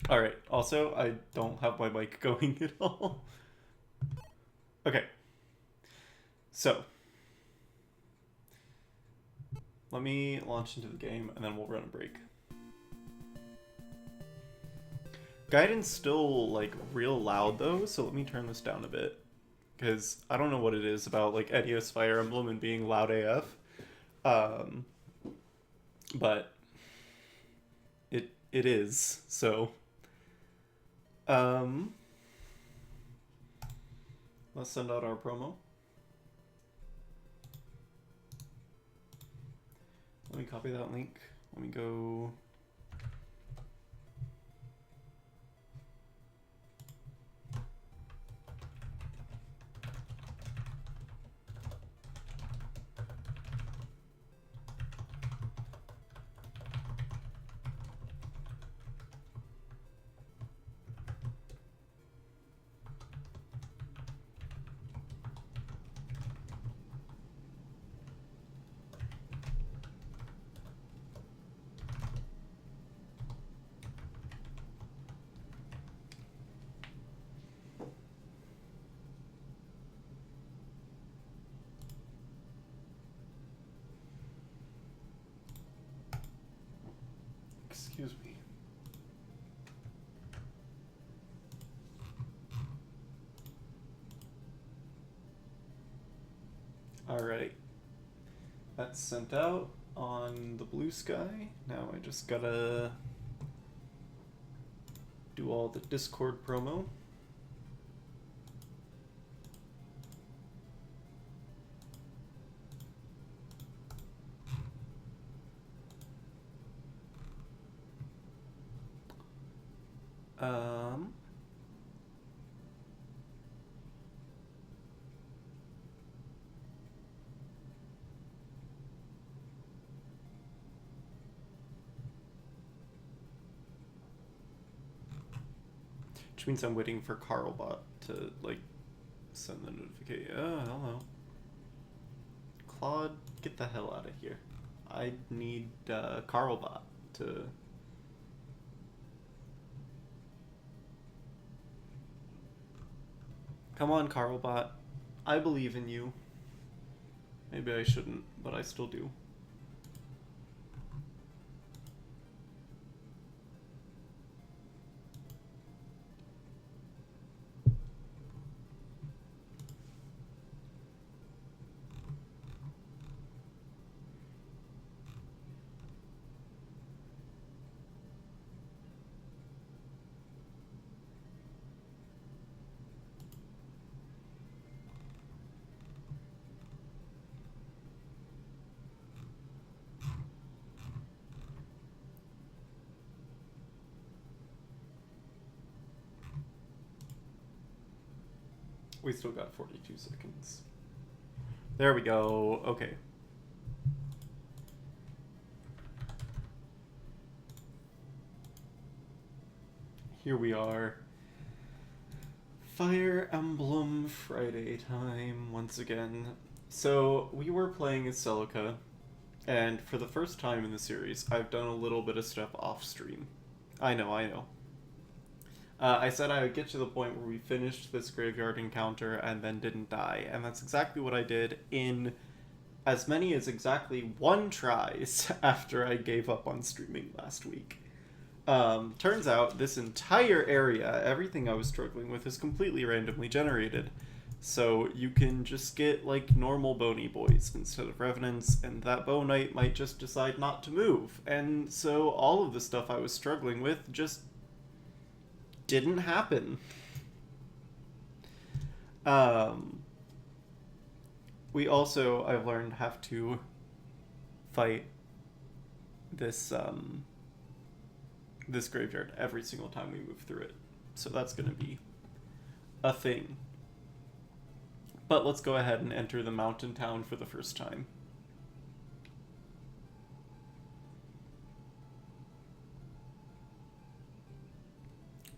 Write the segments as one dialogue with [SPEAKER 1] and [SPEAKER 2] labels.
[SPEAKER 1] Alright, also, I don't have my mic going at all. Okay, so let me launch into the game and then we'll run a break. Gaiden's still, like, real loud though, so let me turn this down a bit. Because I don't know what it is about, like, Edios Fire Emblem and being loud AF. Um, but it is, so. Um, let's send out our promo. Let me copy that link. Let me go. Excuse me. Alright. That's sent out on the blue sky. Now I just gotta do all the Discord promo. Um, which means I'm waiting for Carlbot to, like, send the notification. Oh, hello. Claude, get the hell out of here. I need Carlbot to... Come on, Carlbot. I believe in you. Maybe I shouldn't, but I still do. We still got 42 seconds. There we go. Okay. Here we are. Fire Emblem Friday time once again. So we were playing as Celica, and for the first time in the series, I've done a little bit of stuff off stream. I know, I know. I said I would get to the point where we finished this graveyard encounter and then didn't die, and that's exactly what I did in as many as exactly one tries after I gave up on streaming last week. Turns out this entire area, everything I was struggling with, is completely randomly generated. So you can just get like normal bony boys instead of revenants, and that bow knight might just decide not to move. And so all of the stuff I was struggling with just didn't happen. We also, I've learned, have to fight this this graveyard every single time we move through it. So that's going to be a thing. But let's go ahead and enter the mountain town for the first time.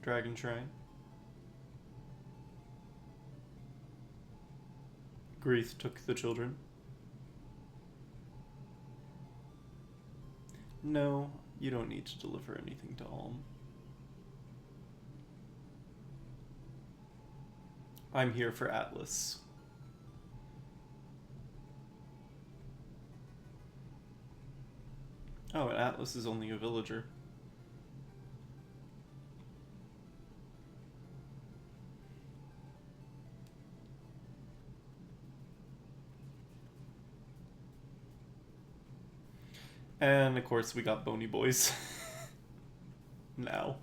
[SPEAKER 1] Dragon Shrine. Greeth took the children. No, you don't need to deliver anything to Alm. I'm here for Atlas. Oh, and Atlas is only a villager. And of course we got bony boys. Now.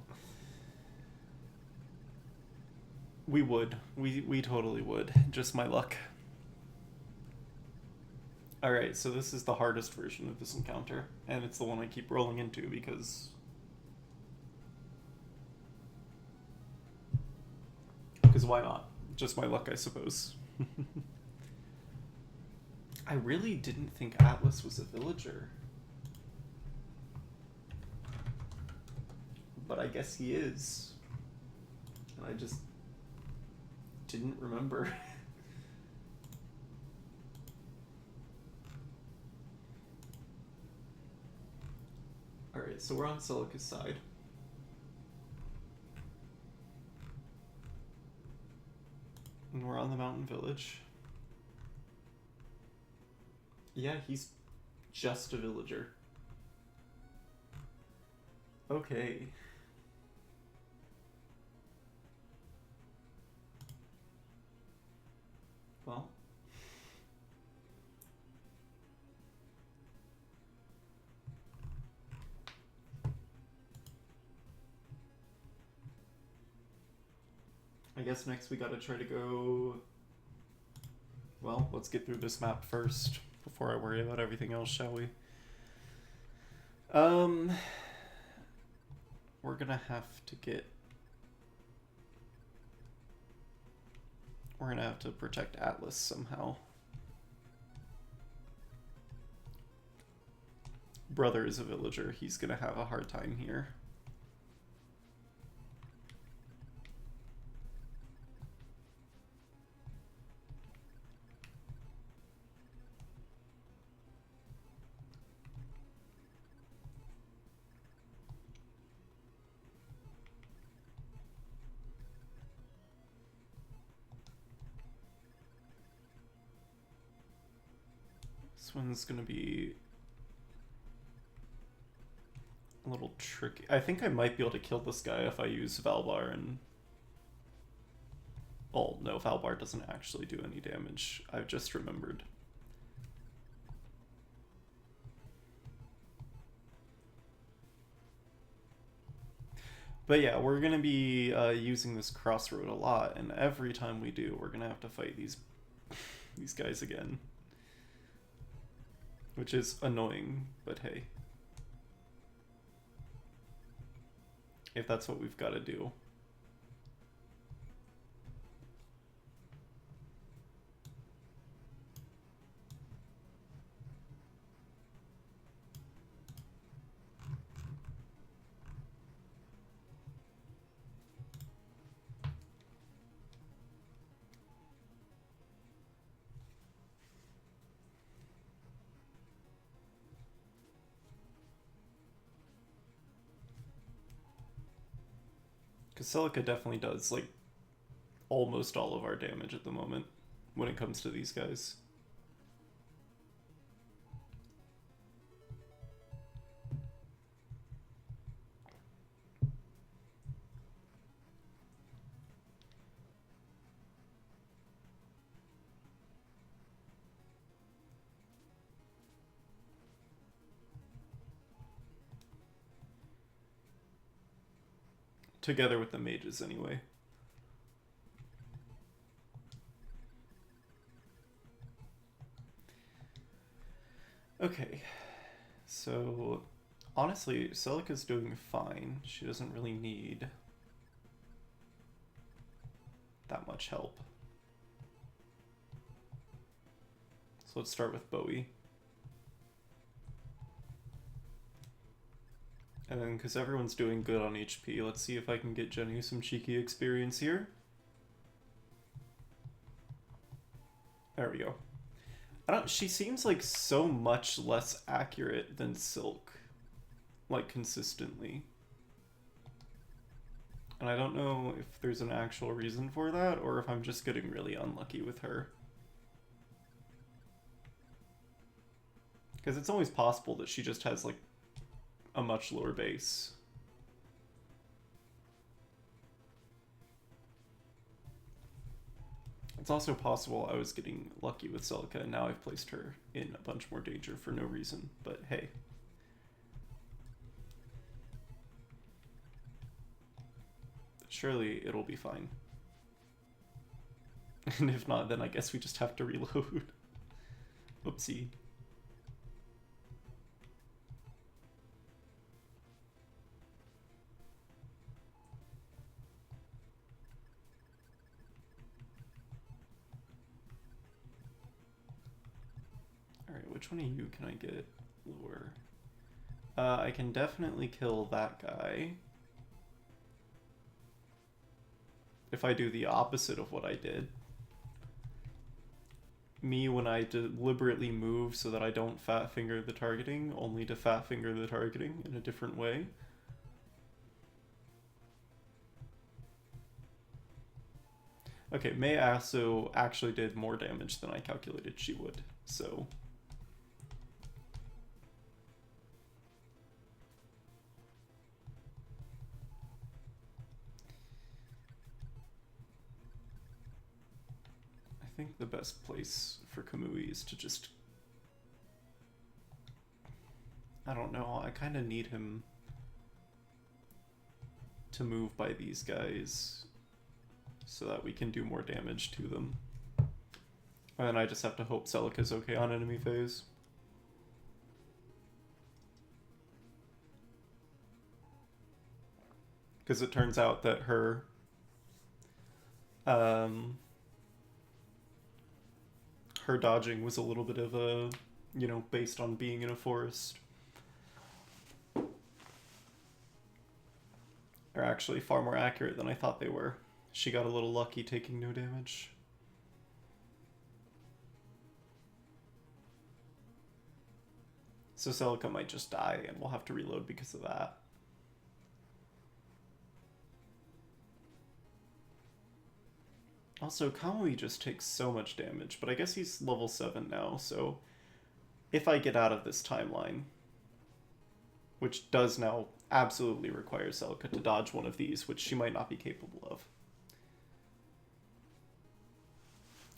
[SPEAKER 1] We would. We totally would. Just my luck. Alright, so this is the hardest version of this encounter. And it's the one I keep rolling into because... Because why not? Just my luck, I suppose. I really didn't think Atlas was a villager. But I guess he is. And I just didn't remember. Alright, so we're on Celica's side. And we're on the mountain village. Yeah, he's just a villager. Okay. Well. I guess next we gotta try to go... Well, let's get through this map first before I worry about everything else, shall we? We're gonna have to get... We're gonna have to protect Atlas somehow. Brother is a villager. He's gonna have a hard time here. This one's gonna be a little tricky. I think I might be able to kill this guy if I use Valbar and... Oh, no, Valbar doesn't actually do any damage. I've just remembered. But yeah, we're gonna be using this crossroad a lot, and every time we do, we're gonna have to fight these guys again. Which is annoying, but hey. If that's what we've got to do. Because Celica definitely does, like, almost all of our damage at the moment when it comes to these guys. Together with the mages, anyway. Okay, so honestly, Celica's doing fine. She doesn't really need that much help. So let's start with Bowie. And then, because everyone's doing good on HP, let's see if I can get Jenny some cheeky experience here. There we go. She seems like so much less accurate than Silk. Like, consistently. And I don't know if there's an actual reason for that, or if I'm just getting really unlucky with her. Because it's always possible that she just has, like, a much lower base. It's also possible I was getting lucky with Celica, and now I've placed her in a bunch more danger for no reason, but hey. Surely it'll be fine. And if not, then I guess we just have to reload. Oopsie. Alright, which one of you can I get lower? I can definitely kill that guy. If I do the opposite of what I did. Me, when I deliberately move so that I don't fat finger the targeting, only to fat finger the targeting in a different way. Okay, Mei also actually did more damage than I calculated she would, so... I think the best place for Kamui is to just... I don't know, I kind of need him to move by these guys so that we can do more damage to them. And I just have to hope Celica's okay on enemy phase. Because it turns out that her... her dodging was a little bit of a, you know, based on being in a forest. Are actually far more accurate than I thought they were. She got a little lucky taking no damage. So Celica might just die and we'll have to reload because of that. Also, Kamui just takes so much damage, but I guess he's level 7 now, so if I get out of this timeline, which does now absolutely require Celica to dodge one of these, which she might not be capable of.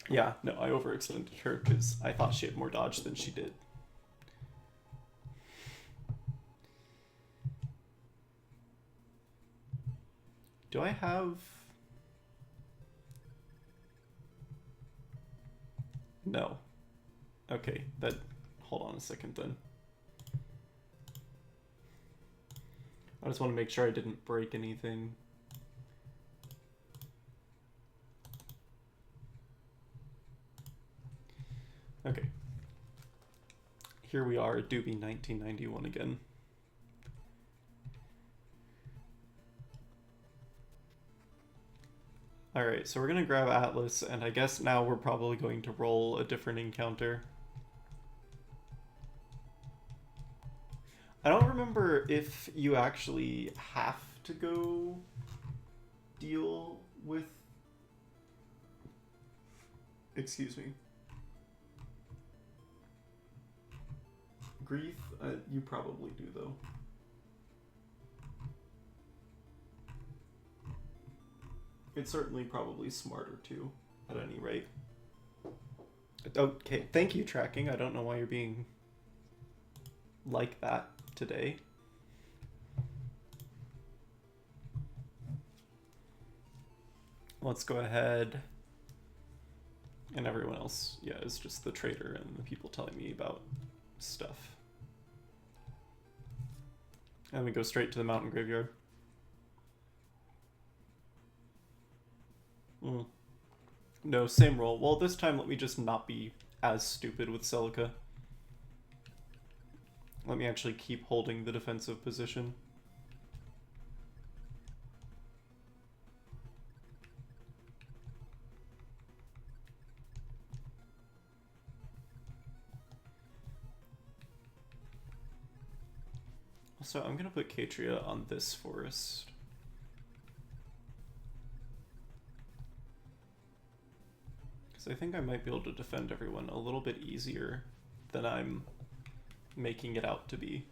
[SPEAKER 1] Yeah, no, I overextended her because I thought she had more dodge than she did. Do I have... No. Okay, that... Hold on a second then. I just want to make sure I didn't break anything. Okay. Here we are, Doobie 1991 again. Alright, so we're gonna grab Atlas, and I guess now we're probably going to roll a different encounter. I don't remember if you actually have to go deal with... Excuse me. Grief? You probably do, though. It's certainly probably smarter, too, at any rate. Okay, thank you, Tracking. I don't know why you're being like that today. Let's go ahead. And everyone else, yeah, is just the trader and the people telling me about stuff. And we go straight to the mountain graveyard. No, same roll. Well, this time let me just not be as stupid with Celica. Let me actually keep holding the defensive position. Also, I'm gonna put Katria on this forest. Because I think I might be able to defend everyone a little bit easier than I'm making it out to be.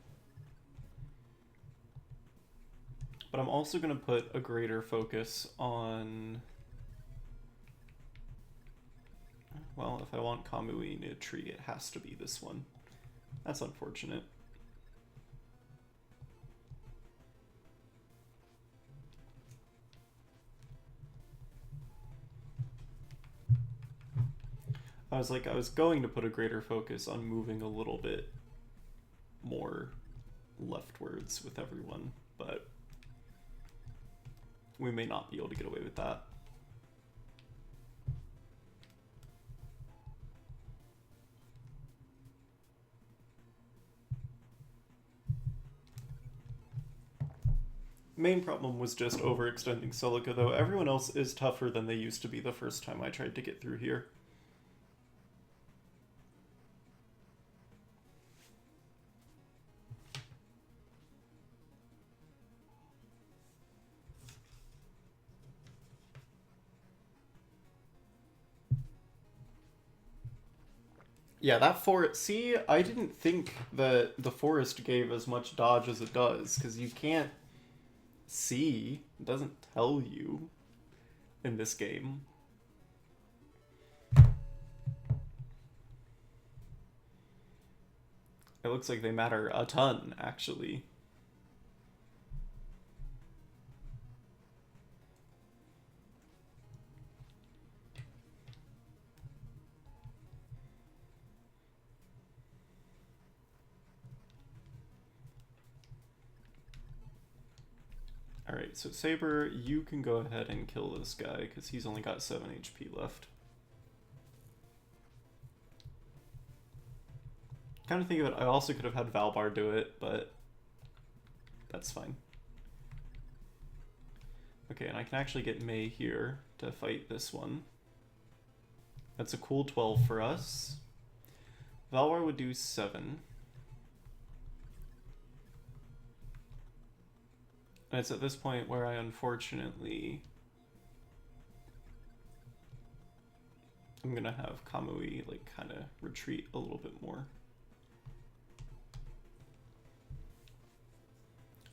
[SPEAKER 1] But I'm also going to put a greater focus on... Well, if I want Kamui in a tree, it has to be this one. That's unfortunate. I was going to put a greater focus on moving a little bit more leftwards with everyone, but we may not be able to get away with that. Main problem was just overextending Celica, though. Everyone else is tougher than they used to be the first time I tried to get through here. Yeah, that forest... See, I didn't think that the forest gave as much dodge as it does, because you can't see. It doesn't tell you in this game. It looks like they matter a ton, actually. Alright, so Saber, you can go ahead and kill this guy, because he's only got 7 HP left. Kind of think of it, I also could have had Valbar do it, but that's fine. Okay, and I can actually get Mei here to fight this one. That's a cool 12 for us. Valbar would do 7. And it's at this point where I unfortunately... I'm gonna have Kamui, like, kind of retreat a little bit more.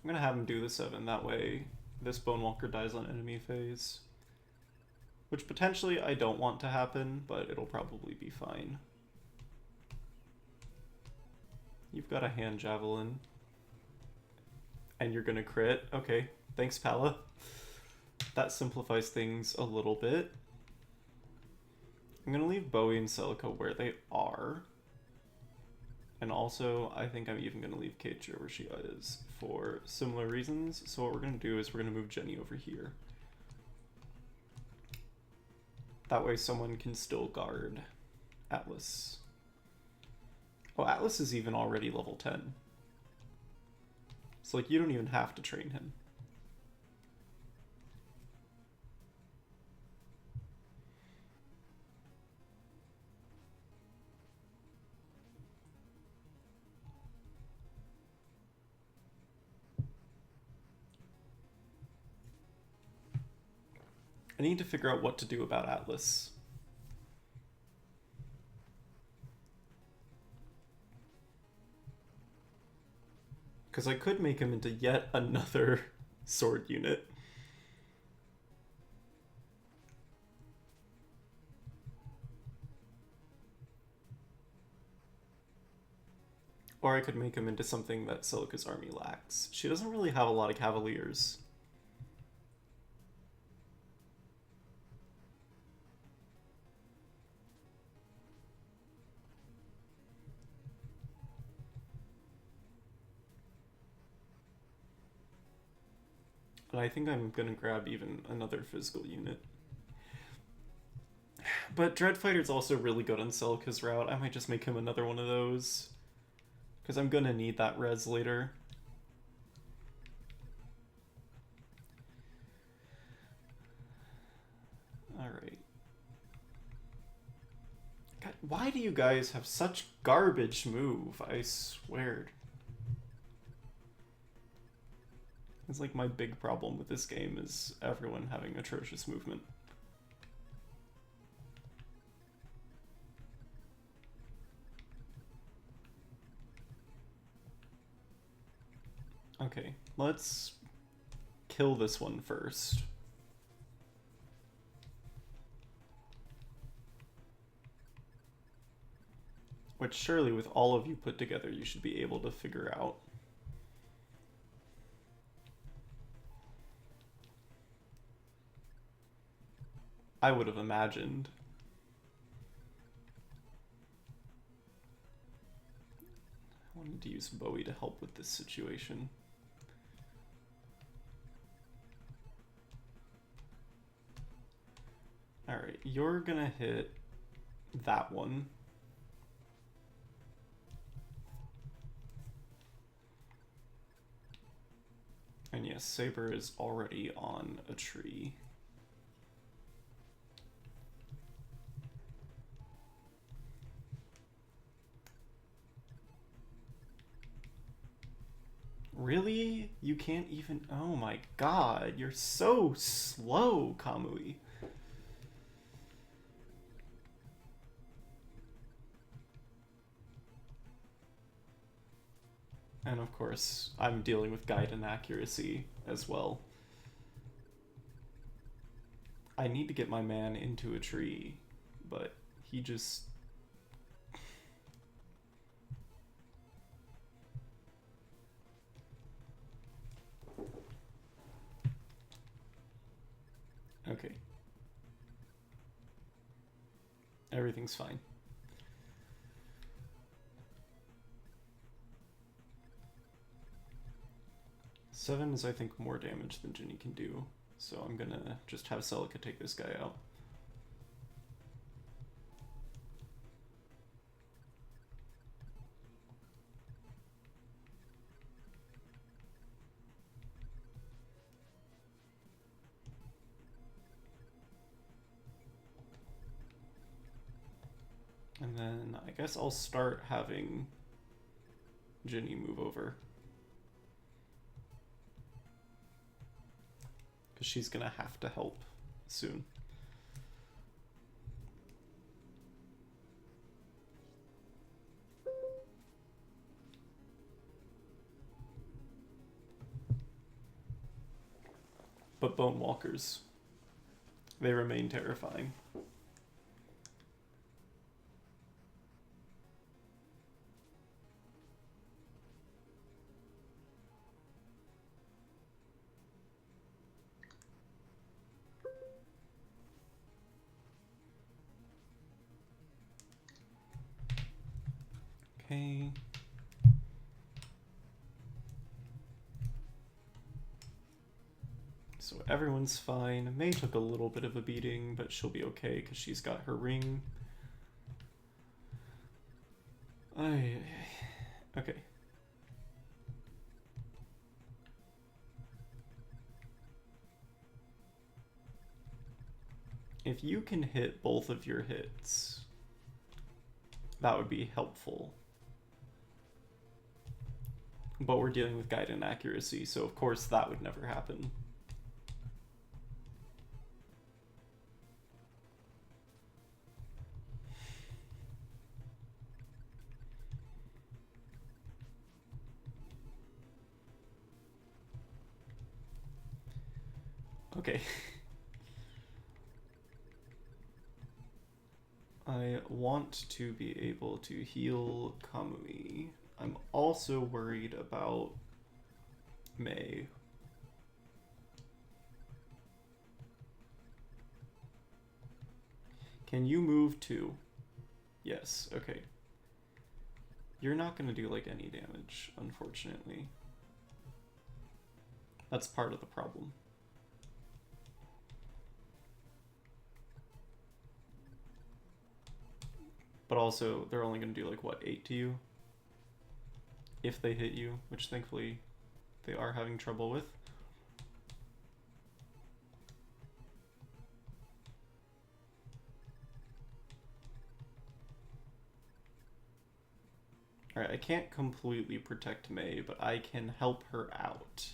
[SPEAKER 1] I'm gonna have him do the 7, that way this Bonewalker dies on enemy phase. Which potentially I don't want to happen, but it'll probably be fine. You've got a hand javelin. And you're gonna crit. Okay, thanks, Pala. That simplifies things a little bit. I'm gonna leave Bowie and Celica where they are. And also, I think I'm even gonna leave Keitra where she is for similar reasons. So what we're gonna do is we're gonna move Jenny over here. That way someone can still guard Atlas. Oh, Atlas is even already level 10. So, like, you don't even have to train him. I need to figure out what to do about Atlas. Because I could make him into yet another sword unit. Or I could make him into something that Celica's army lacks. She doesn't really have a lot of cavaliers. And I think I'm gonna grab even another physical unit. But Dreadfighter's also really good on Celica's route. I might just make him another one of those. Because I'm gonna need that res later. Alright. God, why do you guys have such garbage move? I swear. It's like my big problem with this game is everyone having atrocious movement. Okay, let's kill this one first. Which surely with all of you put together you should be able to figure out. I would have imagined. I wanted to use Bowie to help with this situation. Alright, you're gonna hit that one. And yes, Saber is already on a tree. Really? You can't even... Oh my god, you're so slow, Kamui. And of course, I'm dealing with Gaiden accuracy as well. I need to get my man into a tree, but he just... Okay. Everything's fine. Seven is, I think, more damage than Ginny can do, so I'm gonna just have Celica take this guy out. And then I guess I'll start having Ginny move over. Because she's gonna have to help soon. But Bone Walkers, they remain terrifying. Okay. So everyone's fine. May took a little bit of a beating, but she'll be okay because she's got her ring. Okay. If you can hit both of your hits, that would be helpful. But we're dealing with Gaiden accuracy, so of course that would never happen. Okay. I want to be able to heal Kamui. I'm also worried about May. Can you move too? Yes, okay. You're not gonna do like any damage, unfortunately. That's part of the problem. But also, they're only gonna do like, what, 8 to you? If they hit you, which thankfully they are having trouble with. Alright, I can't completely protect May, but I can help her out.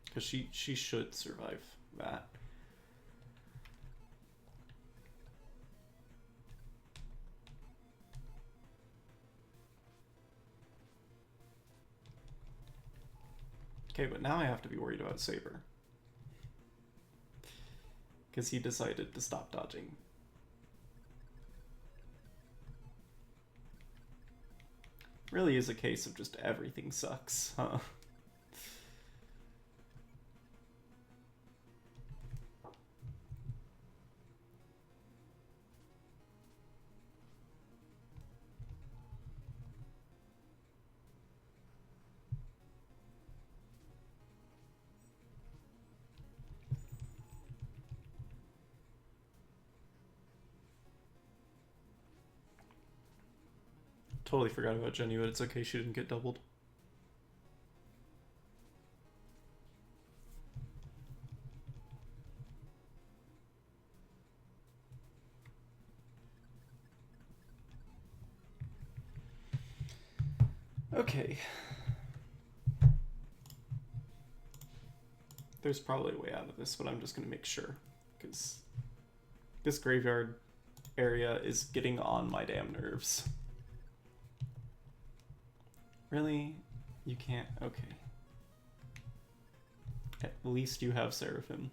[SPEAKER 1] Because she should survive that. Okay, but now I have to be worried about Saber. Because he decided to stop dodging. Really is a case of just everything sucks, huh? Totally forgot about Jenny, but it's okay, she didn't get doubled. Okay. There's probably a way out of this, but I'm just gonna make sure, because this graveyard area is getting on my damn nerves. Really? You can't? Okay. At least you have Seraphim.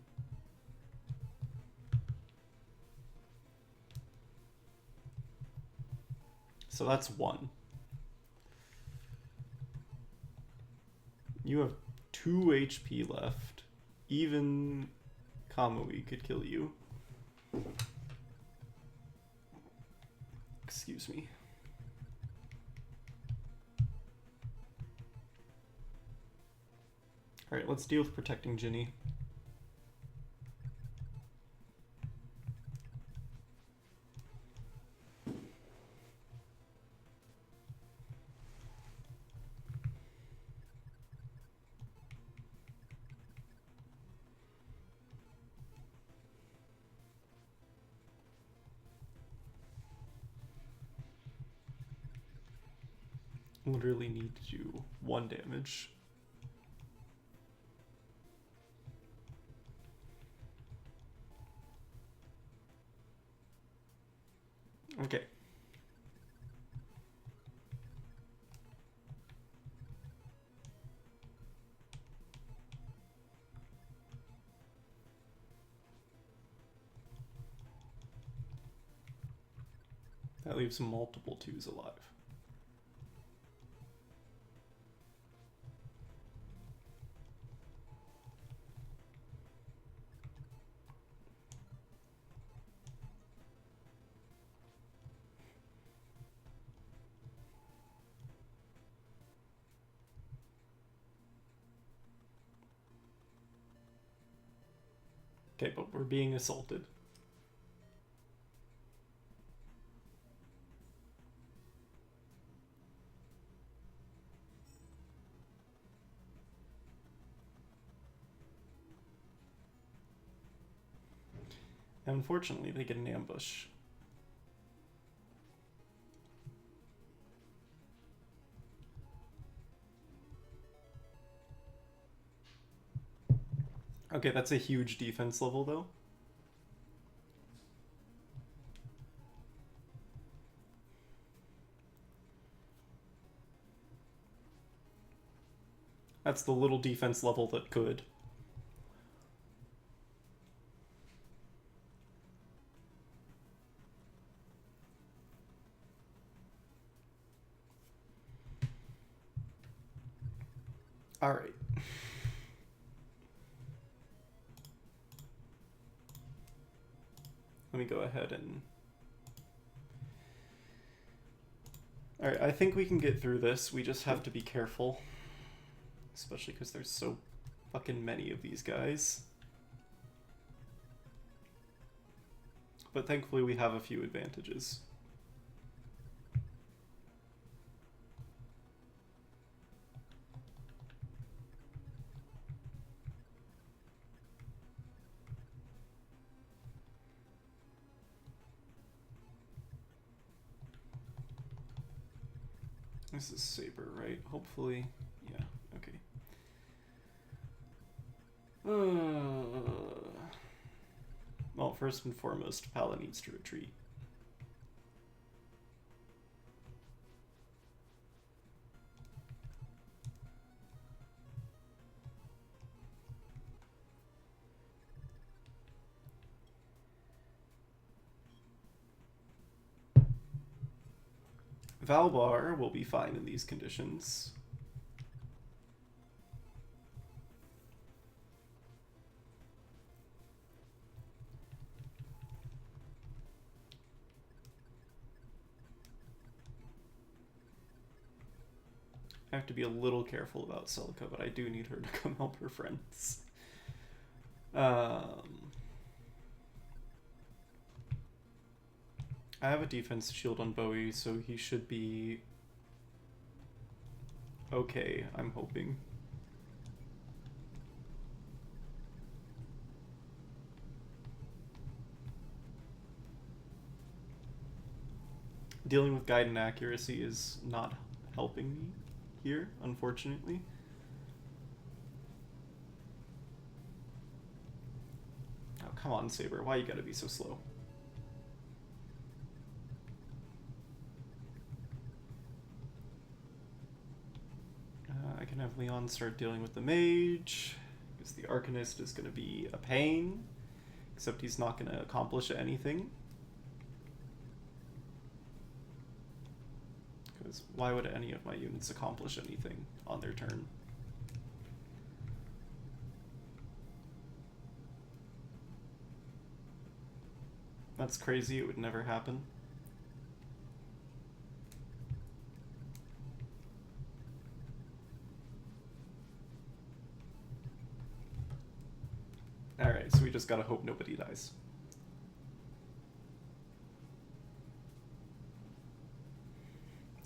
[SPEAKER 1] So that's one. You have 2 HP left. Even Kamui could kill you. Excuse me. Alright, let's deal with protecting Ginny. Literally need to do 1 damage. Okay. That leaves multiple 2s alive. Okay, but we're being assaulted. And unfortunately, they get an ambush. Okay, that's a huge defense level, though. That's the little defense level that could. Alright. Let me go ahead and... Alright, I think we can get through this. We just have to be careful. Especially because there's so fucking many of these guys. But thankfully we have a few advantages. This is Saber, right? Hopefully. Yeah, okay. Well, first and foremost, Pala needs to retreat. Valbar will be fine in these conditions. I have to be a little careful about Celica, but I do need her to come help her friends. I have a defense shield on Bowie, so he should be okay, I'm hoping. Dealing with Gaiden accuracy is not helping me here, unfortunately. Oh, come on, Saber. Why you gotta be so slow? I can have Leon start dealing with the mage, because the Arcanist is going to be a pain, except he's not going to accomplish anything. Because why would any of my units accomplish anything on their turn? That's crazy, it would never happen. Alright, so we just gotta hope nobody dies.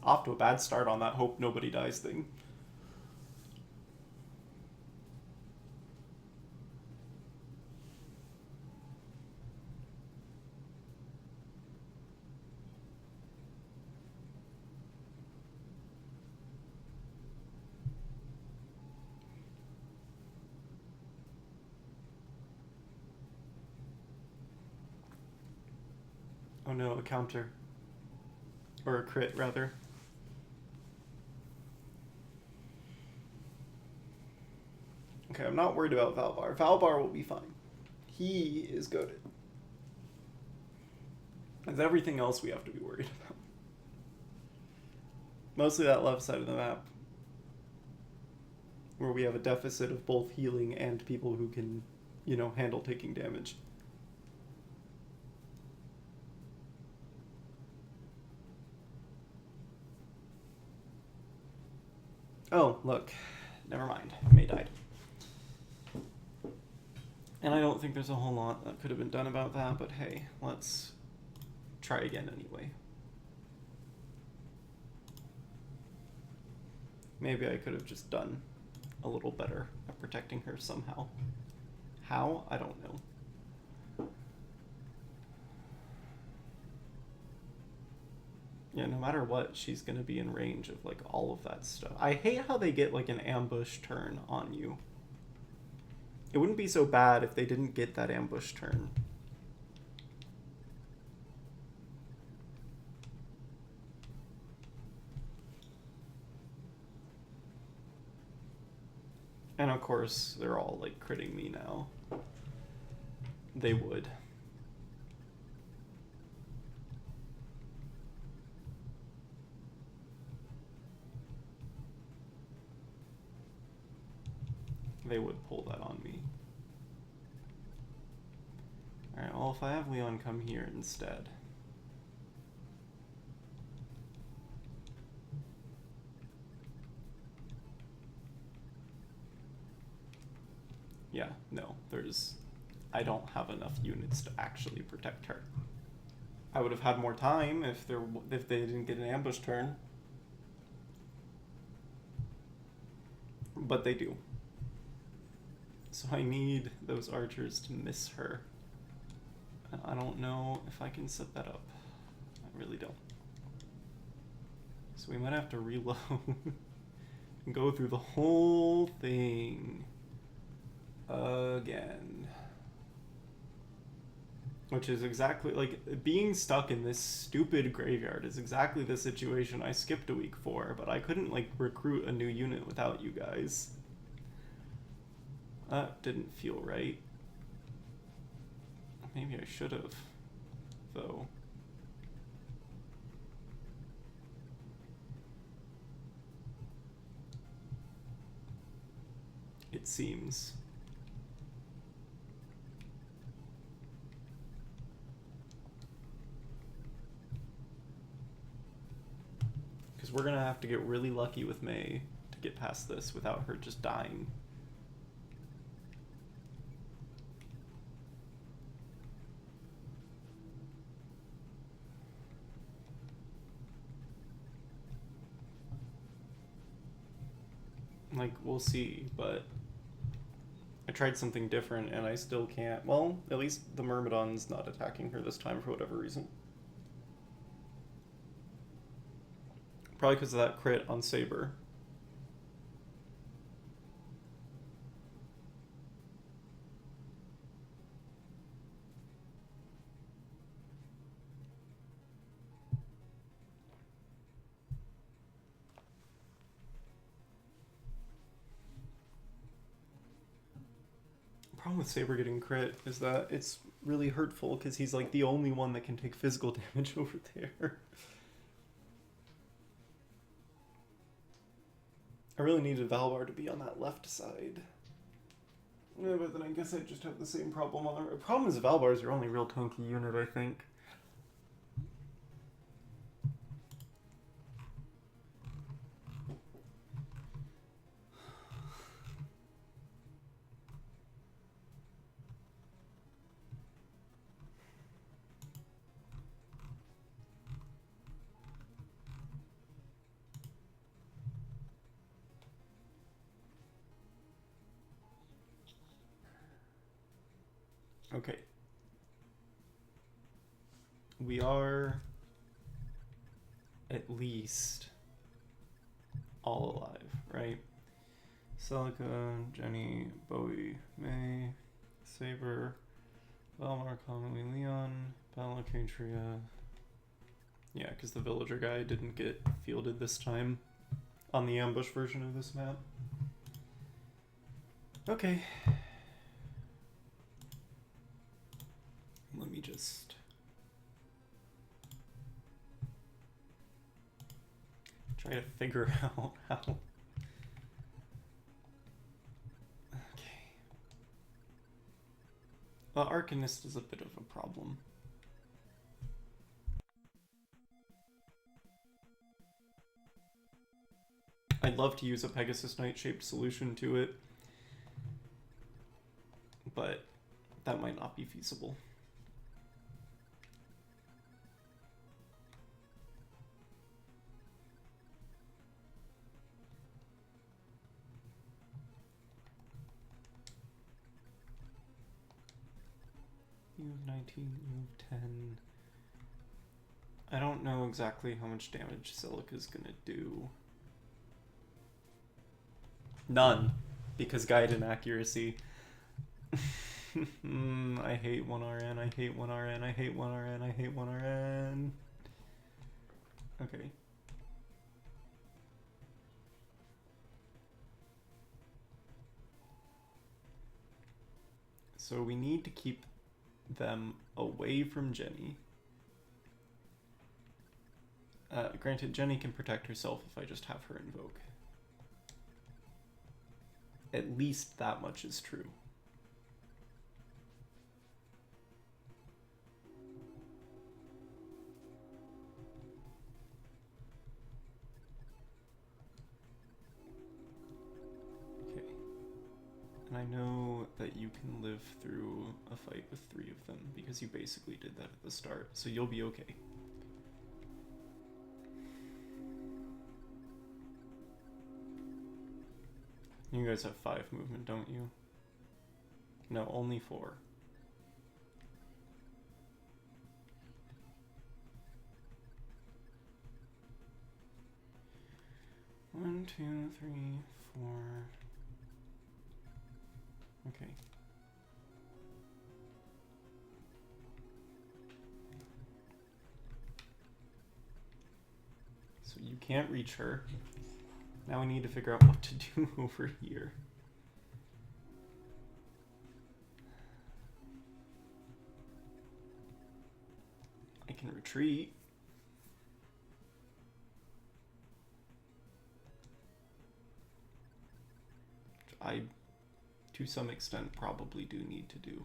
[SPEAKER 1] Off to a bad start on that hope nobody dies thing. Oh no, a counter. Or a crit, rather. Okay, I'm not worried about Valbar. Valbar will be fine. He is goated. It's everything else we have to be worried about. Mostly that left side of the map, where we have a deficit of both healing and people who can, you know, handle taking damage. Oh, look. Never mind. May died. And I don't think there's a whole lot that could have been done about that, but hey, let's try again anyway. Maybe I could have just done a little better at protecting her somehow. How? I don't know. Yeah, no matter what, she's gonna be in range of, like, all of that stuff. I hate how they get, like, an ambush turn on you. It wouldn't be so bad if they didn't get that ambush turn. And of course, they're all, like, critting me now. They would. They would pull that on me. Alright, well, if I have Leon come here instead. Yeah, no, I don't have enough units to actually protect her. I would have had more time if they didn't get an ambush turn. But they do. So I need those archers to miss her. I don't know if I can set that up. I really don't. So we might have to reload and go through the whole thing again. Which is exactly, like, being stuck in this stupid graveyard is exactly the situation I skipped a week for, but I couldn't, like, recruit a new unit without you guys. That didn't feel right. Maybe I should have, though. It seems. Because we're gonna have to get really lucky with May to get past this without her just dying. Like, we'll see, but I tried something different and I still can't. Well, at least the Myrmidon's not attacking her this time for whatever reason. Probably because of that crit on Saber. Problem with Saber getting crit is that it's really hurtful because he's like the only one that can take physical damage over there. I really needed Valbar to be on that left side. Yeah, but then I guess I just have the same problem on the problem is Valbar is your only real tanky unit, I think. Okay. We are at least all alive, right? Celica, Jenny, Bowie, May, Saber, Valmar, commonly Leon, Balacatria. Yeah, because the villager guy didn't get fielded this time on the ambush version of this map. Okay. Let me just try to figure out how. Okay. Well, Arcanist is a bit of a problem. I'd love to use a Pegasus Knight shaped solution to it, but that might not be feasible. You have 19, you have 10. I don't know exactly how much damage Celica's gonna do. None, because Gaiden accuracy. I hate 1RN, I hate 1RN, I hate 1RN, I hate 1RN. Okay. So we need to keep them away from Jenny. Granted, Jenny can protect herself if I just have her invoke. At least that much is true. Okay. And I know that you can live through a fight with 3 of them because you basically did that at the start, so you'll be okay. You guys have 5 movement, don't you? No, only 4. One, 2, 3, 4. Okay. So you can't reach her. Now we need to figure out what to do over here. I can retreat. I, to some extent, probably do need to do.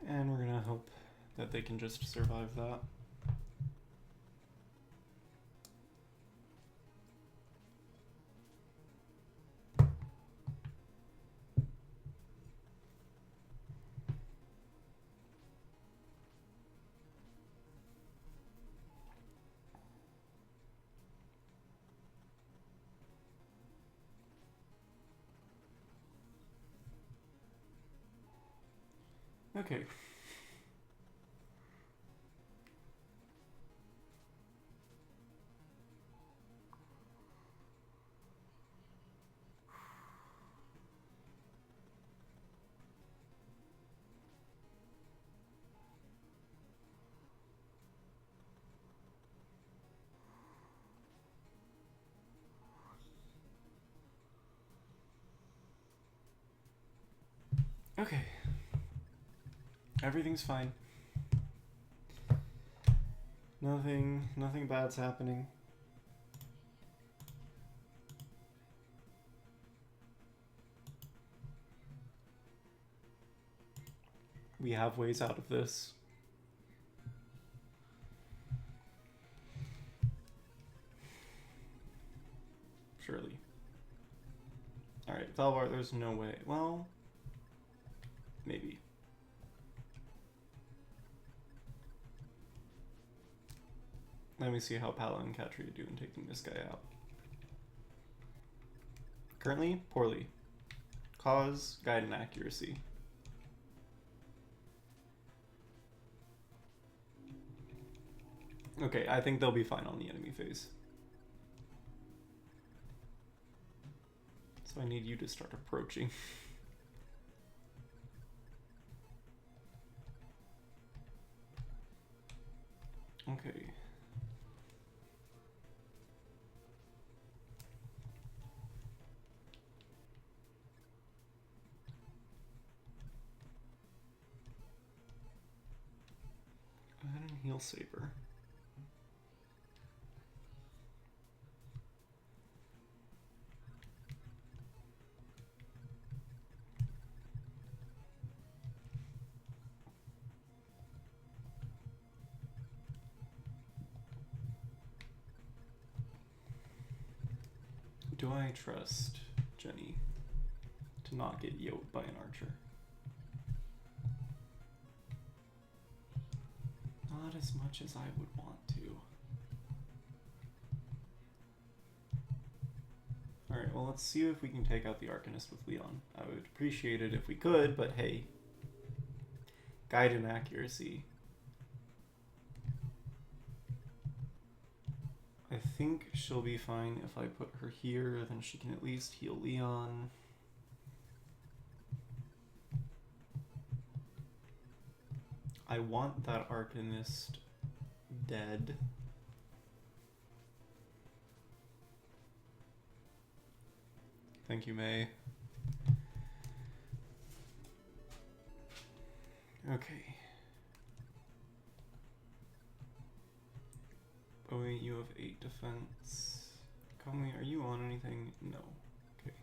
[SPEAKER 1] And we're gonna hope that they can just survive that. Okay. Okay. Everything's fine. Nothing bad's happening. We have ways out of this. Surely. Alright, Valvar, there's no way. Well, maybe. Let me see how Pala and Katria do in taking this guy out. Currently, poorly. Cause, Gaiden accuracy. Okay, I think they'll be fine on the enemy phase. So I need you to start approaching. Okay. Go ahead and heal Saber. Do I trust Jenny to not get yoked by an archer? Not as much as I would want to. Alright, well let's see if we can take out the Arcanist with Leon. I would appreciate it if we could, but hey. Gaiden accuracy. I think she'll be fine if I put her here, then she can at least heal Leon. I want that Arcanist dead. Thank you, May. Okay. Bowie, you have 8 defense. Kami, are you on anything? No. Okay.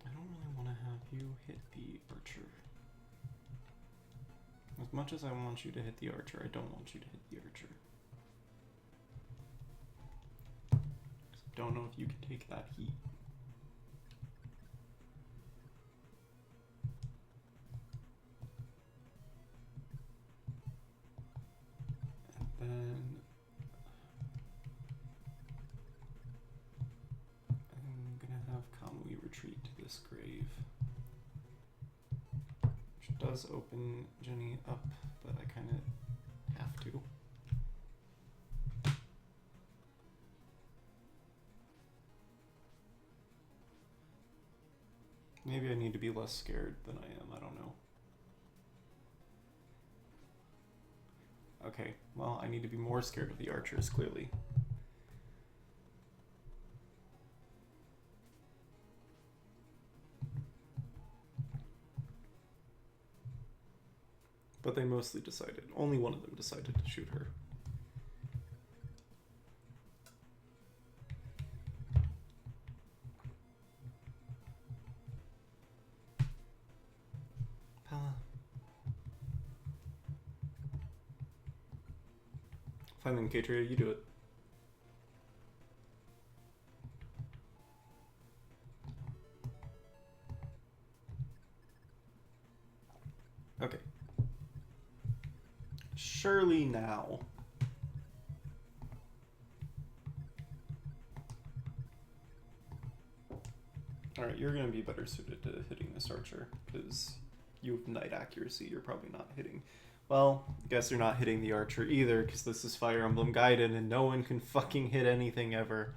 [SPEAKER 1] I don't really want to have you hit the archer. As much as I want you to hit the archer, I don't want you to hit the archer. don't know if you can take that heat. And then I'm gonna have Kamui retreat to this grave. Which does open Jenny up, but I kinda have to. Maybe I need to be less scared than I am, I don't know. Okay, well, I need to be more scared of the archers, clearly. But they mostly decided, only one of them decided to shoot her. Fine then, Katria, you do it. Okay. Surely now. Alright, you're gonna be better suited to hitting this archer, because you have knight accuracy, you're probably not hitting. Well, I guess you're not hitting the archer either, because this is Fire Emblem Gaiden, and no one can fucking hit anything ever.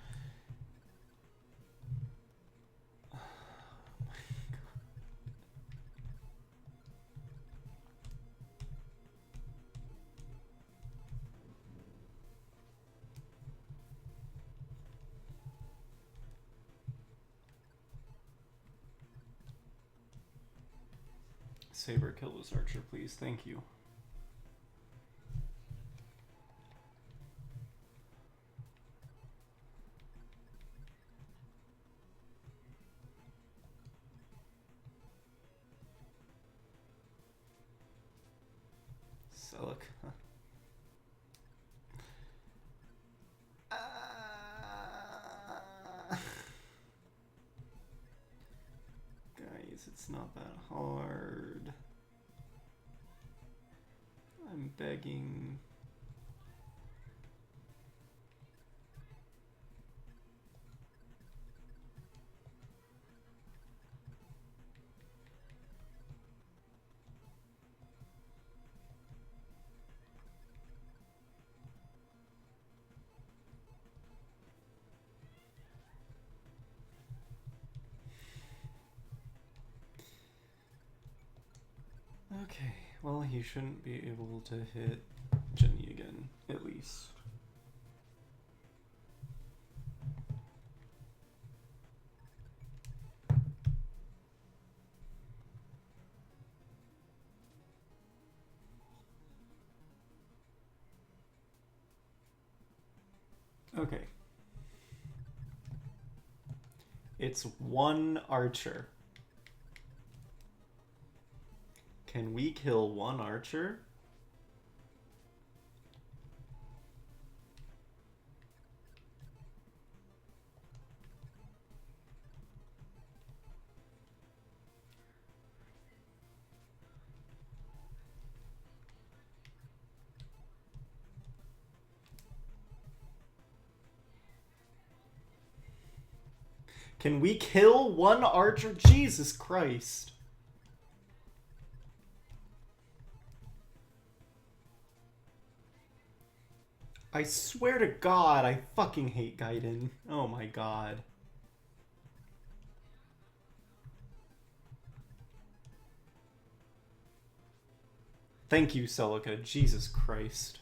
[SPEAKER 1] Oh my god. Saber, kill this archer, please. Thank you. Selleck. Guys, it's not that hard. I'm begging. Okay, well, he shouldn't be able to hit Jenny again, at least. Okay. It's one archer. Can we kill one archer? Can we kill one archer? Jesus Christ. I swear to God, I fucking hate Gaiden. Oh my god. Thank you, Celica. Jesus Christ.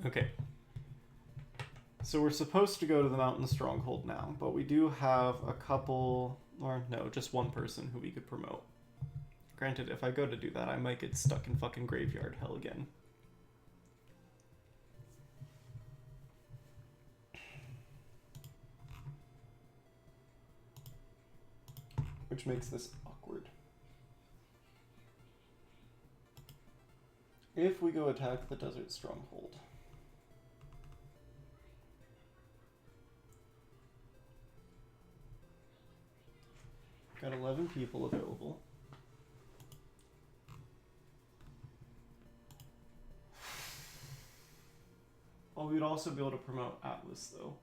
[SPEAKER 1] Okay. So we're supposed to go to the mountain stronghold now, but we do have a couple, or no, just one person who we could promote. Granted, if I go to do that, I might get stuck in fucking graveyard hell again. which makes this awkward. If we go attack the desert stronghold. Got 11 people available. Well, we'd also be able to promote Atlas, though.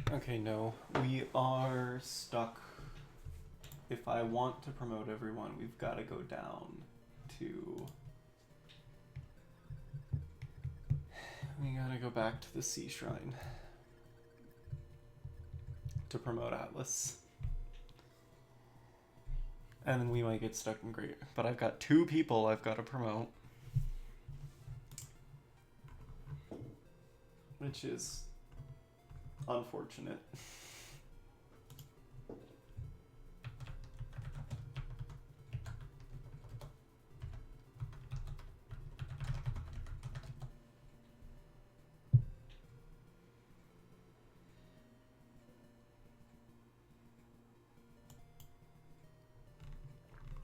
[SPEAKER 1] Okay, no. We are stuck. If I want to promote everyone, we've got to go down to... We gotta go back to the Sea Shrine to promote Atlas. And then we might get stuck in Great. But I've got 2 people I've got to promote. Which is unfortunate.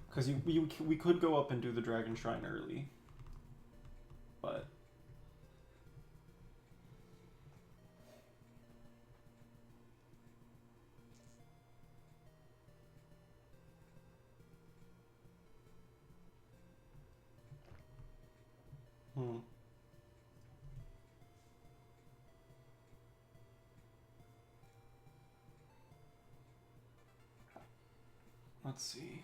[SPEAKER 1] Because we could go up and do the Dragon Shrine early. But... Let's see.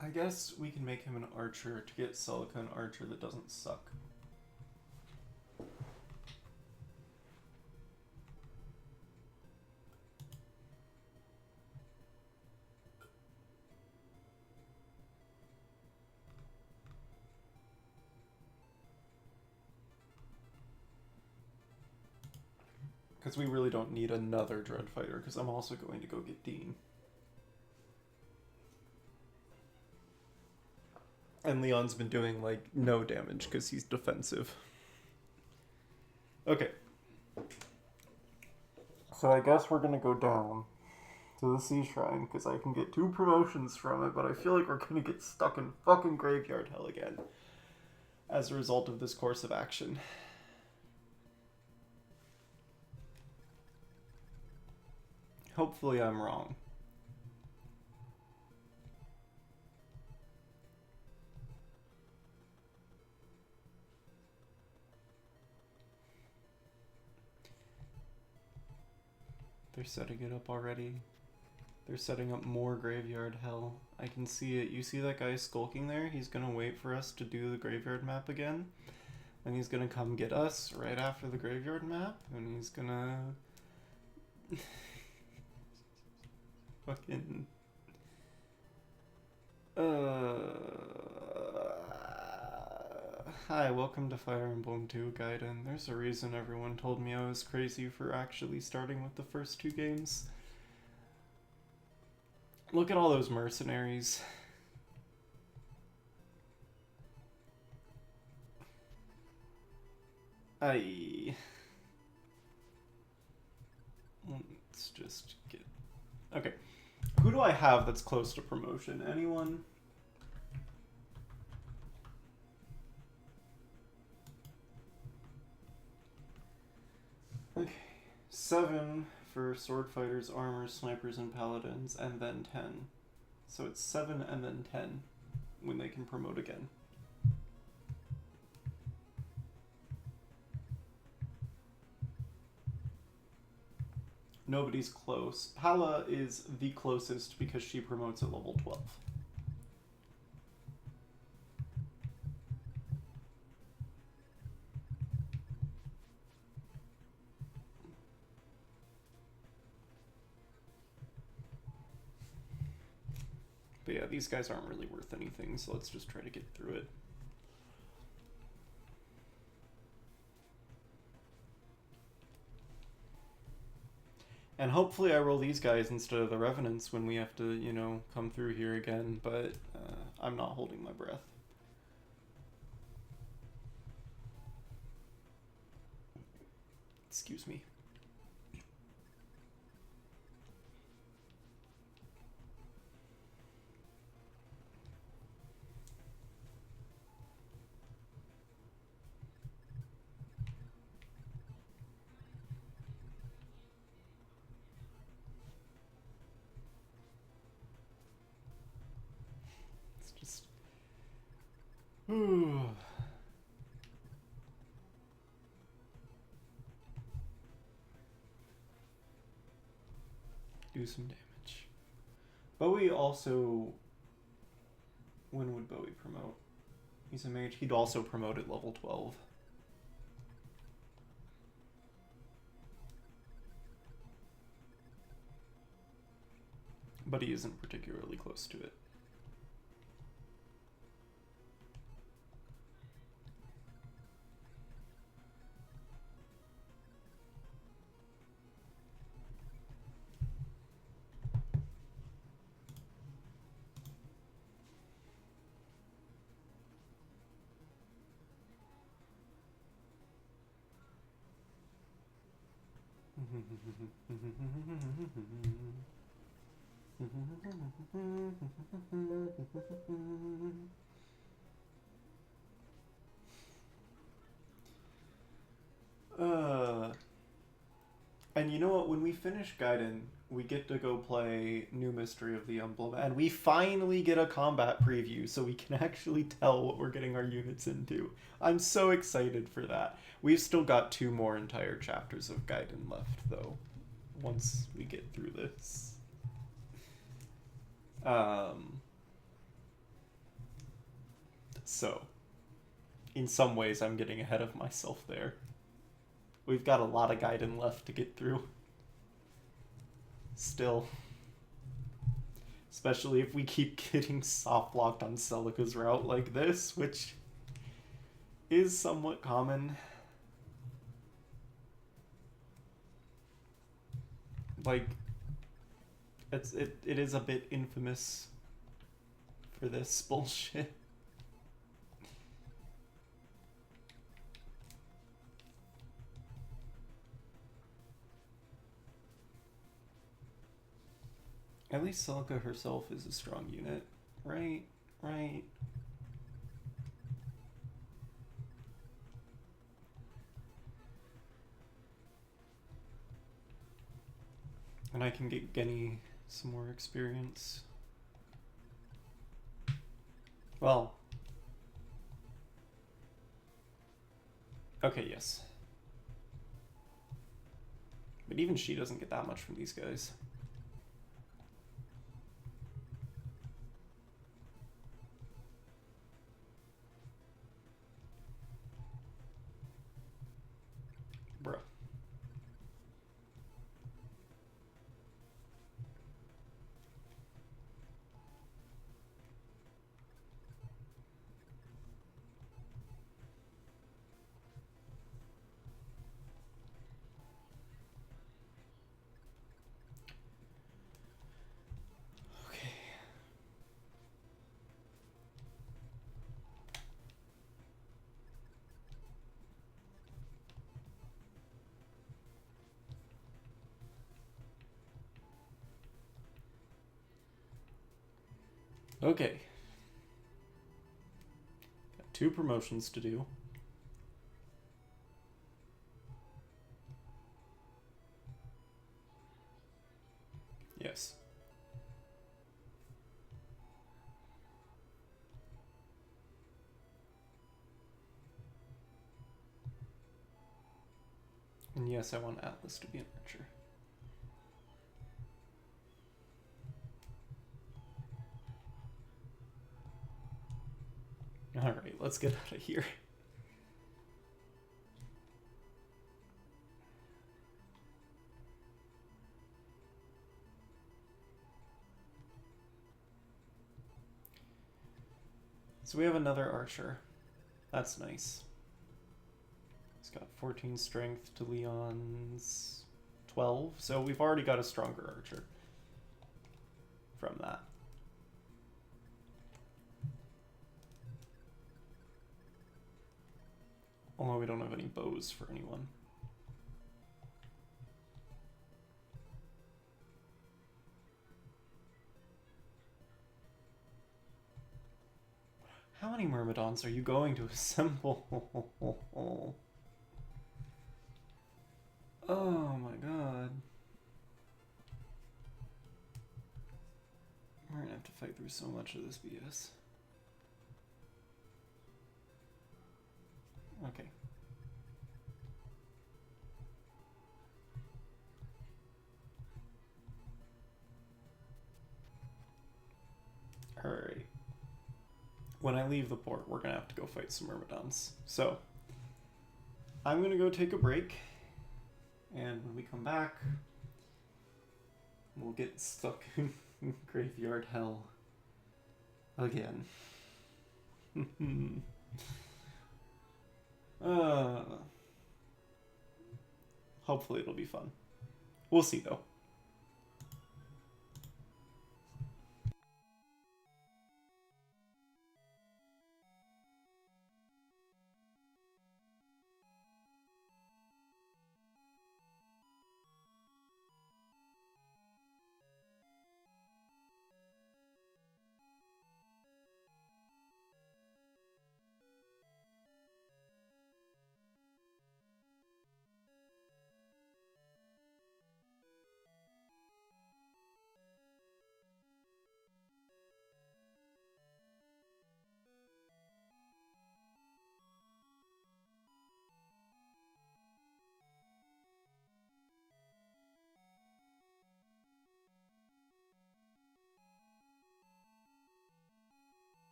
[SPEAKER 1] I guess we can make him an archer to get Celica an archer that doesn't suck. Because we really don't need another Dread Fighter, because I'm also going to go get Dean. And Leon's been doing, like, no damage because he's defensive. Okay. So I guess we're gonna go down to the Sea Shrine, because I can get 2 promotions from it, but I feel like we're gonna get stuck in fucking Graveyard Hell again as a result of this course of action. Hopefully I'm wrong. They're setting it up already. They're setting up more Graveyard Hell. I can see it. You see that guy skulking there? He's gonna wait for us to do the Graveyard map again. And he's gonna come get us right after the Graveyard map. And he's gonna... fucking... Hi, welcome to Fire Emblem 2 Gaiden. There's a reason everyone told me I was crazy for actually starting with the first two games. Look at all those mercenaries. Let's just get... Okay. Who do I have that's close to promotion? Anyone? Okay. 7 for sword fighters, armors, snipers, and paladins, and then 10. So it's 7 and then 10 when they can promote again. Nobody's close. Pala is the closest because she promotes at level 12. But yeah, these guys aren't really worth anything, so let's just try to get through it. And hopefully I roll these guys instead of the Revenants when we have to, you know, come through here again, but I'm not holding my breath. Excuse me. It's just... Ooh. Do some damage. Bowie also... When would Bowie promote? He's a mage. He'd also promote at level 12. But he isn't particularly close to it. And you know what? When we finish Gaiden, we get to go play New Mystery of the Emblem, and we finally get a combat preview, so we can actually tell what we're getting our units into. I'm so excited for that. We've still got 2 more entire chapters of Gaiden left, though, once we get through this. So, in some ways, I'm getting ahead of myself there. We've got a lot of Gaiden left to get through. Still. Especially if we keep getting soft-locked on Celica's route like this, which is somewhat common. Like, it is a bit infamous for this bullshit. At least Celica herself is a strong unit, right? Right. And I can get Genny some more experience. Well. Okay, yes. But even she doesn't get that much from these guys. Bruh. Okay. Got 2 promotions to do. Yes. And yes, I want Atlas to be an archer. Alright, let's get out of here. So we have another archer. That's nice. He's got 14 strength to Leon's 12, so we've already got a stronger archer from that. Although we don't have any bows for anyone. How many Myrmidons are you going to assemble? Oh my god. We're gonna have to fight through so much of this BS. Okay. Alright. When I leave the port, we're gonna have to go fight some Myrmidons. So, I'm gonna go take a break, and when we come back, we'll get stuck in graveyard hell again. Hopefully it'll be fun. We'll see though.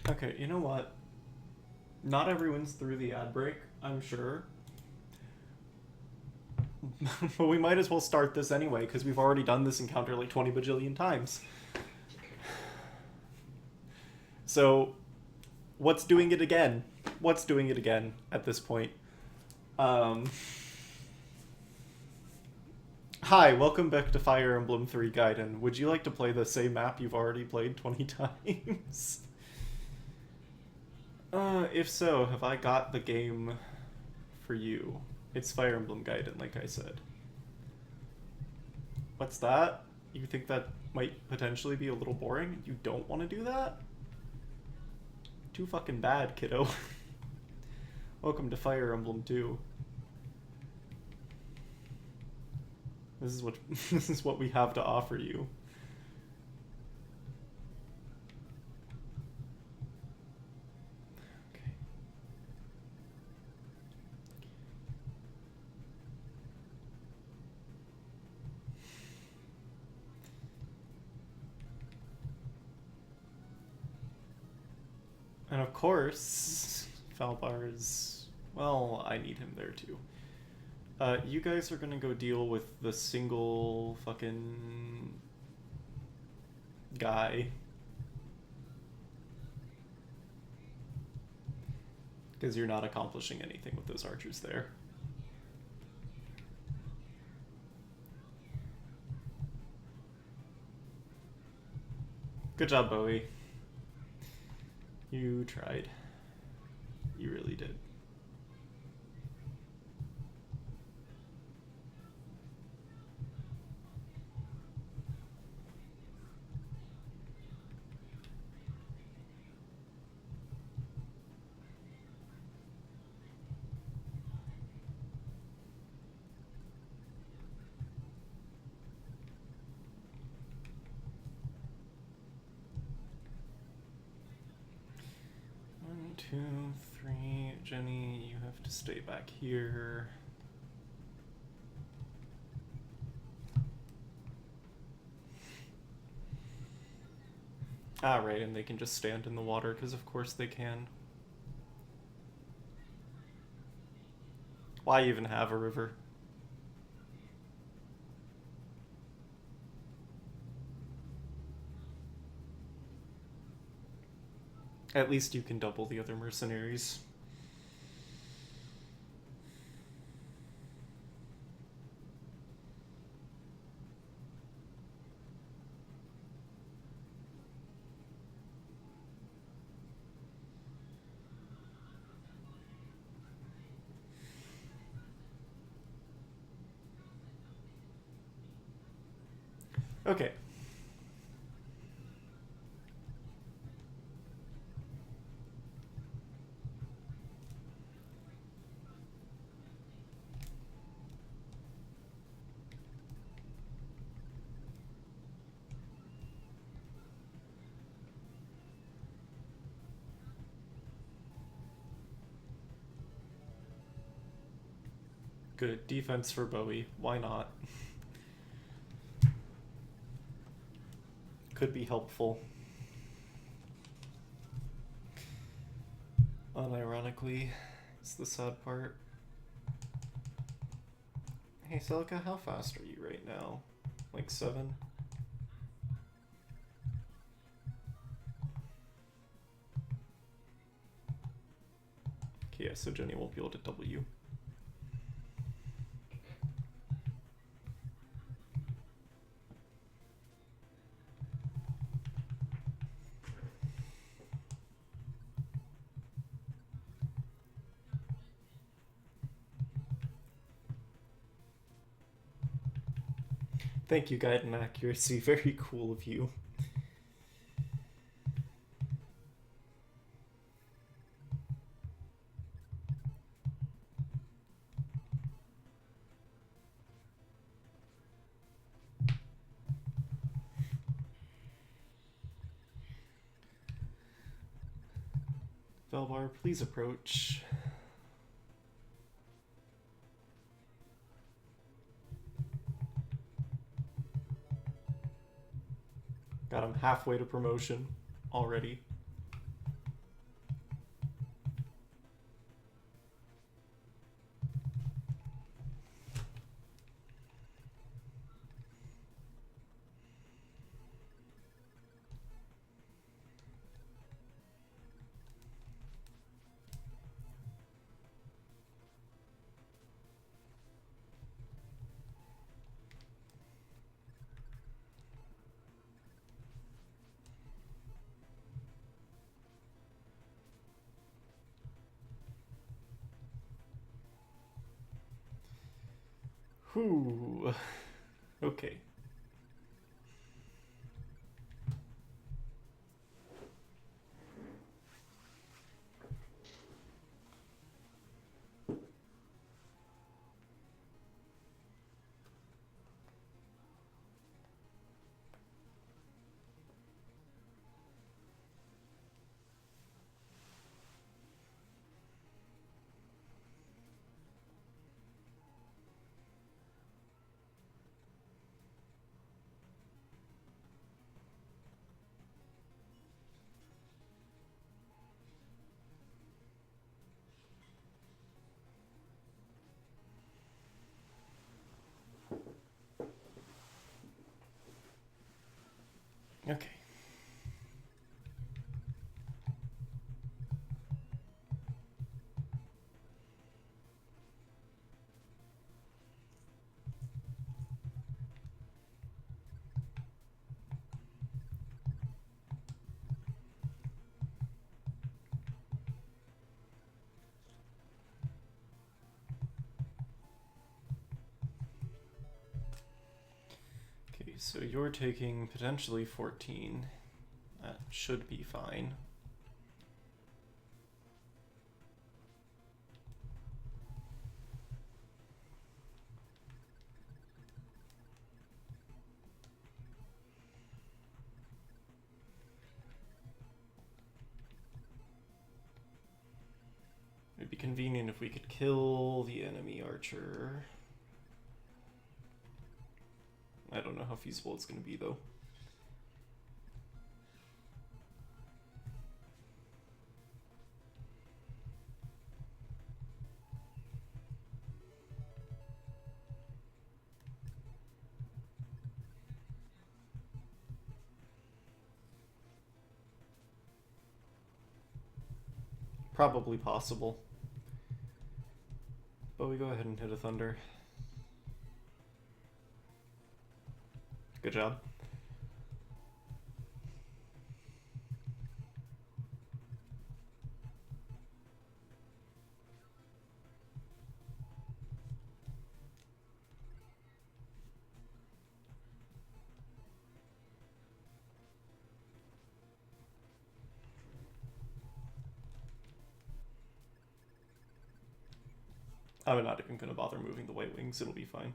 [SPEAKER 1] Okay, you know what? Not everyone's through the ad break, I'm sure. But we might as well start this anyway, because we've already done this encounter like 20 bajillion times. So, What's doing it again? What's doing it again at this point? Hi, welcome back to Fire Emblem 3 Gaiden. Would you like to play the same map you've already played 20 times? If so, have I got the game for you? It's Fire Emblem Gaiden, like I said. What's that? You think that might potentially be a little boring? You don't want to do that? Too fucking bad, kiddo. Welcome to Fire Emblem 2. This is what we have to offer you. Okay. And of course, Falbar is... well, I need him there too. You guys are gonna go deal with the single fucking guy. Because you're not accomplishing anything with those archers there. Good job, Bowie. You tried. You really did. One, two, three. Jenny, you have to stay back here. Ah, right, and they can just stand in the water, because of course they can. Why even have a river? At least you can double the other mercenaries. Okay. Good. Defense for Bowie. Why not? Could be helpful. Unironically, it's the sad part. Hey, Celica, how fast are you right now? Like 7? Okay, yeah, so Jenny won't be able to double you. Thank you, Gaiden Accuracy. Very cool of you. Velvar, please approach. Got him halfway to promotion already. Whew. Okay. Okay. Okay, so you're taking potentially 14. That should be fine. It'd be convenient if we could kill the enemy archer. I don't know how feasible it's going to be, though. Probably possible. But we go ahead and hit a thunder. Good job. I'm not even going to bother moving the white wings, it'll be fine.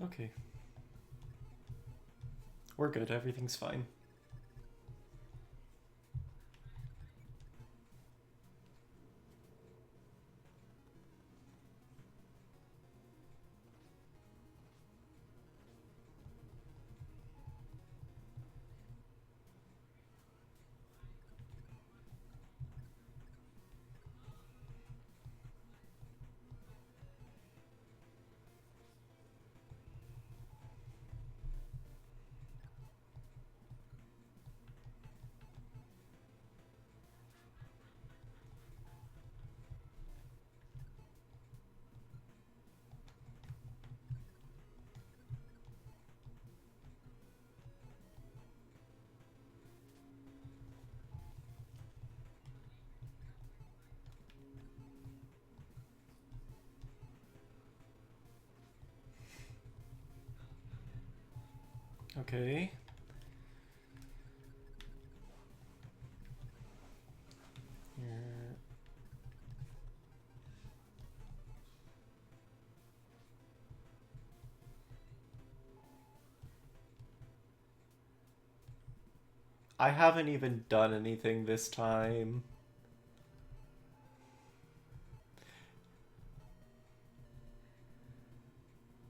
[SPEAKER 1] Okay. We're good, everything's fine. Okay. Here. I haven't even done anything this time.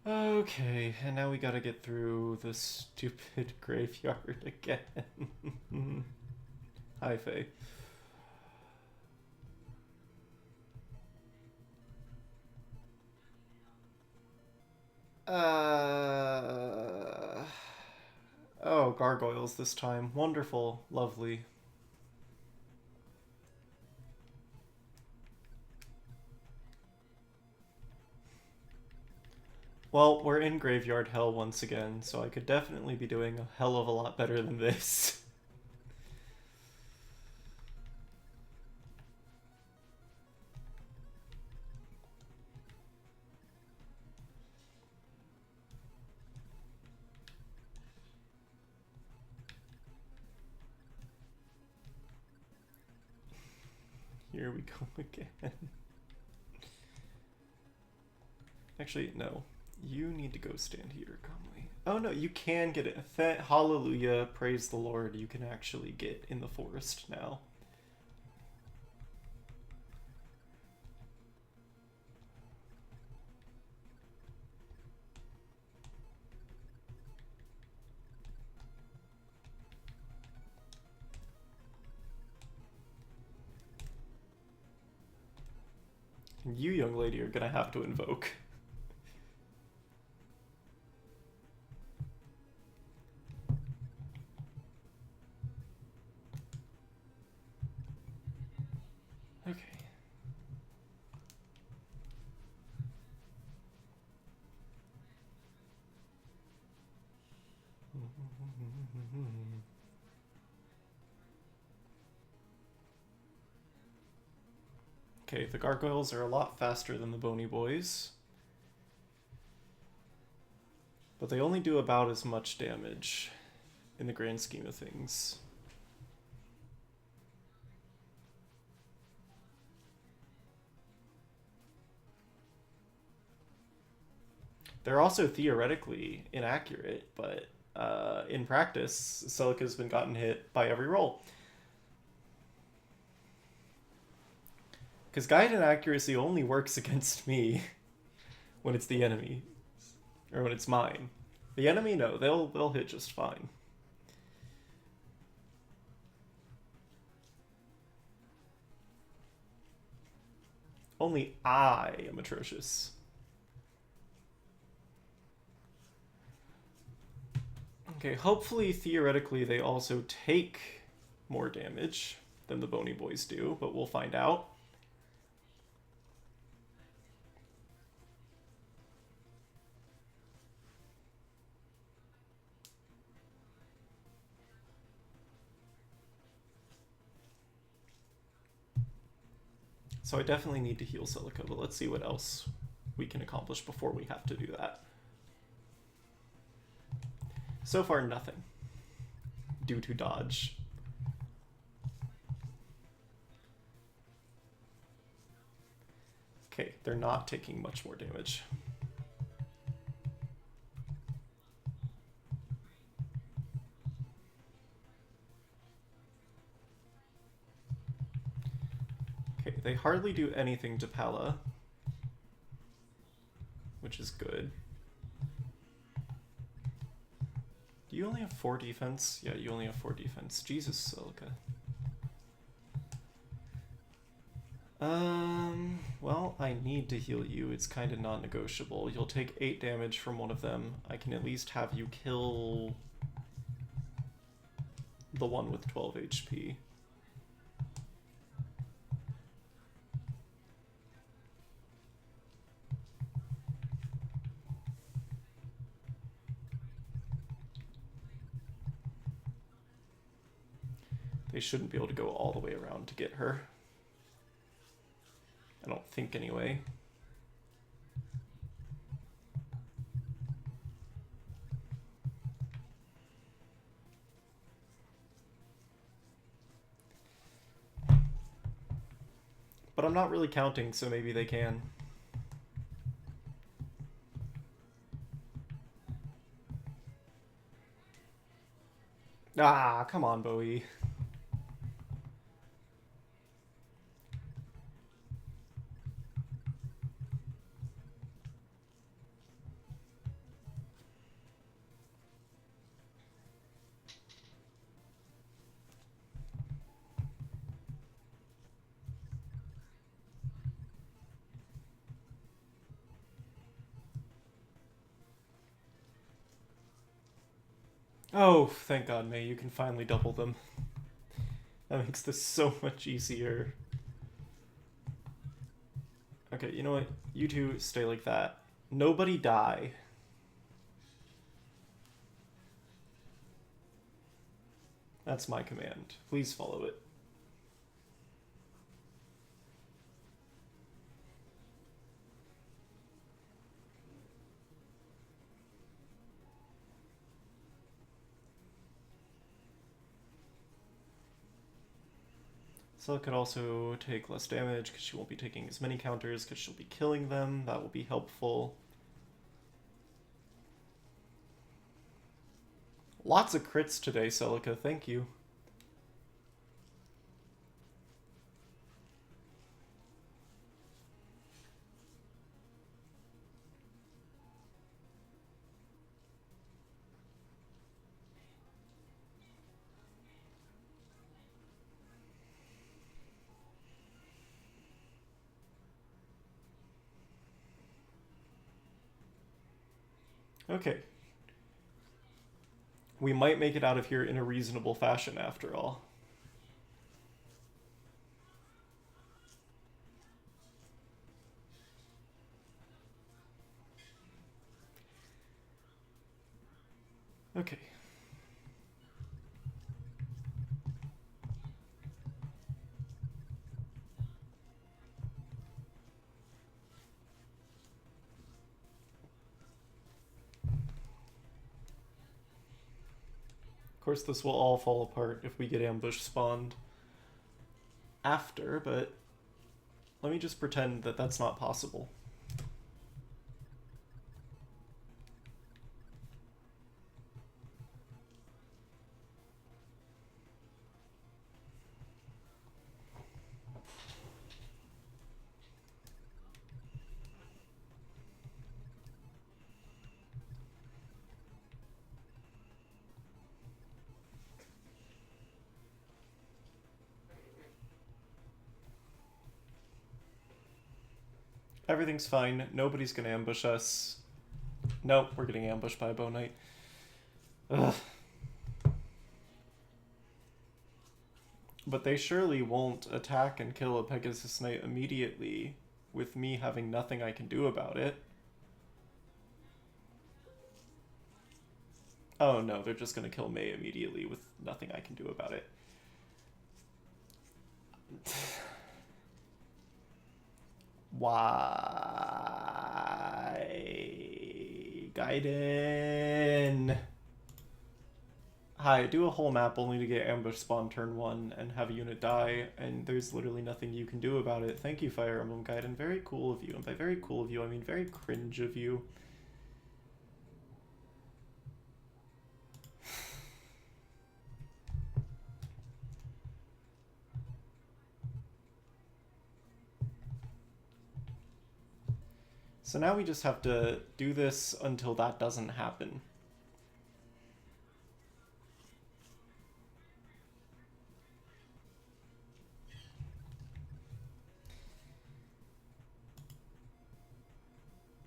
[SPEAKER 1] Okay, and now we gotta get through the stupid graveyard again. Hi, Faye. Oh, gargoyles this time. Wonderful. Lovely. Well, we're in graveyard hell once again, so I could definitely be doing a hell of a lot better than this. Here we go again. Actually, no. You need to go stand here, calmly. Oh no, you can get it. Hallelujah, praise the Lord. You can actually get in the forest now. And you, young lady, are gonna have to invoke. Okay. Okay, the gargoyles are a lot faster than the bony boys. But they only do about as much damage in the grand scheme of things. They're also theoretically inaccurate, but in practice, Celica's been gotten hit by every roll. Because Gaiden accuracy only works against me when it's the enemy, or when it's mine. The enemy, no, they'll hit just fine. Only I am atrocious. Okay, hopefully, theoretically, they also take more damage than the bony boys do, but we'll find out. So I definitely need to heal Celica, but let's see what else we can accomplish before we have to do that. So far, nothing. Due to dodge. Okay, they're not taking much more damage. Okay, they hardly do anything to Pella, which is good. Do you only have 4 defense? Yeah, you only have 4 defense. Jesus, Celica. Well, I need to heal you. It's kind of non-negotiable. You'll take 8 damage from one of them. I can at least have you kill the one with 12 HP. They shouldn't be able to go all the way around to get her. I don't think, anyway. But I'm not really counting, so maybe they can. Ah, come on, Bowie. Oh, thank God, May, you can finally double them. That makes this so much easier. Okay, you know what? You two stay like that. Nobody die. That's my command. Please follow it. Cell could also take less damage because she won't be taking as many counters because she'll be killing them. That will be helpful. Lots of crits today, Celica. Thank you. Okay. We might make it out of here in a reasonable fashion after all. Okay. Of course, this will all fall apart if we get ambush spawned after, but let me just pretend that that's not possible. Everything's fine. Nobody's gonna ambush us. Nope, we're getting ambushed by a bow knight. Ugh. But they surely won't attack and kill a Pegasus Knight immediately with me having nothing I can do about it. Oh no, they're just gonna kill May immediately with nothing I can do about it. Why? Gaiden! Hi, do a whole map only to get ambush spawn turn 1 and have a unit die, and there's literally nothing you can do about it. Thank you, Fire Emblem Gaiden. Very cool of you, and by very cool of you, I mean very cringe of you. So now we just have to do this until that doesn't happen.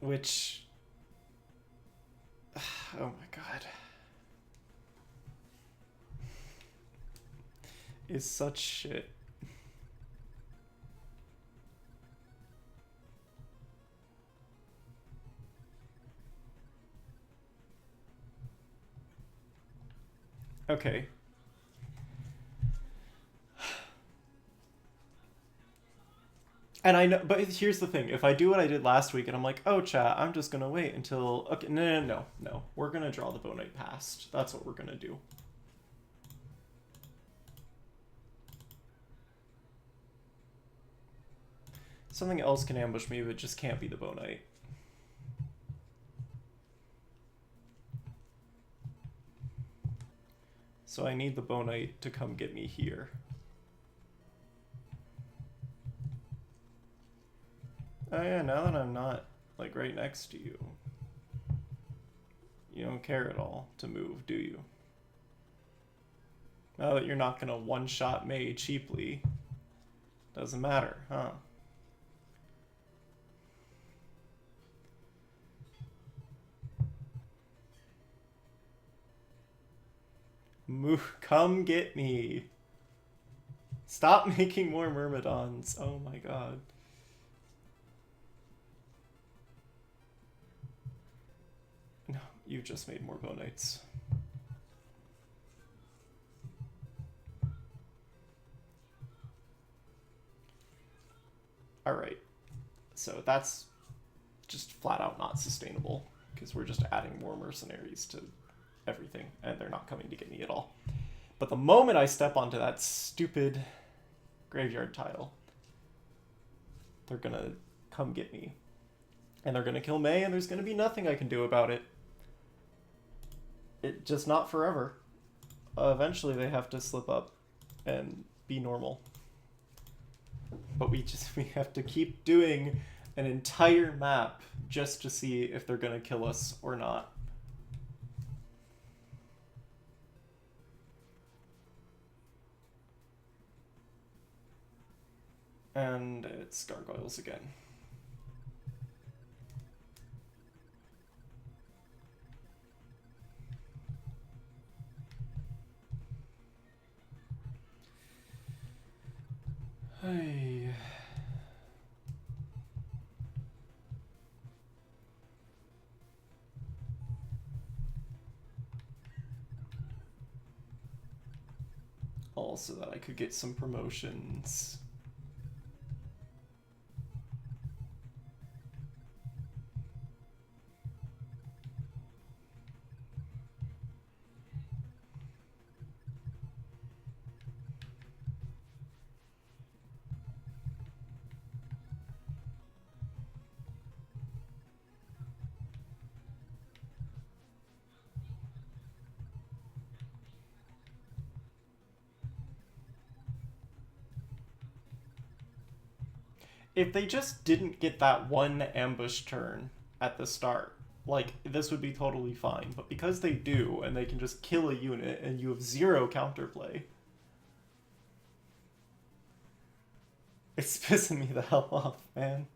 [SPEAKER 1] Which... oh my god. Is such shit. Okay. And I know, but here's the thing. If I do what I did last week and I'm like, oh, chat, I'm just going to wait until... Okay, no. We're going to draw the Bow Knight past. That's what we're going to do. Something else can ambush me, but it just can't be the Bow Knight. So I need the Bow Knight to come get me here. Oh yeah, now that I'm not, like, right next to you, you don't care at all to move, do you? Now that you're not gonna one-shot Mei cheaply, doesn't matter, huh? Move, come get me. Stop making more Myrmidons. Oh my god. No, you just made more Bow Knights. Alright. So that's just flat out not sustainable, because we're just adding more mercenaries to everything, and they're not coming to get me at all. But the moment I step onto that stupid graveyard tile, they're gonna come get me. And they're gonna kill Mei, and there's gonna be nothing I can do about it. It just not forever. Eventually they have to slip up and be normal. But we have to keep doing an entire map just to see if they're gonna kill us or not. And it's gargoyles again. Hey. Also that I could get some promotions. If they just didn't get that one ambush turn at the start, like, this would be totally fine. But because they do, and they can just kill a unit, and you have zero counterplay, it's pissing me the hell off, man.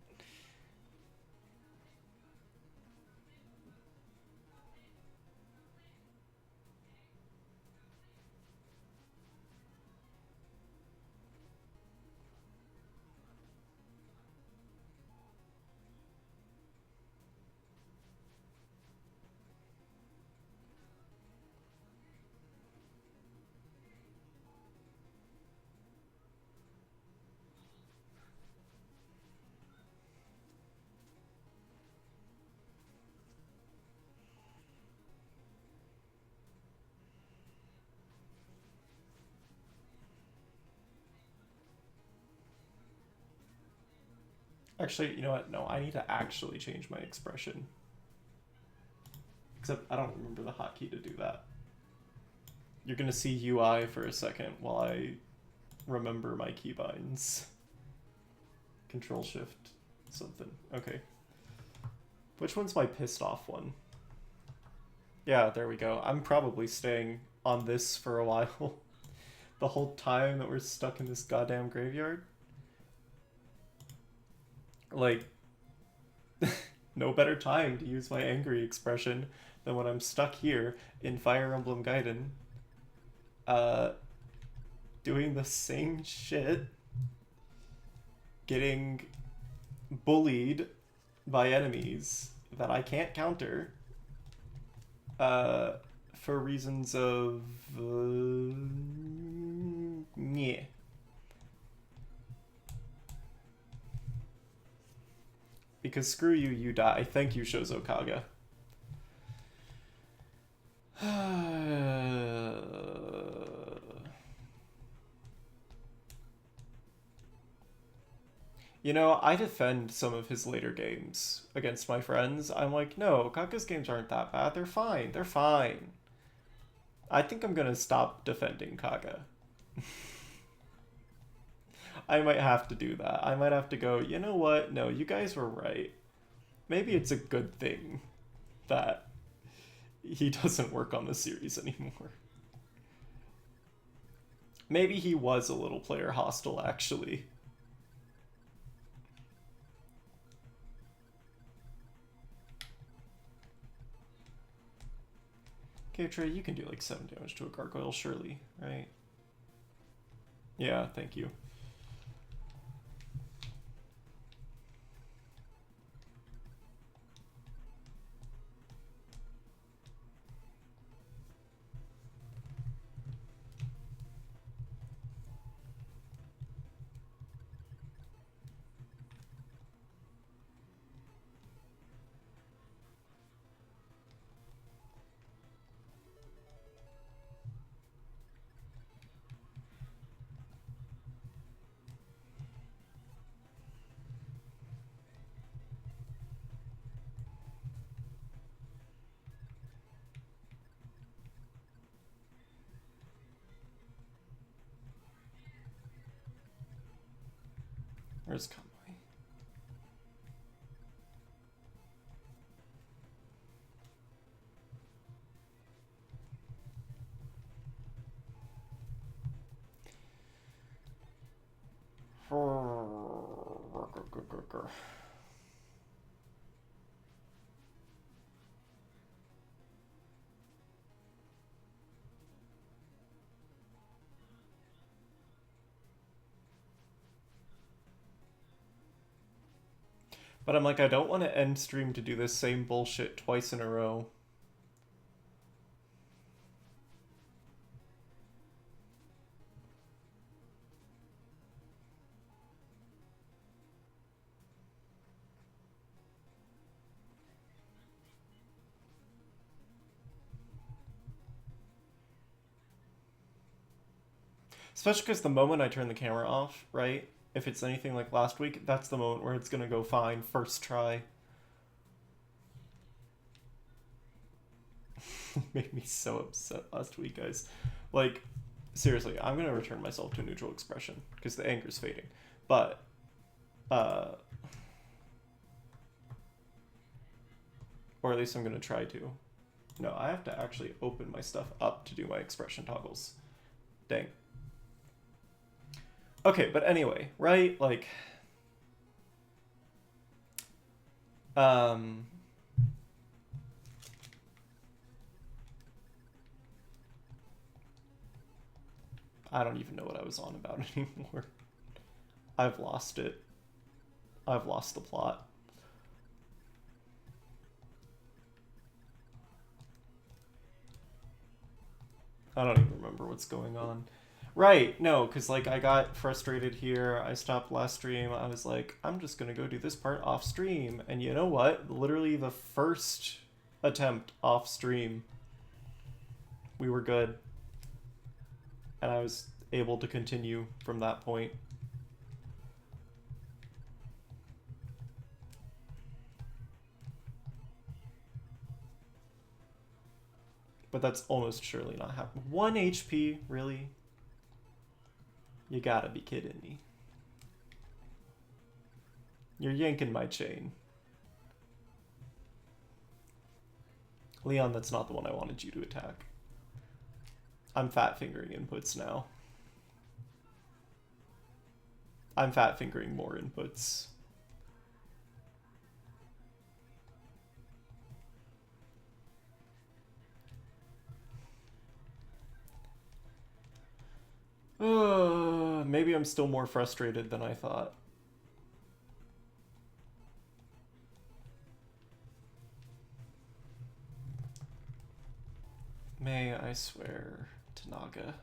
[SPEAKER 1] Actually, you know what? No, I need to actually change my expression. Except I don't remember the hotkey to do that. You're gonna see UI for a second while I remember my keybinds. Control Shift something. Okay. Which one's my pissed off one? Yeah, there we go. I'm probably staying on this for a while. The whole time that we're stuck in this goddamn graveyard. Like, no better time to use my angry expression than when I'm stuck here in Fire Emblem Gaiden, doing the same shit, getting bullied by enemies that I can't counter, for reasons of, yeah. Because screw you, you die. Thank you, Shozo Kaga. You know, I defend some of his later games against my friends. I'm like, no, Kaka's games aren't that bad. They're fine. They're fine. I think I'm gonna stop defending Kaga. I might have to do that. I might have to go, you know what? No, you guys were right. Maybe it's a good thing that he doesn't work on the series anymore. Maybe he was a little player hostile, actually. Okay, Trey, you can do like 7 damage to a gargoyle, surely, right? Yeah, thank you. Where's Conway? But I'm like, I don't want to end stream to do this same bullshit twice in a row. Especially because the moment I turn the camera off, right? If it's anything like last week, that's the moment where it's gonna go fine, first try. Made me so upset last week, guys. Like, seriously, I'm gonna return myself to a neutral expression because the anger's fading. But, or at least I'm gonna try to. No, I have to actually open my stuff up to do my expression toggles. Dang. Okay, but anyway, right? Like, I don't even know what I was on about anymore. I've lost it. I've lost the plot. I don't even remember what's going on. Right, no, because like I got frustrated here. I stopped last stream. I was like, I'm just gonna go do this part off stream. And you know what? Literally the first attempt off stream, we were good. And I was able to continue from that point. But that's almost surely not happening. 1 HP, really? You gotta be kidding me. You're yanking my chain. Leon, that's not the one I wanted you to attack. I'm fat fingering inputs now. I'm fat fingering more inputs. Maybe I'm still more frustrated than I thought. May I swear to Naga.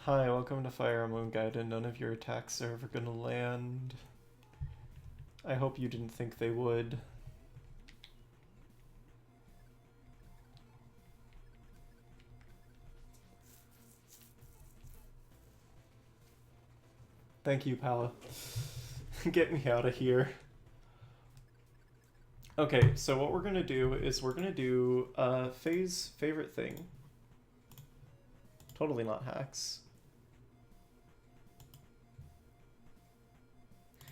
[SPEAKER 1] Hi, welcome to Fire Emblem Gaiden. None of your attacks are ever gonna land. I hope you didn't think they would. Thank you, Pala. Get me out of here. Okay, so what we're gonna do is we're gonna do Faye's favorite thing. Totally not hacks.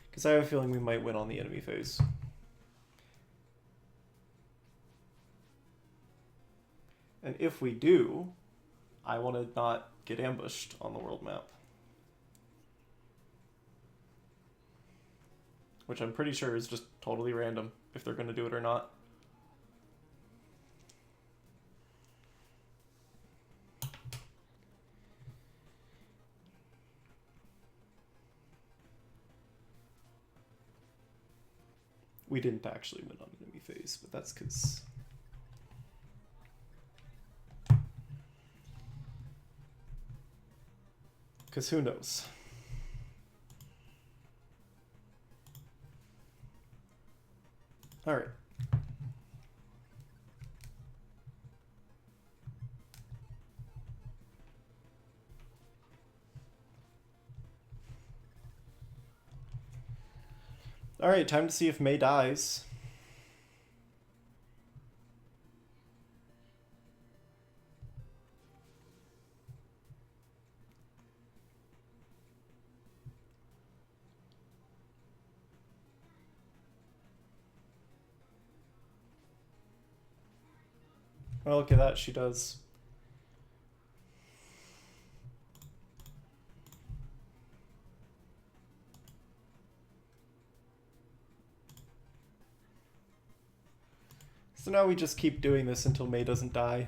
[SPEAKER 1] Because I have a feeling we might win on the enemy phase. And if we do, I want to not get ambushed on the world map. Which I'm pretty sure is just totally random, if they're going to do it or not. We didn't actually win on enemy phase, but that's because... Because who knows? Alright. Alright, time to see if May dies. Oh, look at that, she does. So now we just keep doing this until May doesn't die.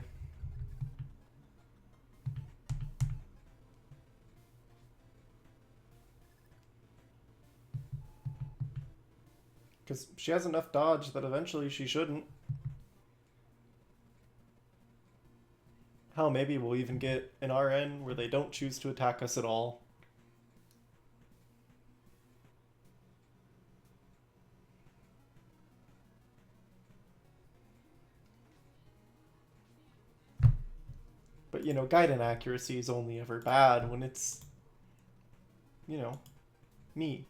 [SPEAKER 1] Because she has enough dodge that eventually she shouldn't. Hell, maybe we'll even get an RN where they don't choose to attack us at all. But, you know, Gaiden accuracy is only ever bad when it's, you know, me.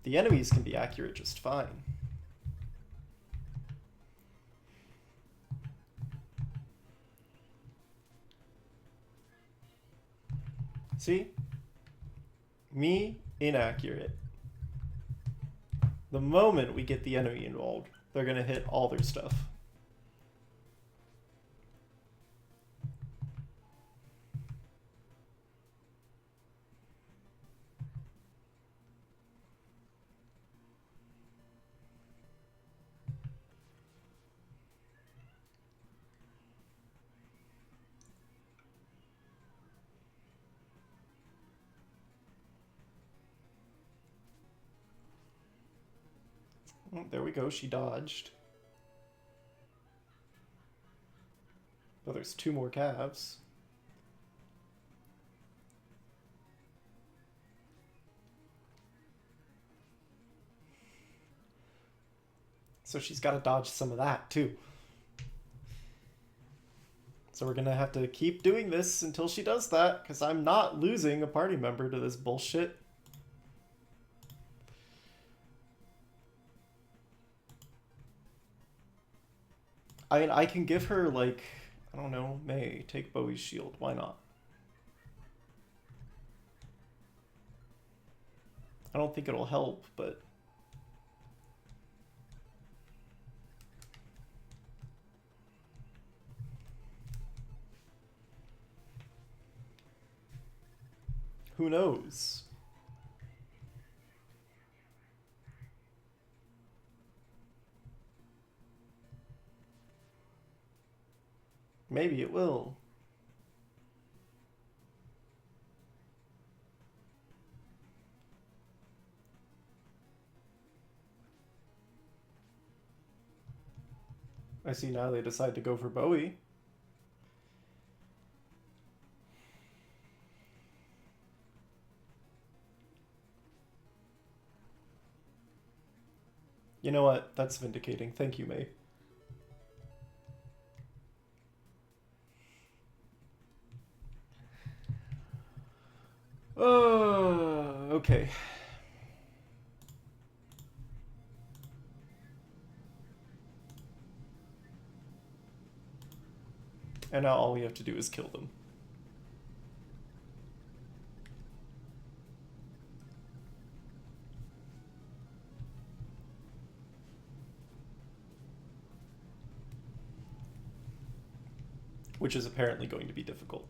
[SPEAKER 1] The enemies can be accurate just fine. See? Me, inaccurate. The moment we get the enemy involved, they're gonna hit all their stuff. Oh, there we go, she dodged. But there's 2 more calves. So she's got to dodge some of that, too. So we're going to have to keep doing this until she does that, because I'm not losing a party member to this bullshit. I mean, I can give her, like, I don't know, May, take Bowie's shield. Why not? I don't think it'll help, but... who knows? Maybe it will. I see now they decide to go for Bowie. You know what? That's vindicating. Thank you, May. Okay. And now all we have to do is kill them. Which is apparently going to be difficult.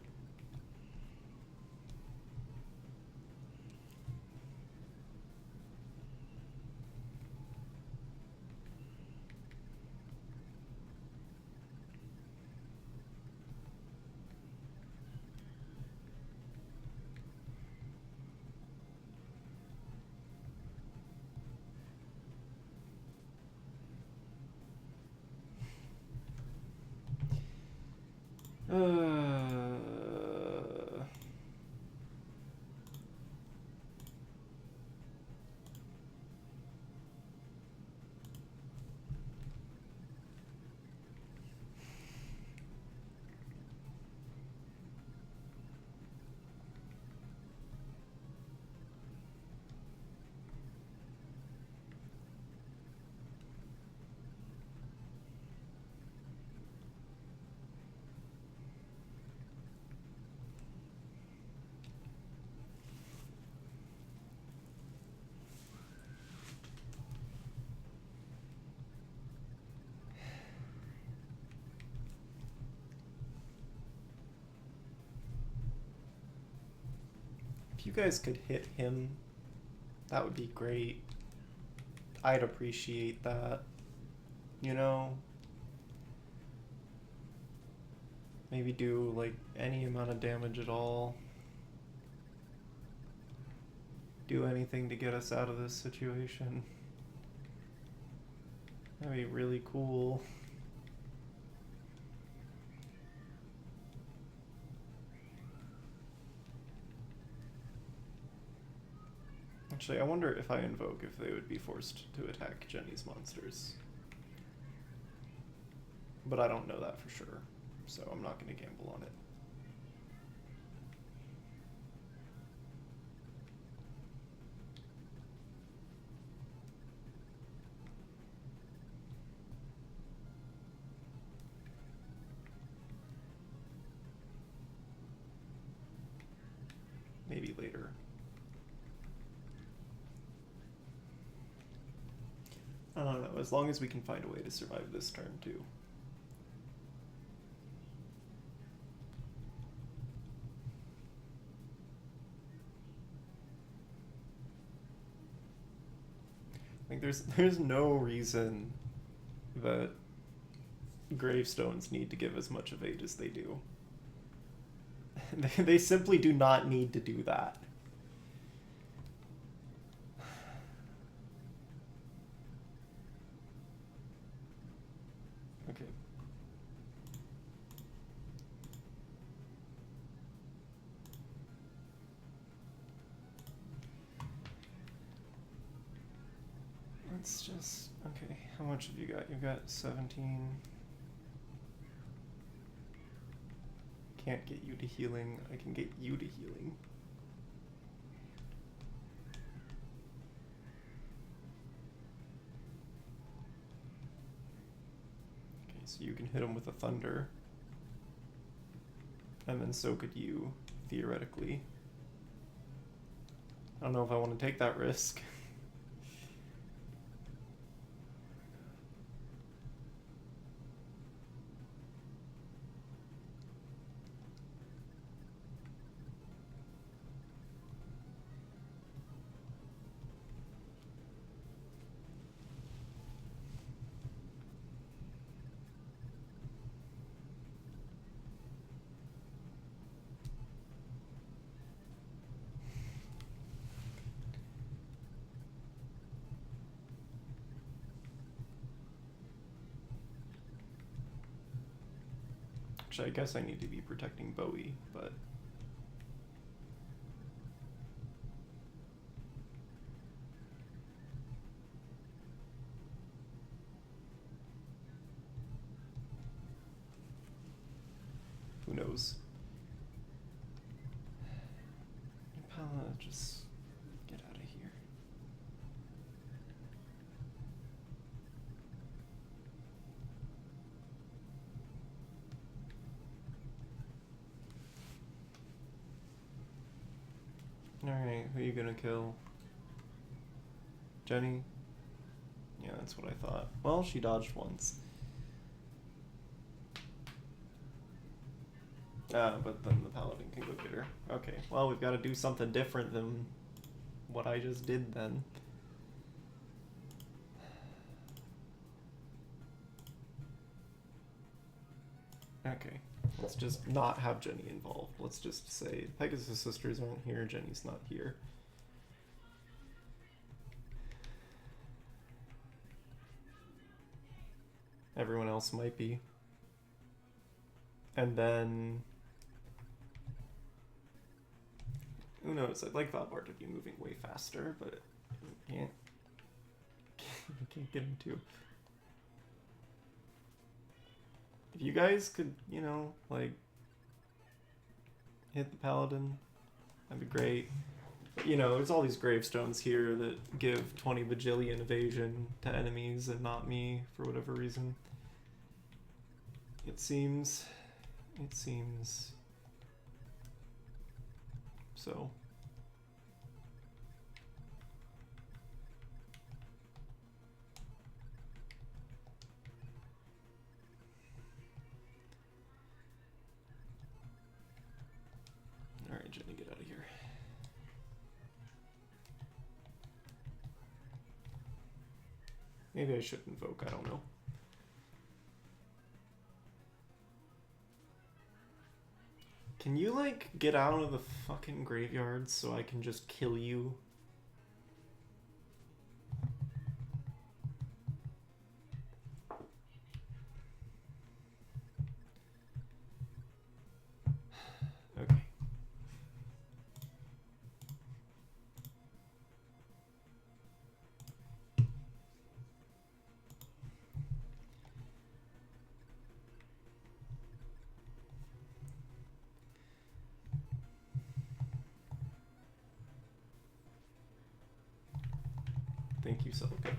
[SPEAKER 1] If you guys could hit him, that would be great. I'd appreciate that. You know? Maybe do, like, any amount of damage at all. Do anything to get us out of this situation. That'd be really cool. Actually, I wonder if I invoke if they would be forced to attack Jenny's monsters. But I don't know that for sure, so I'm not going to gamble on it. Maybe later. I don't know, as long as we can find a way to survive this turn too. Like there's no reason that gravestones need to give as much of aid as they do. They simply do not need to do that. Okay. Let's just, okay, how much have you got? You've got 17. Can't get you to healing. I can get you to healing. Okay, so you can hit him with a thunder. And then so could you, theoretically. I don't know if I want to take that risk. Actually, I guess I need to be protecting Bowie, but... goes. Impala, just get out of here. Alright, who are you gonna kill? Jenny? Yeah, that's what I thought. Well, she dodged once. But then the paladin can go get her. Okay, well, we've got to do something different than what I just did then. Okay, let's just not have Jenny involved. Let's just say Pegasus sisters aren't here, Jenny's not here. Everyone else might be. And then... who knows? I'd like Valbar to be moving way faster, but you can't. You can't get him to. If you guys could, you know, like, hit the paladin, that'd be great. But, you know, there's all these gravestones here that give 20 bajillion evasion to enemies and not me for whatever reason. It seems. So. Alright, Jenny, get out of here. Maybe I should invoke, I don't know. Can you, like, get out of the fucking graveyard so I can just kill you? Okay. Thank you, Celica.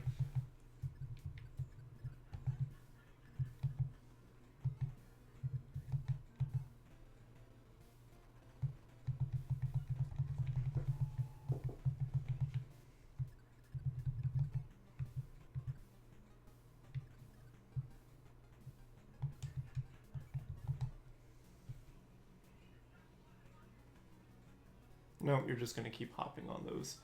[SPEAKER 1] No, you're just gonna keep hopping on those.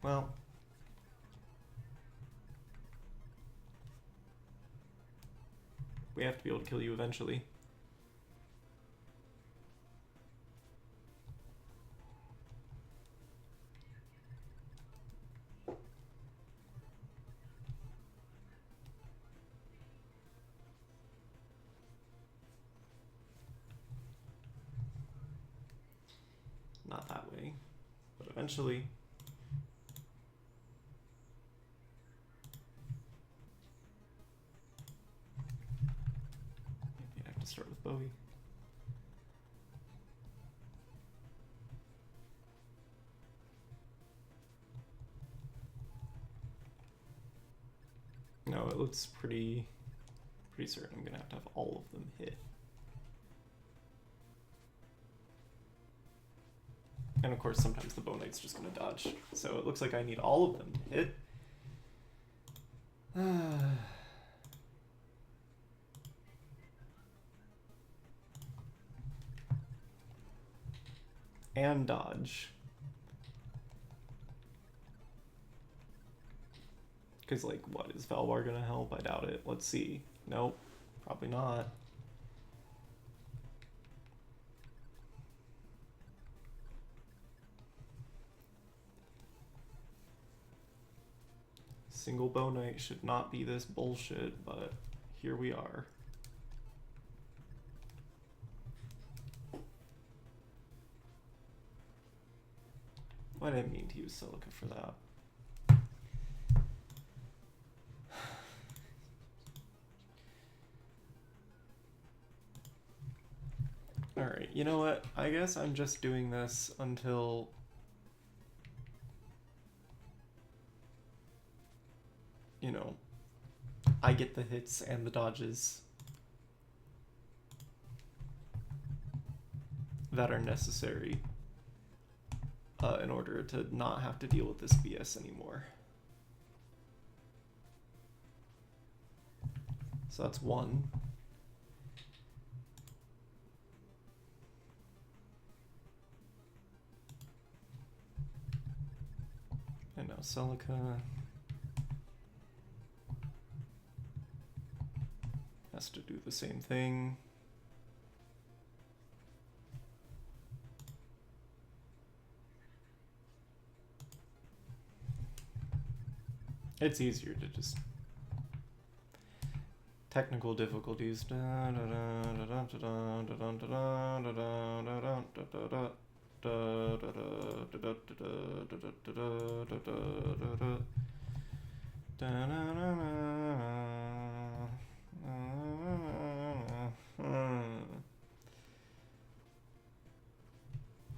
[SPEAKER 1] Well, we have to be able to kill you eventually. Not that way, but eventually. Maybe I have to start with Bowie. No, it looks pretty certain I'm gonna have to have all of them hit. And of course, sometimes the Bow Knight's just gonna dodge. So it looks like I need all of them to hit. And dodge. Because, like, what? Is Valbar gonna help? I doubt it. Let's see. Nope. Probably not. Single Bow Knight should not be this bullshit, but here we are. I didn't mean to use silica for that. Alright, you know what? I guess I'm just doing this until... you know, I get the hits and the dodges that are necessary in order to not have to deal with this BS anymore. So that's one. And now silica has to do the same thing. It's easier to just technical difficulties.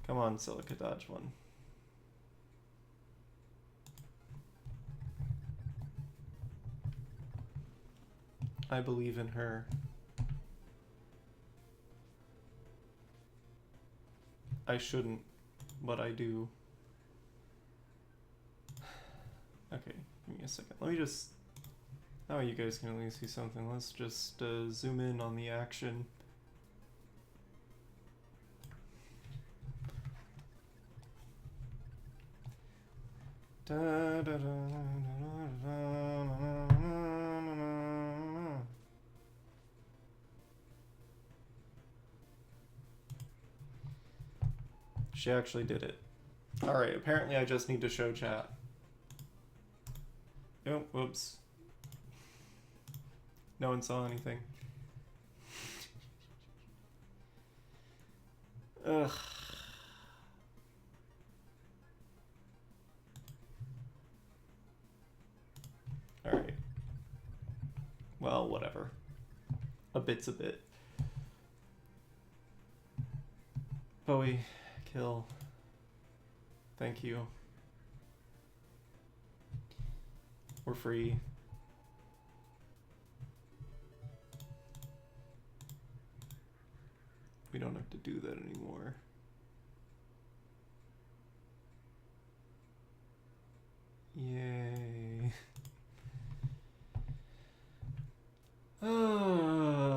[SPEAKER 1] Come on, silica, dodge one. I believe in her. I shouldn't, but I do. Okay, give me a second. Let me just... oh, you guys can at least see something. Let's just zoom in on the action. She actually did it. Alright, apparently I just need to show chat. Oh, whoops. No one saw anything. Ugh. Alright. Well, whatever. A bit's a bit. Bowie, kill. Thank you. We're free. We don't have to do that anymore. Yay. Oh,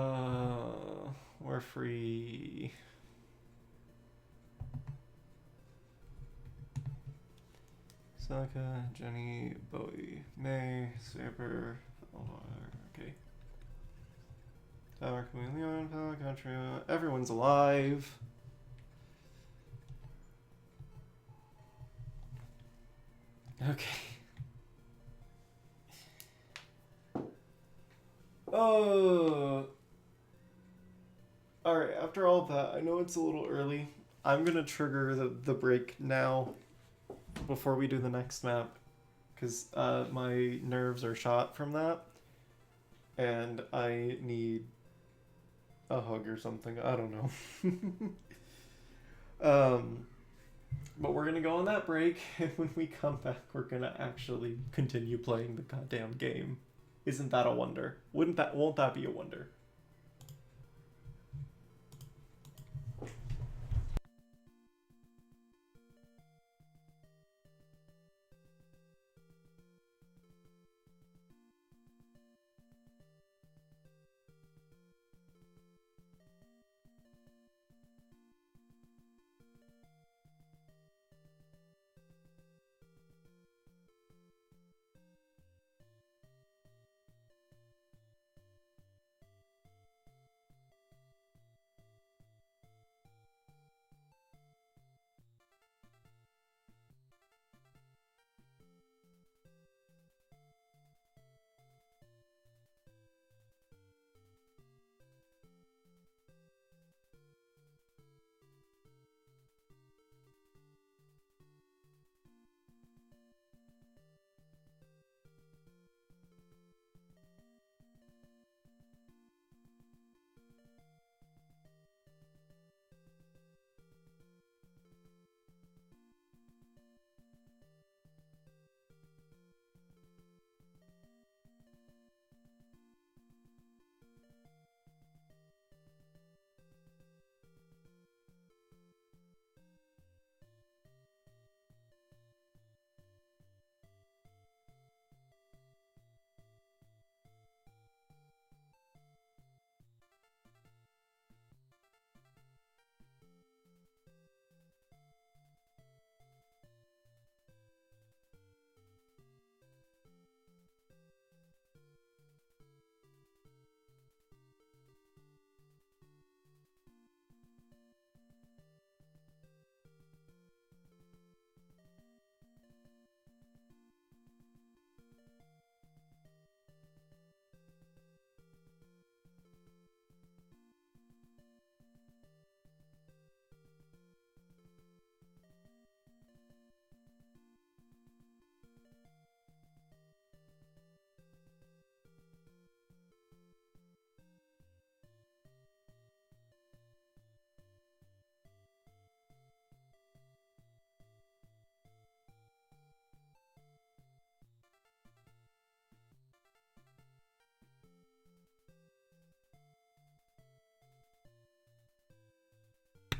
[SPEAKER 1] we're free. Silica, Jenny, Bowie, May, Saber, okay. Tower, Chameleon, Pelican Trio, everyone's alive. Okay. Oh. Alright, after all of that, I know it's a little early. I'm gonna trigger the break now before we do the next map, because my nerves are shot from that, and I need a hug or something. I don't know. But we're gonna go on that break, and when we come back, we're gonna actually continue playing the goddamn game. Isn't that a wonder? Won't that be a wonder?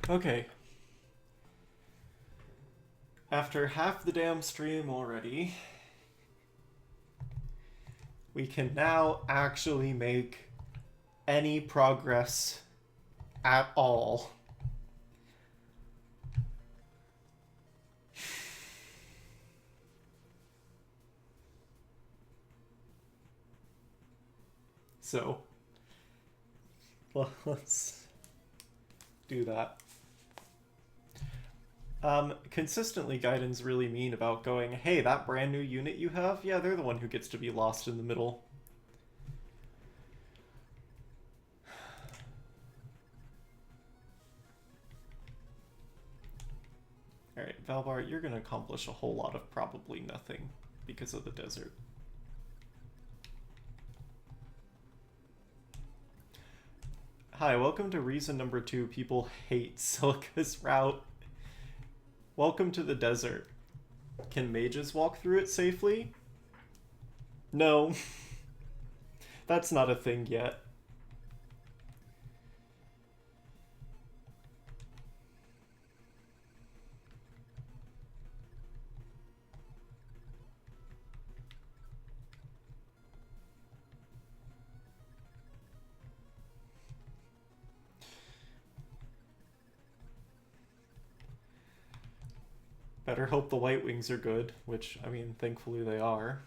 [SPEAKER 1] Okay. After half the damn stream already, we can now actually make any progress at all. So, let's do that. Consistently, Gaiden's really mean about going, hey, that brand new unit you have, yeah, they're the one who gets to be lost in the middle. Alright, Valbar, you're gonna accomplish a whole lot of probably nothing because of the desert. Hi, welcome to reason number 2 people hate Silica's route. Welcome to the desert. Can mages walk through it safely? No. That's not a thing yet. Better hope the White Wings are good, which, I mean, thankfully they are.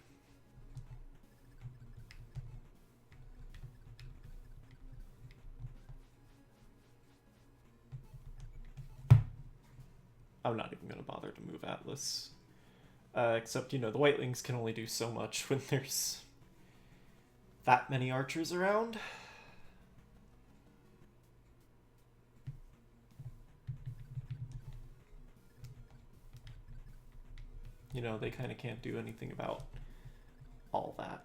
[SPEAKER 1] I'm not even going to bother to move Atlas. Except, you know, the White Wings can only do so much when there's that many archers around. You know, they kind of can't do anything about all that.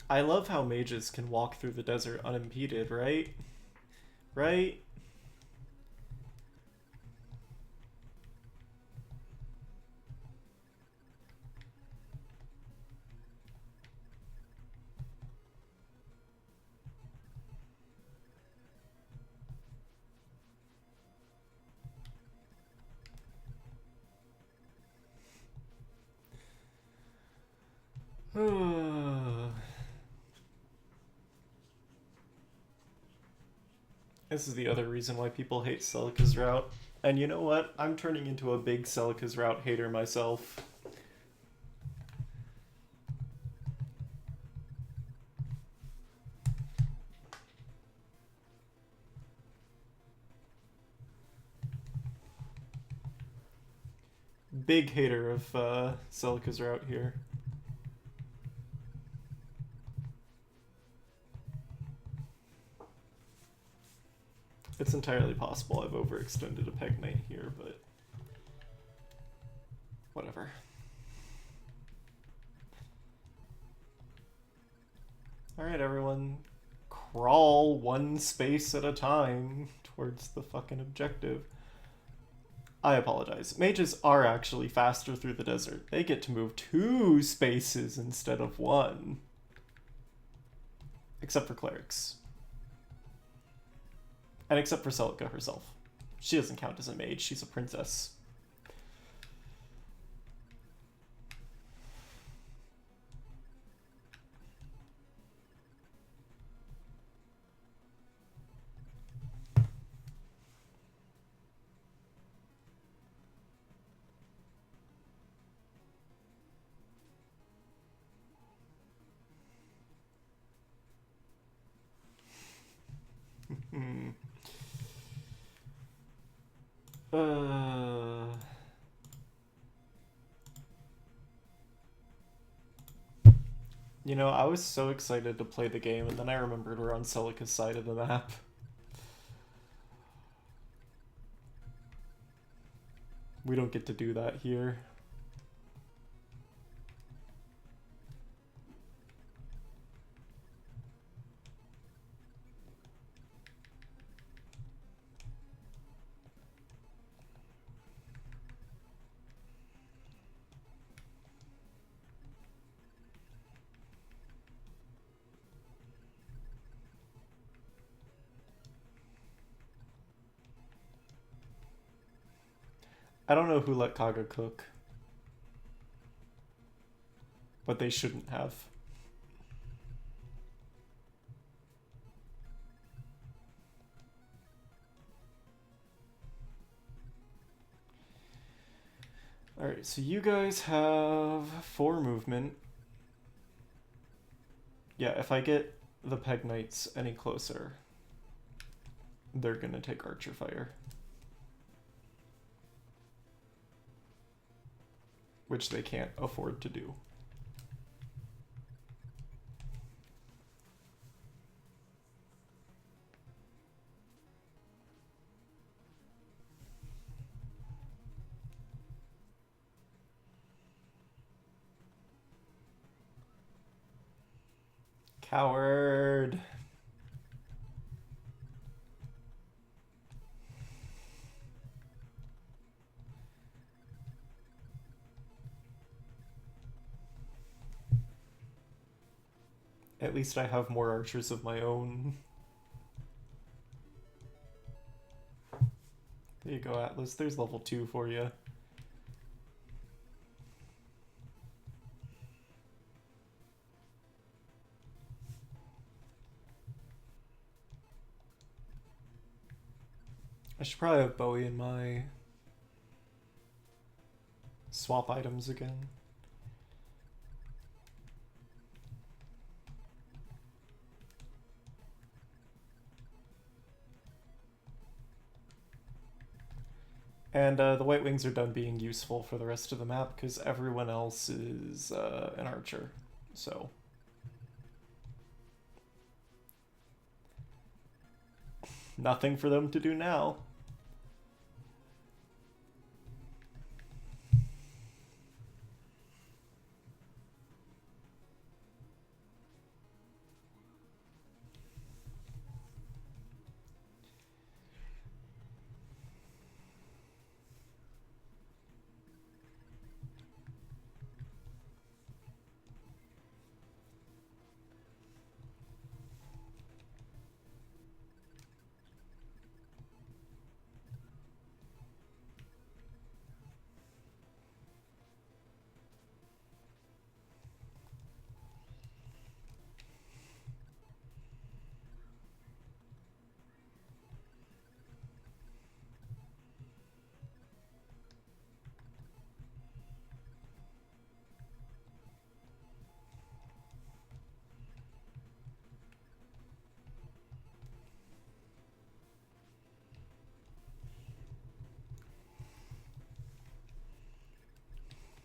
[SPEAKER 1] I love how mages can walk through the desert unimpeded, right? Right? This is the other reason why people hate Celica's route. And you know what? I'm turning into a big Celica's route hater myself. Big hater of Celica's route here. It's entirely possible I've overextended a peg knight here, but whatever. Alright, everyone. Crawl one space at a time towards the fucking objective. I apologize. Mages are actually faster through the desert. They get to move 2 spaces instead of 1. Except for clerics. And except for Celica herself. She doesn't count as a mage, she's a princess. You know, I was so excited to play the game, and then I remembered we're on Celica's side of the map. We don't get to do that here. I don't know who let Kaga cook. But they shouldn't have. Alright, so you guys have 4 movement. Yeah, if I get the Peg Knights any closer, they're gonna take Archer Fire. Which they can't afford to do. Coward. At least I have more archers of my own. There you go, Atlas. There's level 2 for you. I should probably have Bowie in my swap items again. And the White Wings are done being useful for the rest of the map because everyone else is an archer. So nothing for them to do now.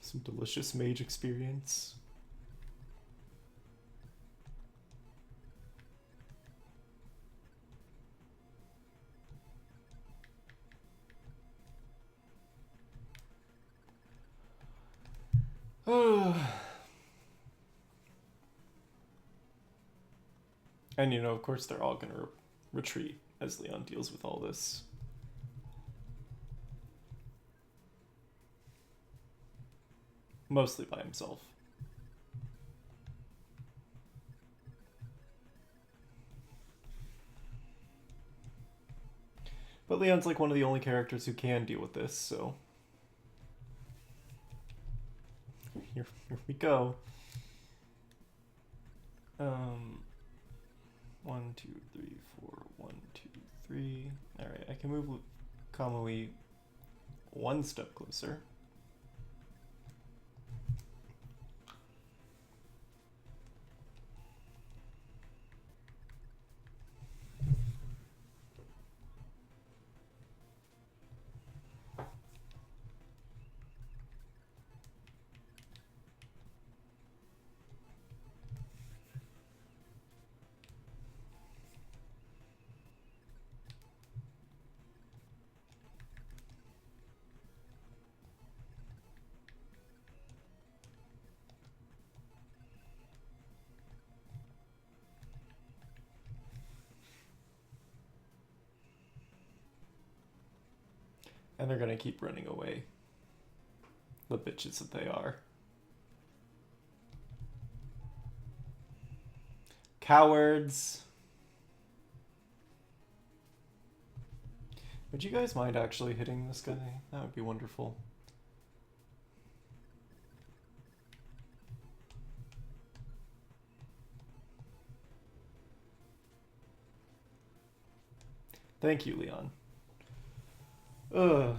[SPEAKER 1] Some delicious mage experience. And you know, of course, they're all gonna retreat as Leon deals with all this. Mostly by himself. But Leon's like one of the only characters who can deal with this, so... Here we go. 1, 2, 3, 4, 1, 2, 3. Alright, I can move Kamui 1 step closer. And they're gonna keep running away. The bitches that they are. Cowards. Would you guys mind actually hitting this guy? That would be wonderful. Thank you, Leon. Ugh.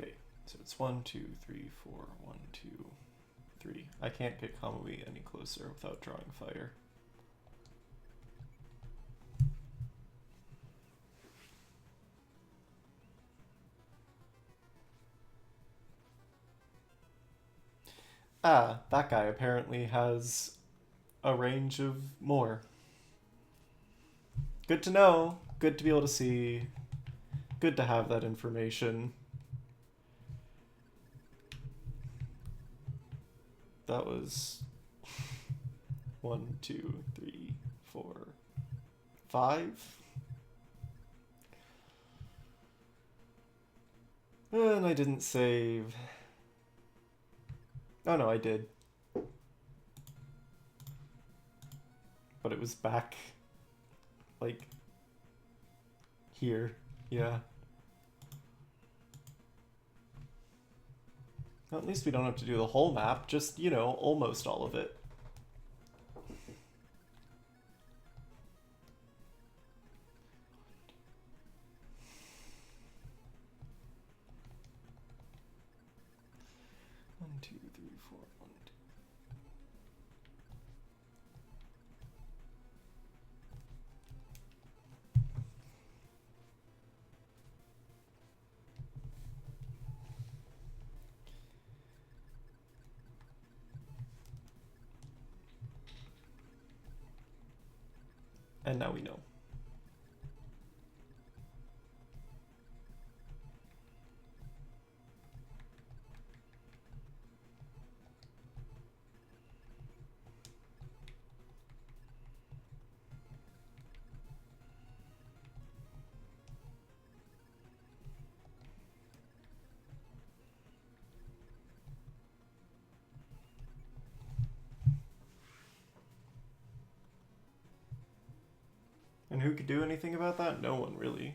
[SPEAKER 1] Okay, so it's 1, 2, 3, 4, 1, 2, 3. I can't get Kamui any closer without drawing fire. Ah, that guy apparently has a range of more. Good to know. Good to be able to see. Good to have that information. That was 1, 2, 3, 4, 5. And I didn't save. Oh no, I did. But it was back, like, here. Yeah. Well, at least we don't have to do the whole map, just, you know, almost all of it. One, two, three, four, 1, 2. And now we know. And who could do anything about that? No one, really.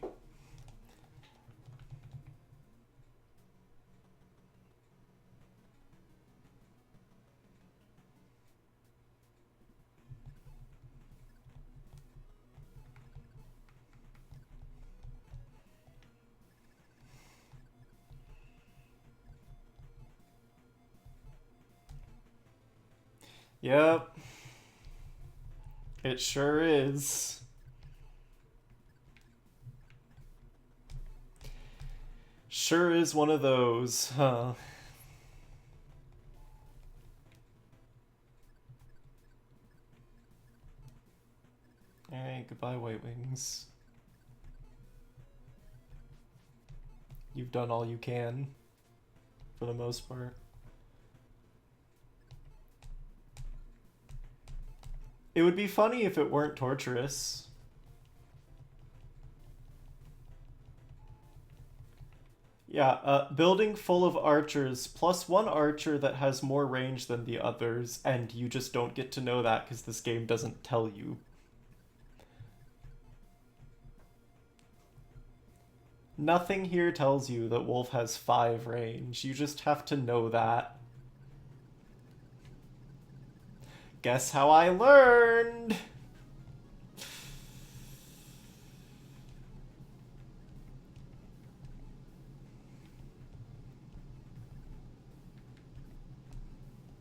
[SPEAKER 1] Yep. It sure is. Sure is one of those, huh? Alright, goodbye, White Wings. You've done all you can, for the most part. It would be funny if it weren't torturous. Yeah, building full of archers, plus one archer that has more range than the others, and you just don't get to know that because this game doesn't tell you. Nothing here tells you that Wolf has 5 range. You just have to know that. Guess how I learned?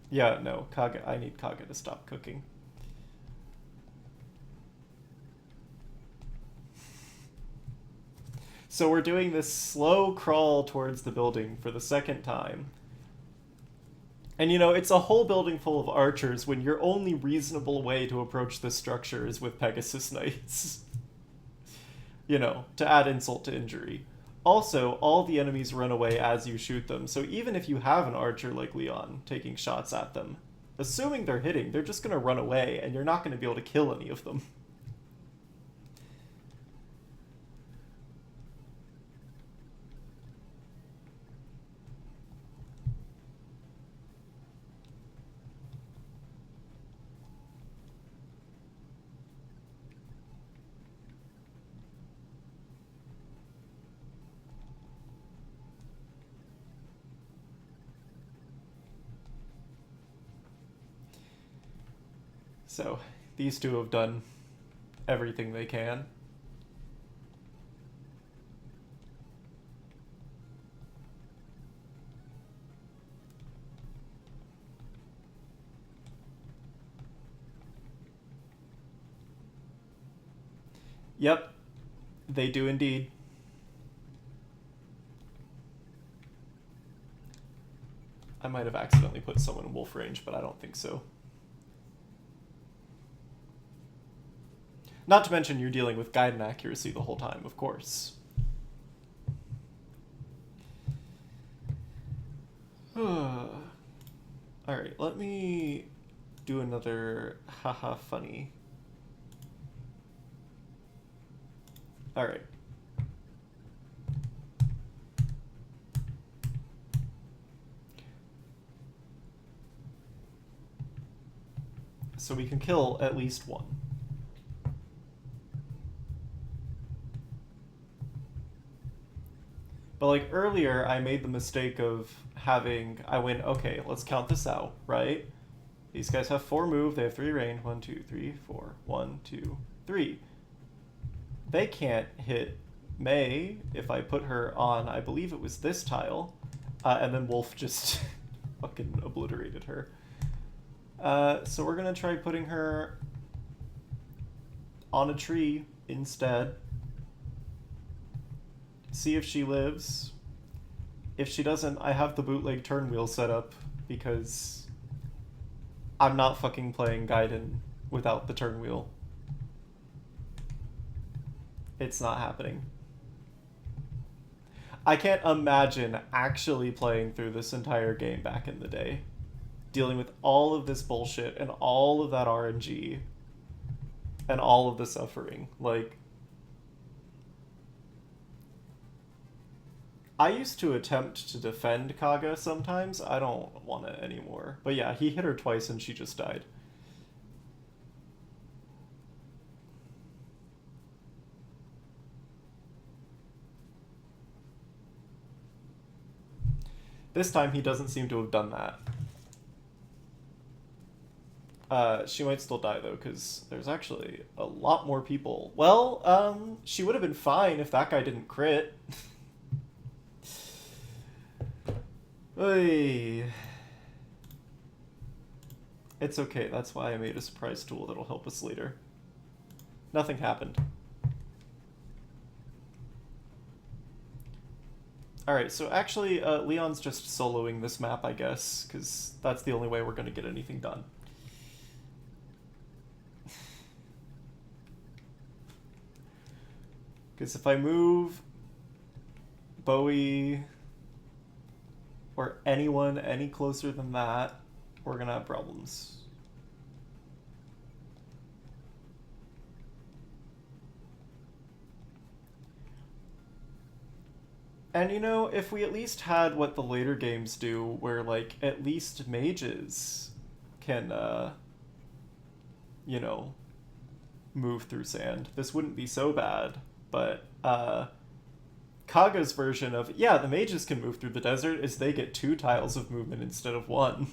[SPEAKER 1] Yeah, no, Kage. I need Kage to stop cooking. So we're doing this slow crawl towards the building for the second time. And you know, it's a whole building full of archers when your only reasonable way to approach this structure is with Pegasus Knights. You know, to add insult to injury. Also, all the enemies run away as you shoot them, so even if you have an archer like Leon taking shots at them, assuming they're hitting, they're just gonna run away, and you're not gonna be able to kill any of them. So, these two have done everything they can. Yep, they do indeed. I might have accidentally put someone in wolf range, but I don't think so. Not to mention you're dealing with Gaiden accuracy the whole time, of course. Alright, let me do another haha funny. Alright. So we can kill at least one. But like earlier, I made the mistake of having, I went, okay, let's count this out, right? These guys have 4 move, they have 3 range, 1, 2, 3, 4, 1, 2, 3. They can't hit May if I put her on, I believe it was this tile, and then Wolf just fucking obliterated her. So we're gonna try putting her on a tree instead. See if she lives. If she doesn't, I have the bootleg turn wheel set up because I'm not fucking playing Gaiden without the turn wheel. It's not happening. I can't imagine actually playing through this entire game back in the day, dealing with all of this bullshit and all of that RNG and all of the suffering. Like, I used to attempt to defend Kaga sometimes. I don't want it anymore. But yeah, he hit her twice and she just died. This time he doesn't seem to have done that. She might still die though, because there's actually a lot more people. Well, she would have been fine if that guy didn't crit. Oy. It's okay, that's why I made a surprise tool that'll help us later. Nothing happened. Alright, so actually, Leon's just soloing this map, I guess, because that's the only way we're going to get anything done. Because if I move Bowie or anyone any closer than that, we're going to have problems. And you know, if we at least had what the later games do, where like at least mages can, you know, move through sand, this wouldn't be so bad. But Kaga's version of, yeah, the mages can move through the desert is they get 2 tiles of movement instead of 1.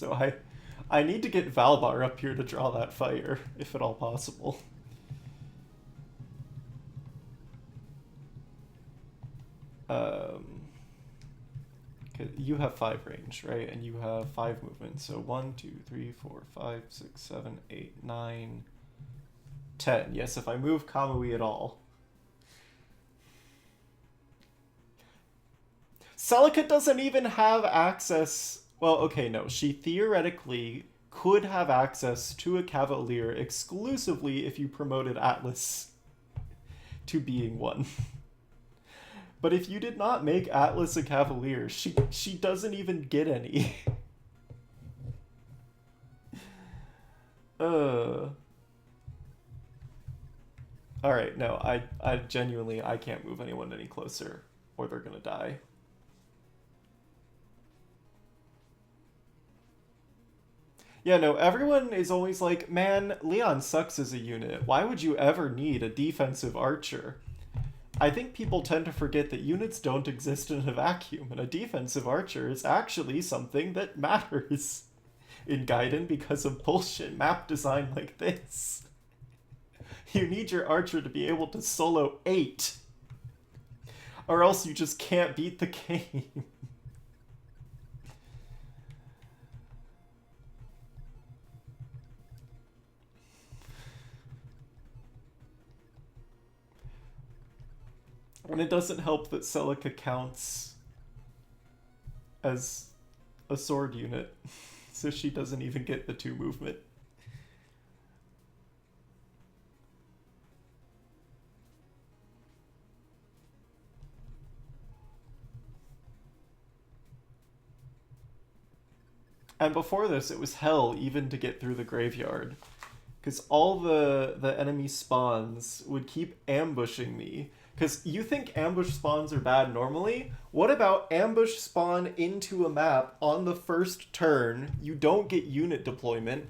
[SPEAKER 1] So I need to get Valbar up here to draw that fire, if at all possible. You have 5 range, right? And you have 5 movement. So 1, 2, 3, 4, 5, 6, 7, 8, 9, 10. Yes, if I move Kamui at all. Celica doesn't even have access. Well, okay, no. She theoretically could have access to a Cavalier exclusively if you promoted Atlas to being one. But if you did not make Atlas a Cavalier, she doesn't even get any. Alright, no, I genuinely, I can't move anyone any closer, or they're gonna die. Yeah, no, everyone is always like, man, Leon sucks as a unit. Why would you ever need a defensive archer? I think people tend to forget that units don't exist in a vacuum, and a defensive archer is actually something that matters in Gaiden because of bullshit map design like this. You need your archer to be able to solo 8, or else you just can't beat the game. And it doesn't help that Celica counts as a sword unit, so she doesn't even get the 2 movement. And before this, it was hell even to get through the graveyard, because all the enemy spawns would keep ambushing me. Because you think ambush spawns are bad normally? What about ambush spawn into a map on the first turn? You don't get unit deployment.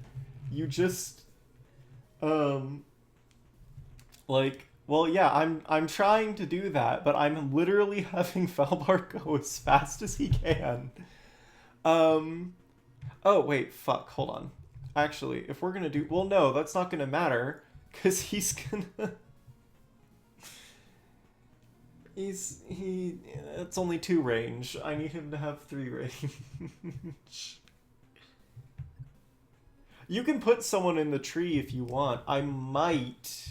[SPEAKER 1] You just, like, well, yeah, I'm trying to do that, but I'm literally having Valbar go as fast as he can. Oh, wait, fuck, hold on. Actually, if we're gonna do, well, no, that's not gonna matter, because he's gonna... It's only 2 range. I need him to have 3 range. You can put someone in the tree if you want. I might...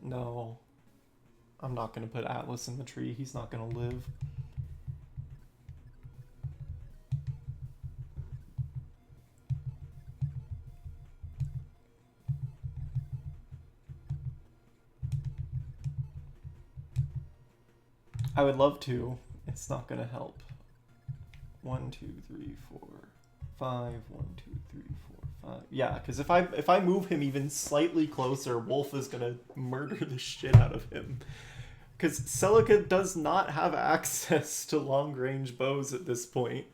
[SPEAKER 1] No. I'm not gonna put Atlas in the tree. He's not gonna live. I would love to. It's not gonna help. 1, 2, 3, 4, 5. 1, 2, 3, 4, 5. Yeah, because if I move him even slightly closer, Wolf is gonna murder the shit out of him. Because Celica does not have access to long range bows at this point.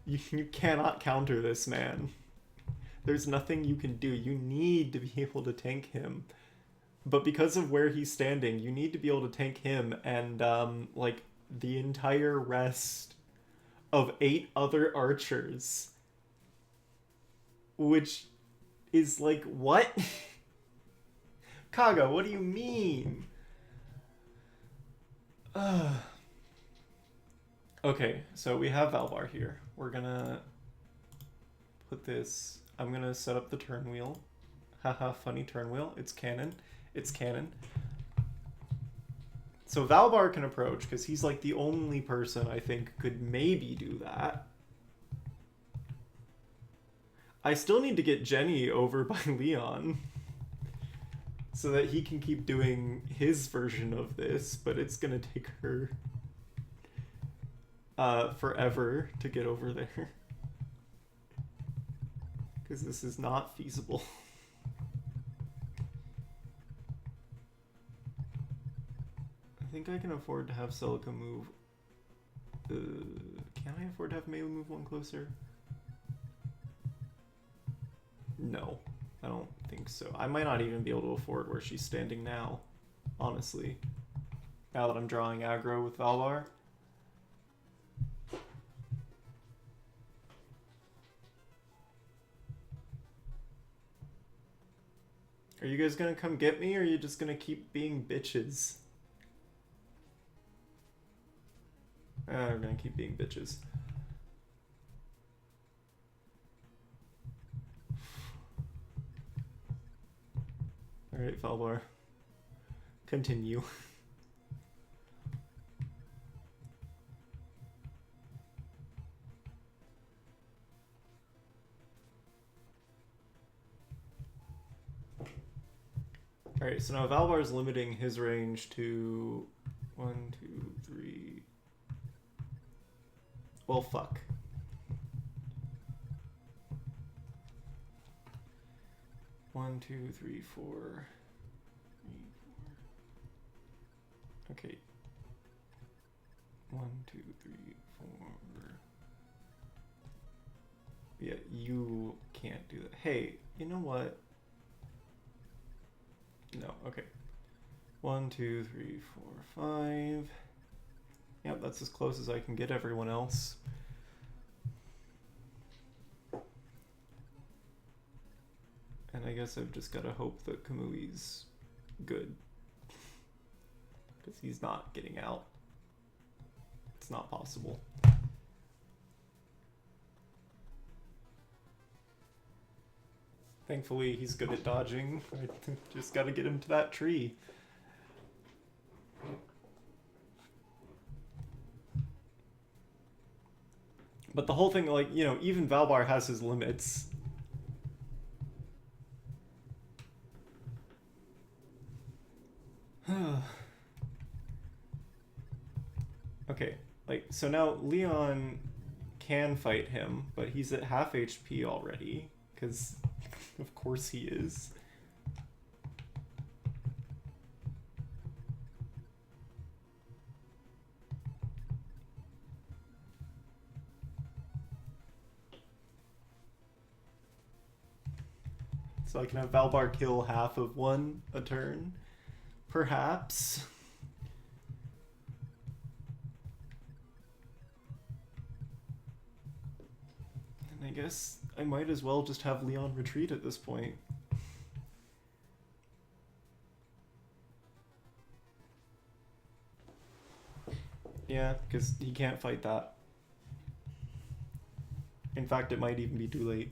[SPEAKER 1] You cannot counter this man. There's nothing you can do. You need to be able to tank him. But because of where he's standing, you need to be able to tank him and, like, the entire rest of 8 other archers. Which is like, what? Kaga, what do you mean? Okay, so we have Valbar here. We're gonna put this... I'm gonna set up the turn wheel. Haha, funny turn wheel. It's canon. It's canon. So Valbar can approach, because he's like the only person I think could maybe do that. I still need to get Jenny over by Leon, so that he can keep doing his version of this, but it's gonna take her forever to get over there. Because this is not feasible. I think I can afford to have Celica move. Can I afford to have Melee move 1 closer? No, I don't think so. I might not even be able to afford where she's standing now, honestly. Now that I'm drawing aggro with Valvar. Are you guys gonna come get me, or are you just gonna keep being bitches? We're gonna keep being bitches. Alright, Valbar. Continue. Alright, so now Valbar is limiting his range to 1, 2, 3. Well, fuck. One, two, three, four. Okay. 1, 2, 3, 4. Yeah, you can't do that. Hey, you know what? No, okay. 1, 2, 3, 4, 5. Yep, that's as close as I can get everyone else. And I guess I've just gotta hope that Kamui's good. Because he's not getting out. It's not possible. Thankfully, he's good at dodging. I just gotta get him to that tree. But the whole thing, like, you know, even Valbar has his limits. Okay, like, so now Leon can fight him, but he's at half HP already, because of course he is. So I can have Valbar kill half of one a turn, perhaps. And I guess I might as well just have Leon retreat at this point. Yeah, because he can't fight that. In fact, it might even be too late.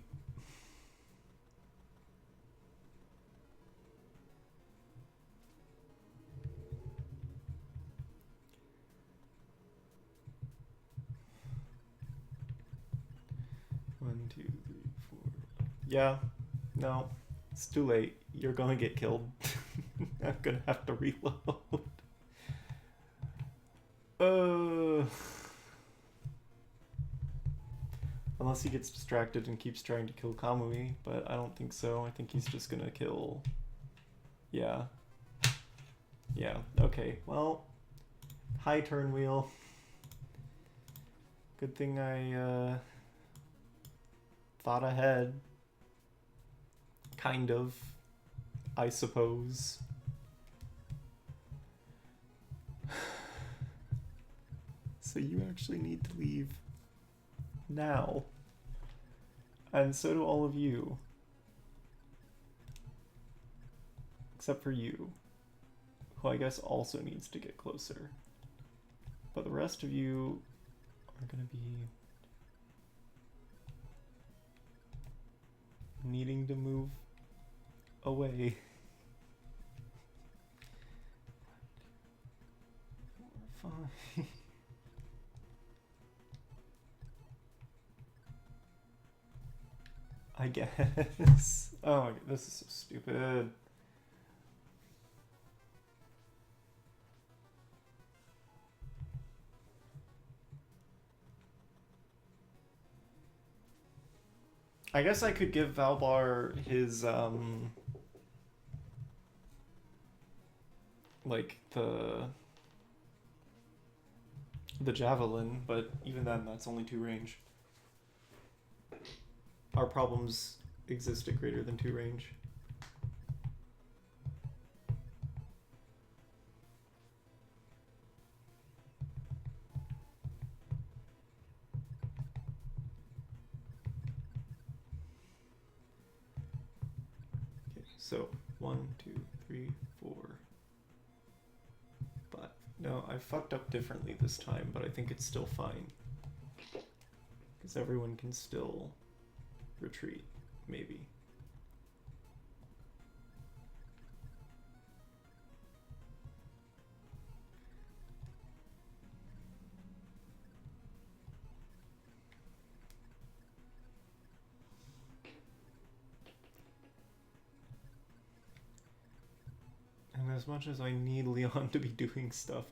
[SPEAKER 1] One, two, three, four. Yeah, no, it's too late. You're gonna get killed. I'm gonna have to reload. Unless he gets distracted and keeps trying to kill Kamui, but I don't think so. I think he's just gonna kill... Yeah. Yeah, okay, well... High turn wheel. Good thing I, thought ahead. Kind of. I suppose. So you actually need to leave now. And so do all of you. Except for you, who I guess also needs to get closer. But the rest of you are gonna be needing to move away. 4, 5. I guess. Oh my god, this is so stupid. I guess I could give Valbar his, like, the javelin, but even then, that's only 2 range. Our problems exist at greater than 2 range. Okay, so 1, 2, 3, 4, 5. No, I fucked up differently this time, but I think it's still fine. Because everyone can still retreat, maybe. And as much as I need Leon to be doing stuff,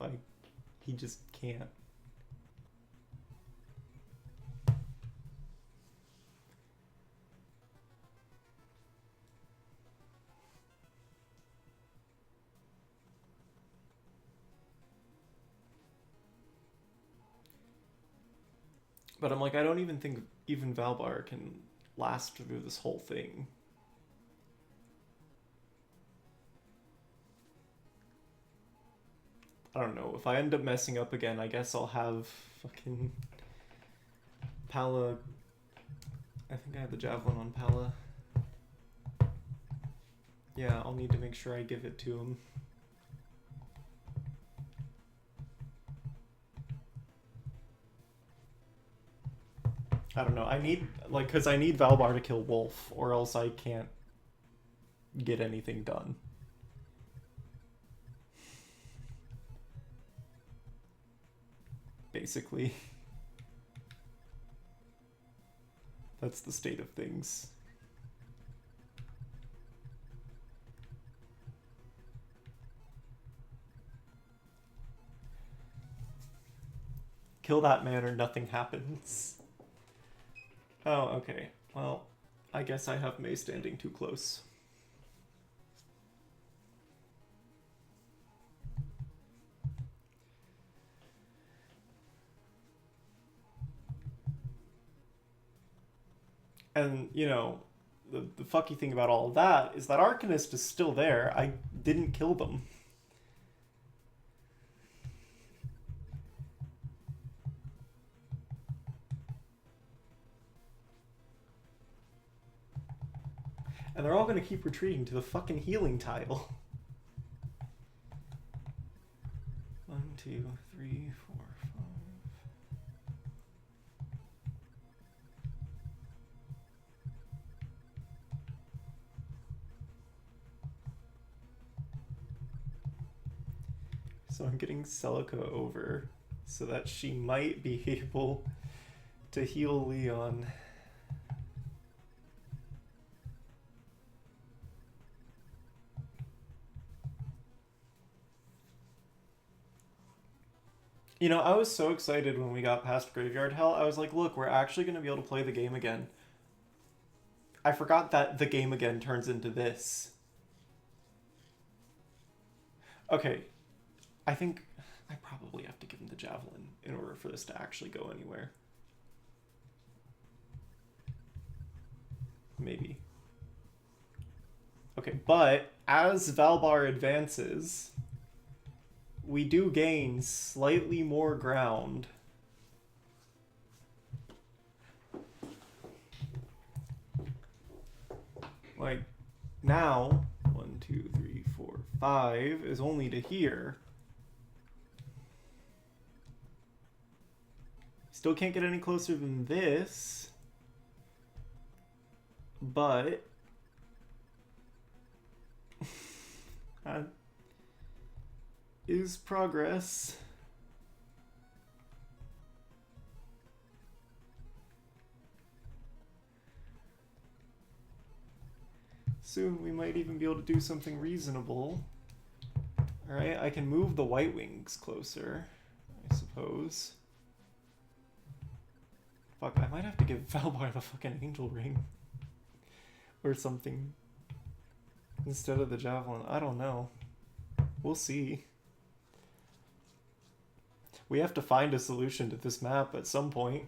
[SPEAKER 1] he just can't. But I'm like, I don't even think even Valbar can last through this whole thing. I don't know. If I end up messing up again, I guess I'll have fucking Pala. I think I have the javelin on Pala. Yeah, I'll need to make sure I give it to him. I don't know. I need, like, because I need Valbar to kill Wolf, or else I can't get anything done. Basically. That's the state of things. Kill that man or nothing happens. Oh, okay. Well, I guess I have May standing too close. And, you know, the fucky thing about all of that is that Arcanist is still there. I didn't kill them. And they're all going to keep retreating to the fucking healing tile. 1, 2, 3, 4, 5. So I'm getting Celica over so that she might be able to heal Leon. You know, I was so excited when we got past Graveyard Hell. I was like, look, we're actually going to be able to play the game again. I forgot that the game again turns into this. Okay. I think I probably have to give him the Javelin in order for this to actually go anywhere. Maybe. Okay, but as Valbar advances, we do gain slightly more ground. Like, now, 1, 2, 3, 4, 5 is only to here. Still can't get any closer than this. But that is progress. Soon we might even be able to do something reasonable. Alright, I can move the White Wings closer, I suppose. Fuck, I might have to give Valbar the fucking Angel Ring. Or something. Instead of the Javelin. I don't know. We'll see. We have to find a solution to this map at some point.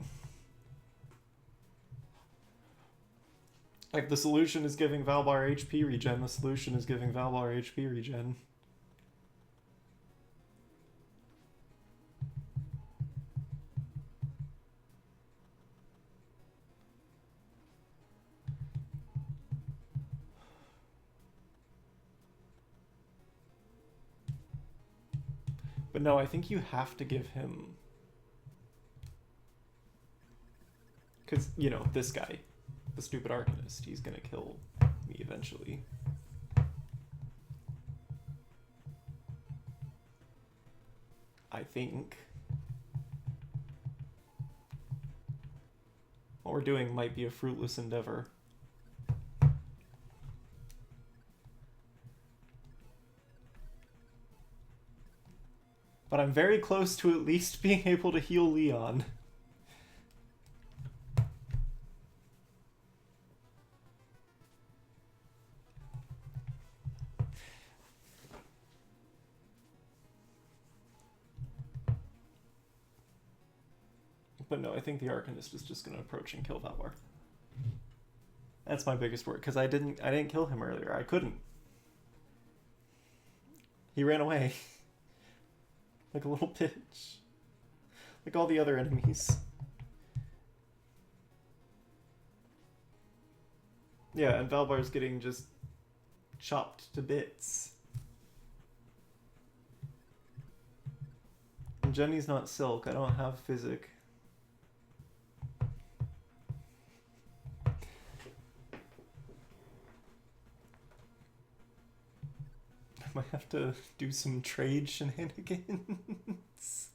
[SPEAKER 1] Like, the solution is giving Valbar HP regen, the solution is giving Valbar HP regen. But no, I think you have to give him... Because, you know, this guy, the stupid Arcanist, he's gonna kill me eventually. I think. What we're doing might be a fruitless endeavor. But I'm very close to at least being able to heal Leon. But no, I think the Arcanist is just going to approach and kill Valor. That's my biggest worry, because I didn't kill him earlier. I couldn't. He ran away. Like a little bitch. Like all the other enemies. Yeah, and Valbar's getting just chopped to bits. And Jenny's not Silk. I don't have Physic. I might have to do some trade shenanigans.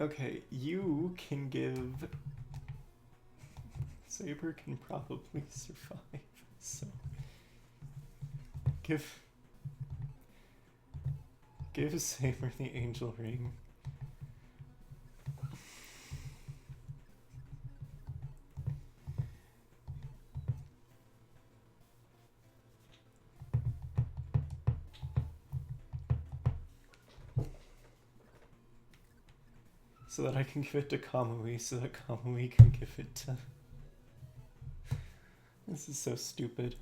[SPEAKER 1] Okay, you can give... Saber can probably survive, so... Give Saber the Angel Ring. So that I can give it to Kamui, so that Kamui can give it to... This is so stupid.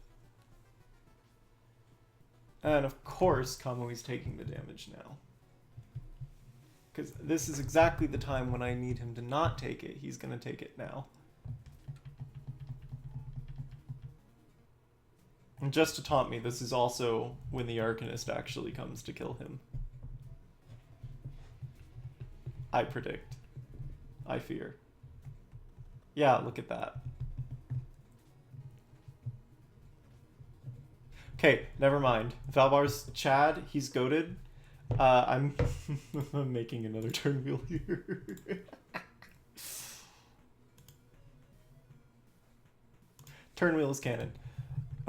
[SPEAKER 1] And of course, Kamui's taking the damage now. Because this is exactly the time when I need him to not take it. He's going to take it now. And just to taunt me, this is also when the Arcanist actually comes to kill him. I predict. I fear. Yeah, look at that. Okay, never mind. Valbar's Chad, he's goated. I'm making another turn wheel here. Turn wheel is canon.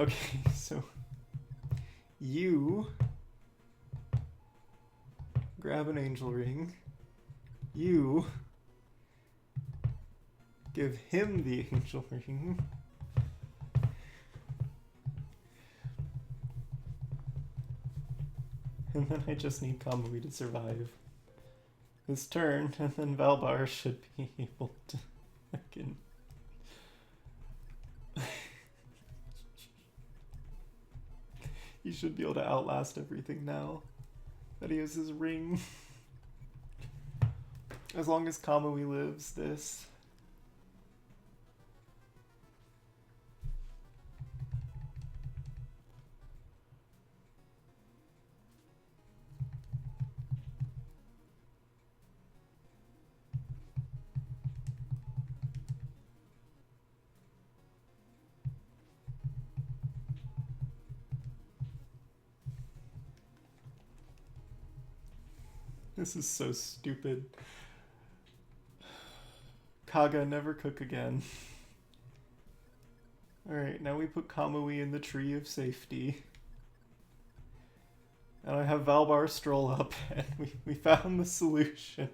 [SPEAKER 1] Okay, so you grab an angel ring. You give him the angel ring. And then I just need Kamui to survive his turn, and then Valbar should be able to fucking... He should be able to outlast everything now that he has his ring. As long as Kamui lives this. This is so stupid. Kaga, never cook again. Alright, now we put Kamui in the tree of safety. And I have Valbar stroll up, and we found the solution.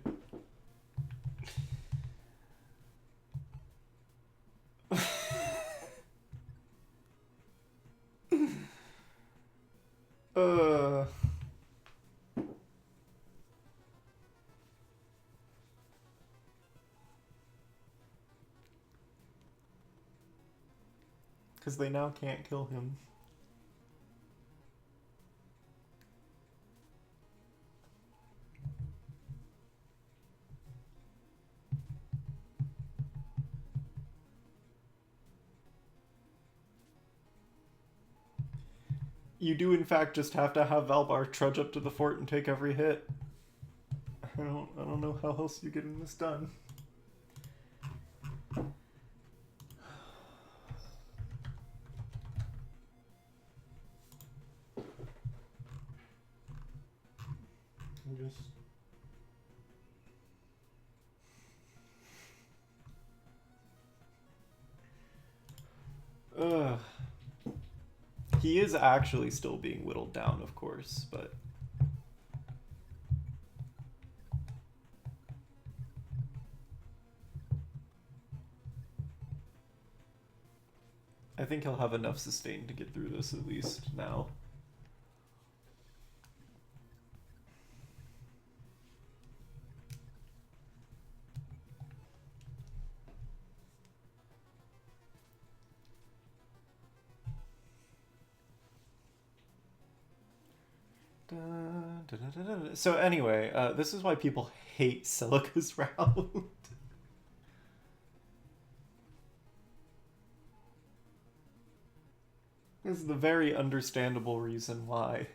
[SPEAKER 1] Because they now can't kill him. You do in fact just have to have Valbar trudge up to the fort and take every hit. I don't know how else you're getting this done. Just he is actually still being whittled down, of course, but I think he'll have enough sustain to get through this at least now. So anyway, this is why people hate Celica's route. This is the very understandable reason why.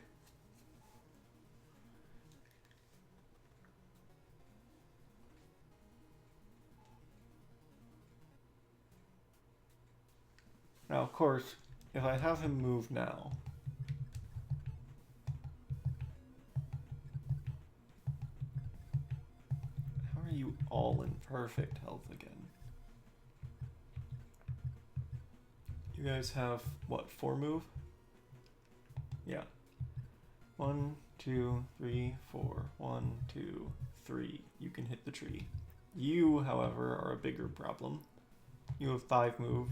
[SPEAKER 1] Now, of course, if I have him move now, how are you all in perfect health again? You guys have, what, 4 move? Yeah. 1, 2, 3, 4. 1, 2, 3. You can hit the tree. You, however, are a bigger problem. You have 5 move.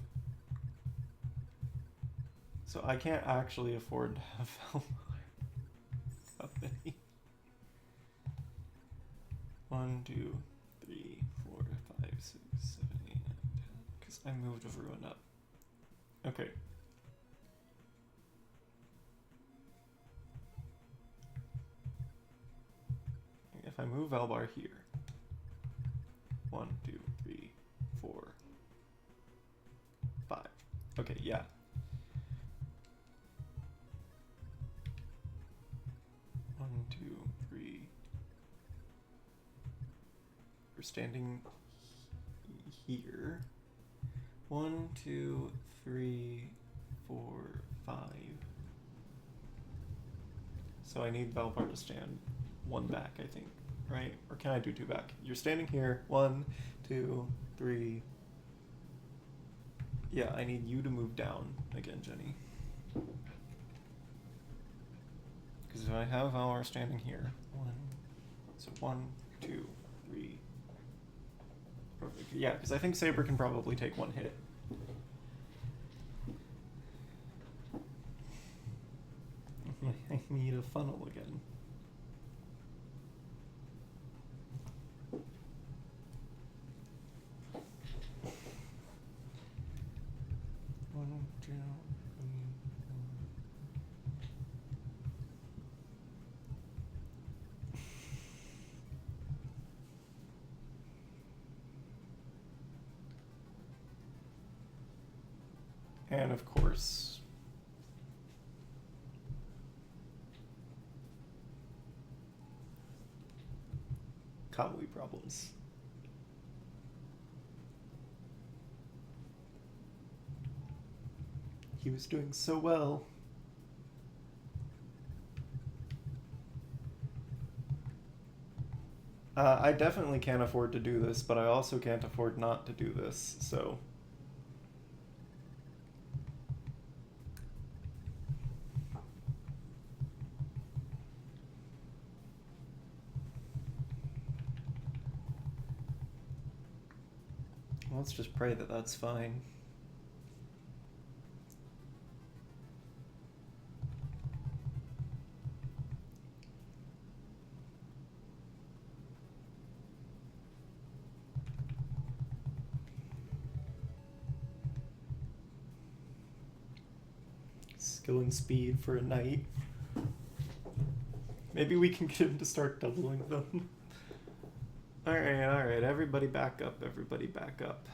[SPEAKER 1] So I can't actually afford to have Valmar company. 1, 2, 3, 4, 5, 6, 7, 8, 9, 10. Because I moved everyone up. Okay. If I move Valbar here. 1, 2, 3, 4, 5. Okay, yeah. We're standing here. 1, 2, 3, 4, 5. So I need Valbar to stand 1 back, I think, right? Or can I do 2 back? You're standing here. 1, 2, 3. Yeah, I need you to move down again, Jenny. Because if I have Valbar standing here, 1, 2, 3. Perfect. Yeah, because I think Saber can probably take 1 hit. I need a funnel again. One, two, three, 4. And of course, Kamui problems. He was doing so well. I definitely can't afford to do this, but I also can't afford not to do this, so... Let's just pray that that's fine. Skill and speed for a knight. Maybe we can get him to start doubling them. Alright, everybody back up, everybody back up.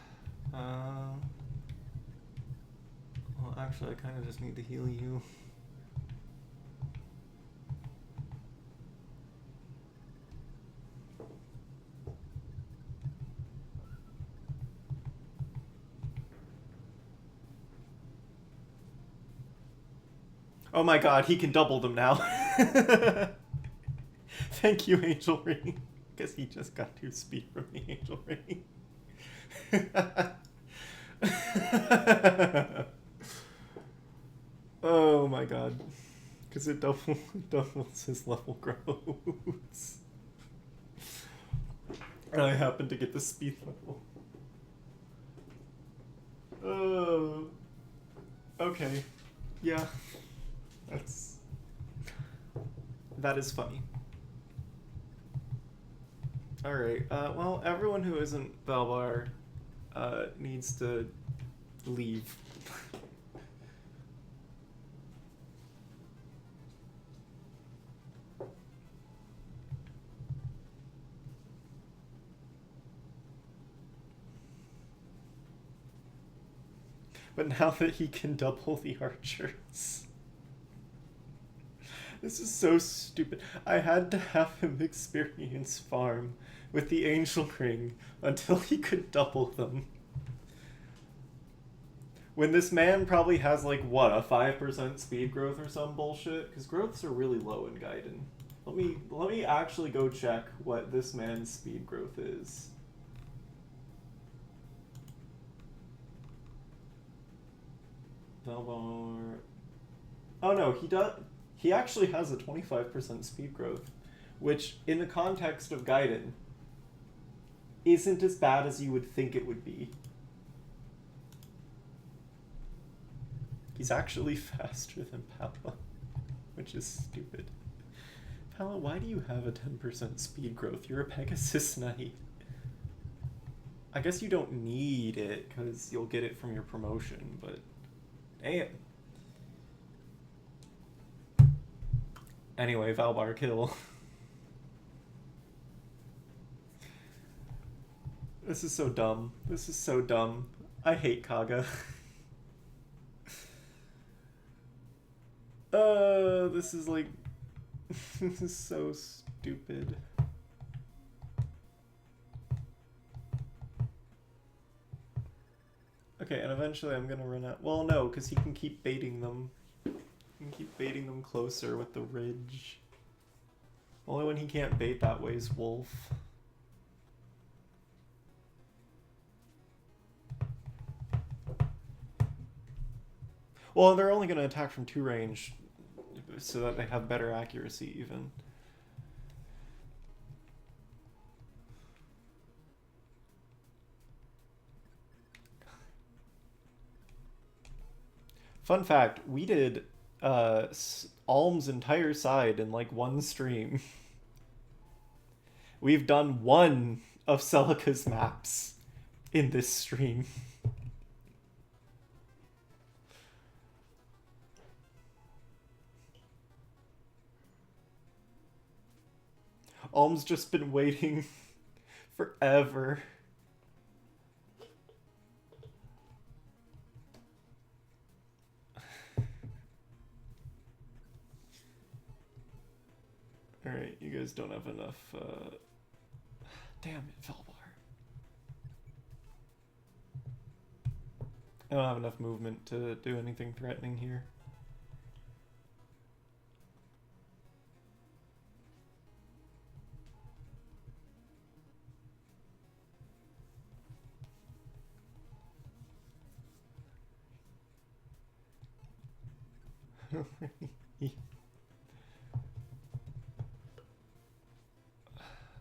[SPEAKER 1] Well, actually, I kind of just need to heal you. Oh my god, he can double them now. Thank you, Angel Ring. Because he just got 2 speed from the Angel Ring. Oh my god. Because it doubles his level growths. And I happen to get the speed level. Oh. Okay. Yeah. That is funny. Alright, well, everyone who isn't Valbar needs to leave. But now that he can double the archers... This is so stupid. I had to have him experience farm with the Angel Ring until he could double them. When this man probably has like, what, a 5% speed growth or some bullshit? Because growths are really low in Gaiden. Let me actually go check what this man's speed growth is. Valbar... Oh no, he actually has a 25% speed growth, which, in the context of Gaiden, isn't as bad as you would think it would be. He's actually faster than Pala, which is stupid. Pala, why do you have a 10% speed growth? You're a Pegasus Knight. I guess you don't need it, because you'll get it from your promotion, but... Damn. Anyway, Valbar kill. This is so dumb. This is so dumb. I hate Kaga. This is like... This is so stupid. Okay, and eventually I'm gonna run out. Well, no, because he can keep baiting them. He can keep baiting them closer with the ridge. Only one he can't bait that way is Wolf. Well, they're only gonna attack from 2 range, so that they have better accuracy, even. Fun fact, we did Alm's entire side in like 1 stream. We've done 1 of Celica's maps in this stream. Alm's just been waiting forever. Alright, you guys don't have enough, Damn it, Valbar. I don't have enough movement to do anything threatening here.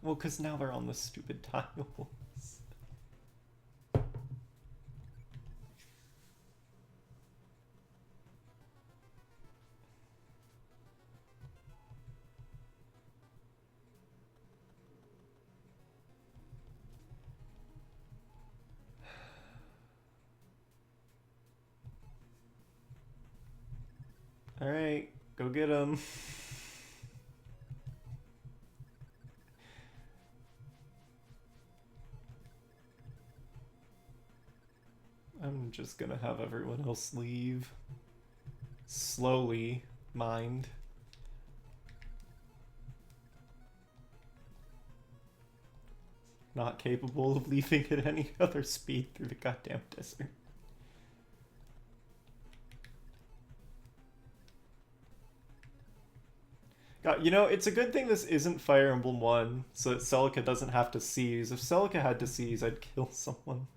[SPEAKER 1] Well, because now they're on the stupid tiles. Alright, go get him. I'm just gonna have everyone else leave. Slowly, mind. Not capable of leaving at any other speed through the goddamn desert. You know, it's a good thing this isn't Fire Emblem 1, so that Celica doesn't have to seize. If Celica had to seize, I'd kill someone.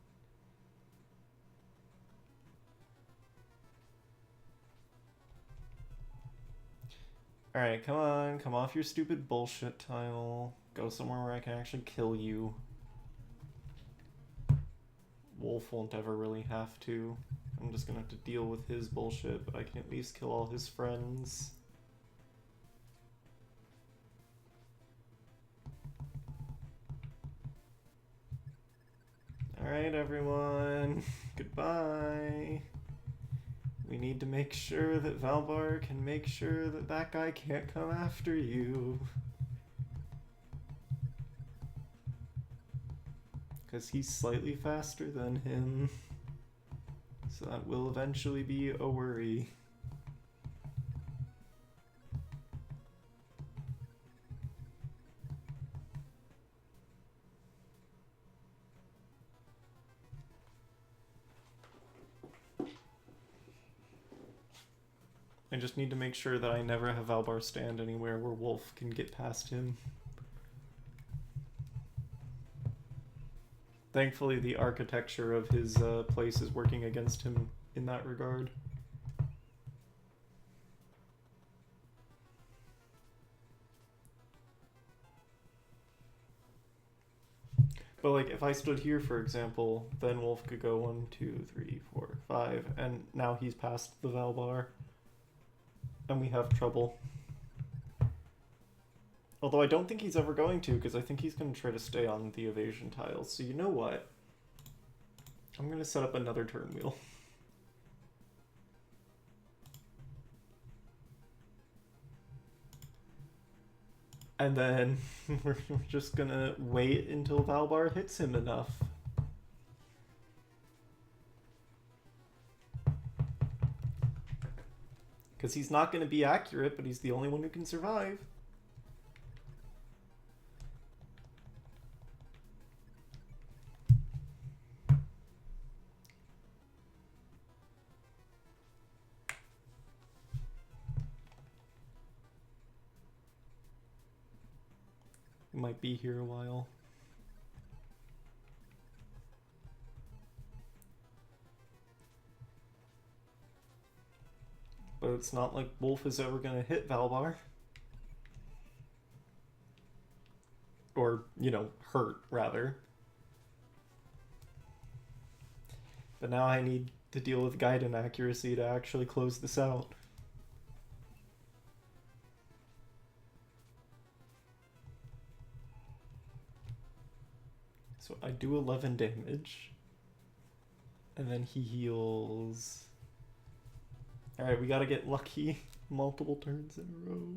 [SPEAKER 1] Alright, come on. Come off your stupid bullshit tile. Go somewhere where I can actually kill you. Wolf won't ever really have to. I'm just gonna have to deal with his bullshit, but I can at least kill all his friends. Alright, everyone. Goodbye. We need to make sure that Valbar can make sure that that guy can't come after you. Because he's slightly faster than him. So that will eventually be a worry. I just need to make sure that I never have Valbar stand anywhere where Wolf can get past him. Thankfully, the architecture of his place is working against him in that regard. But like, if I stood here, for example, then Wolf could go 1, 2, 3, 4, 5, and now he's past the Valbar. And we have trouble. Although I don't think he's ever going to, because I think he's going to try to stay on the evasion tiles. So you know what? I'm going to set up another turn wheel. And then we're just going to wait until Valbar hits him enough. Because he's not going to be accurate, but he's the only one who can survive. He might be here a while. But it's not like Wolf is ever going to hit Valbar. Or, you know, hurt, rather. But now I need to deal with Gaiden accuracy to actually close this out. So I do 11 damage. And then he heals... Alright, we gotta get lucky multiple turns in a row.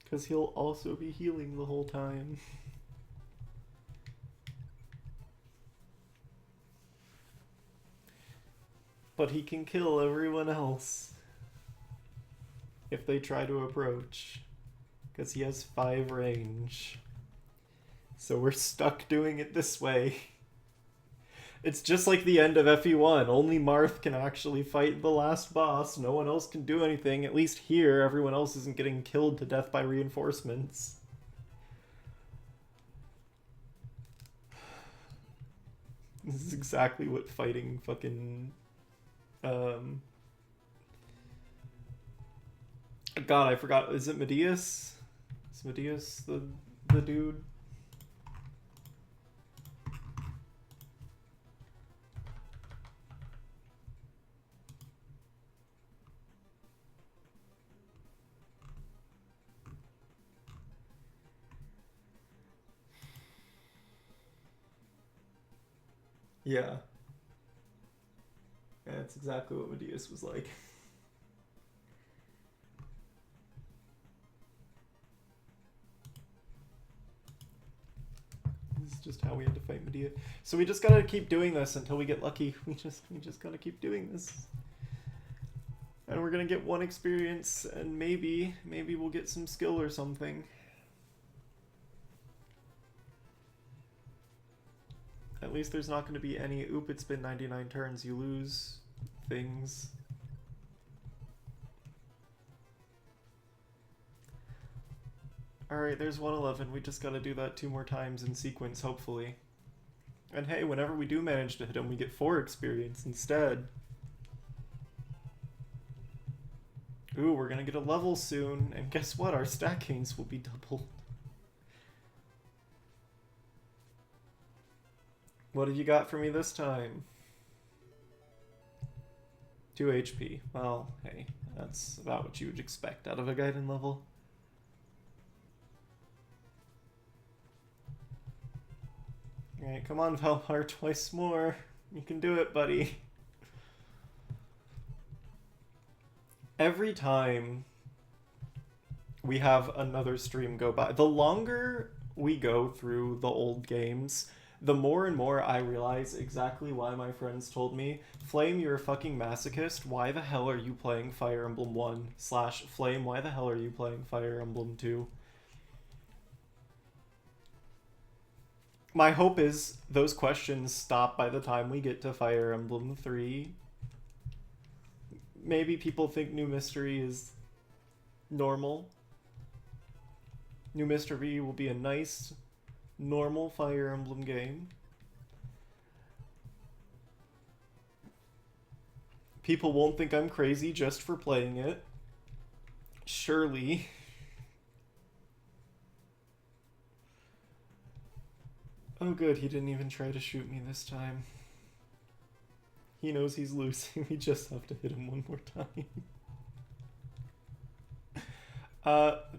[SPEAKER 1] Because he'll also be healing the whole time. But he can kill everyone else if they try to approach. Because he has 5 range. So we're stuck doing it this way. It's just like the end of FE1. Only Marth can actually fight the last boss. No one else can do anything. At least here, everyone else isn't getting killed to death by reinforcements. This is exactly what fighting fucking... God, I forgot. Is it Medeus? Is Medeus the dude? Yeah. Yeah, that's exactly what Medeus was like. This is just how we had to fight Medea. So we just gotta keep doing this until we get lucky. We just gotta keep doing this. And we're gonna get 1 experience, and maybe we'll get some skill or something. At least there's not going to be any, oop, it's been 99 turns, you lose things. Alright, there's 111. We just gotta do that 2 more times in sequence, hopefully. And hey, whenever we do manage to hit him, we get 4 experience instead. Ooh, we're gonna get a level soon, and guess what? Our stat gains will be doubled. What have you got for me this time? 2 HP. Well, hey, that's about what you would expect out of a Gaiden level. Alright, come on, Valhar, twice more. You can do it, buddy. Every time we have another stream go by, the longer we go through the old games, the more and more I realize exactly why my friends told me, Flame, you're a fucking masochist. Why the hell are you playing Fire Emblem 1? / Flame, why the hell are you playing Fire Emblem 2? My hope is those questions stop by the time we get to Fire Emblem 3. Maybe people think New Mystery is normal. New Mystery will be a nice, normal Fire Emblem game. People won't think I'm crazy just for playing it. Surely. Oh good, he didn't even try to shoot me this time. He knows he's losing, we just have to hit him one more time.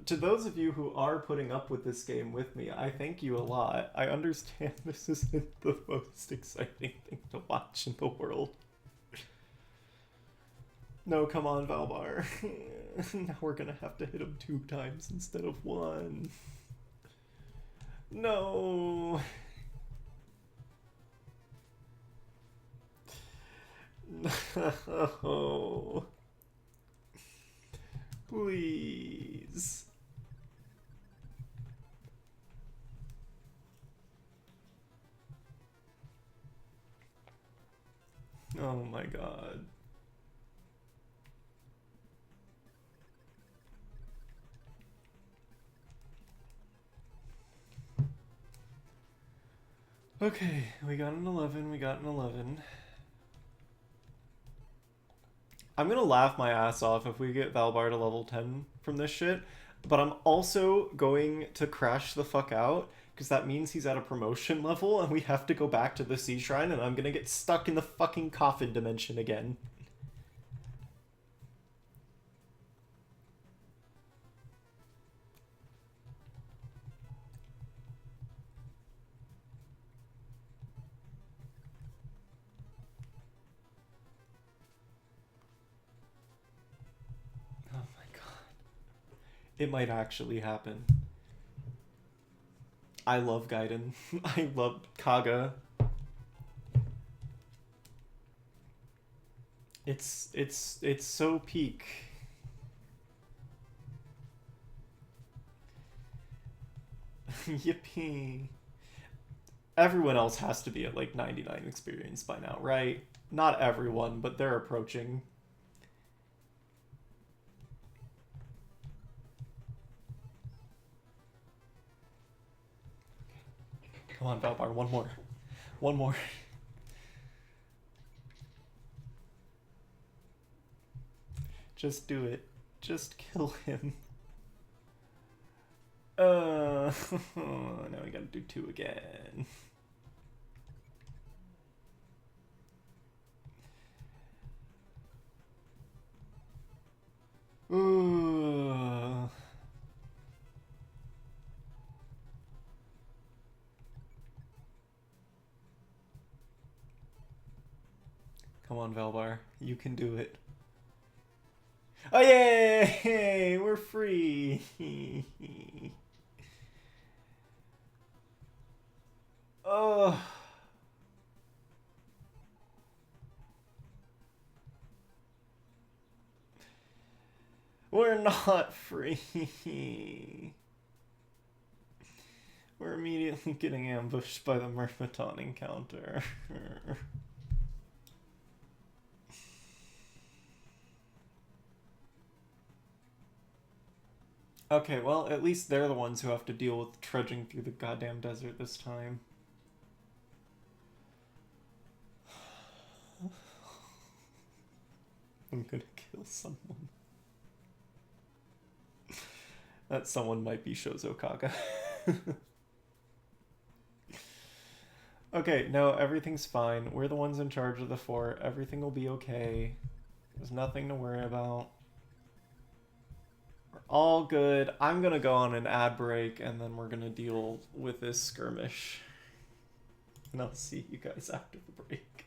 [SPEAKER 1] To those of you who are putting up with this game with me, I thank you a lot. I understand this isn't the most exciting thing to watch in the world. No, come on, Valbar. Now we're gonna have to hit him 2 times instead of 1. No. No. Please. Oh my god. Okay, we got an 11, we got an 11. I'm gonna laugh my ass off if we get Valbar to level 10 from this shit, but I'm also going to crash the fuck out, because that means he's at a promotion level and we have to go back to the Sea Shrine and I'm gonna get stuck in the fucking coffin dimension again. It might actually happen. I love Gaiden. I love Kaga. It's so peak. Yippee. Everyone else has to be at like 99 experience by now, right? Not everyone, but they're approaching. Come on, Valbar, one more. One more. Just do it. Just kill him. Now we gotta do 2 again. Ooh. Come on, Valbar. You can do it. Oh, yay! We're free! Oh. We're not free. We're immediately getting ambushed by the Myrmidon encounter. Okay, well, at least they're the ones who have to deal with trudging through the goddamn desert this time. I'm gonna kill someone. That someone might be Shozokaga. Okay, no, everything's fine. We're the ones in charge of the fort. Everything will be okay. There's nothing to worry about. We're all good. I'm gonna go on an ad break and then we're gonna deal with this skirmish. And I'll see you guys after the break.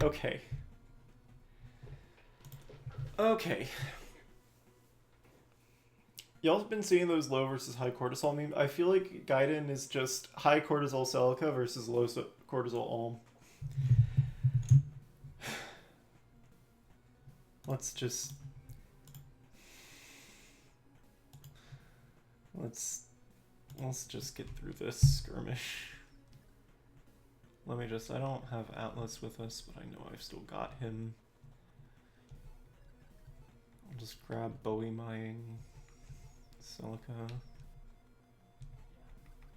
[SPEAKER 1] Okay. Okay. Y'all been seeing those low versus high cortisol memes? I feel like Gaiden is just high cortisol Celica versus low cortisol Alm. Let's just... Let's just get through this skirmish. Let me just... I don't have Atlas with us, but I know I've still got him. I'll just grab Bowie Mying, Celica,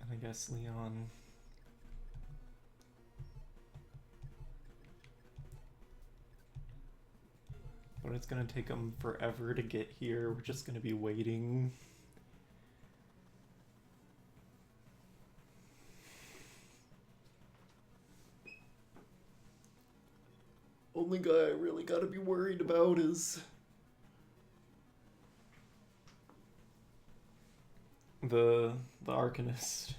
[SPEAKER 1] and I guess Leon. But it's gonna take them forever to get here. We're just gonna be waiting. Only guy I really gotta be worried about is the Arcanist.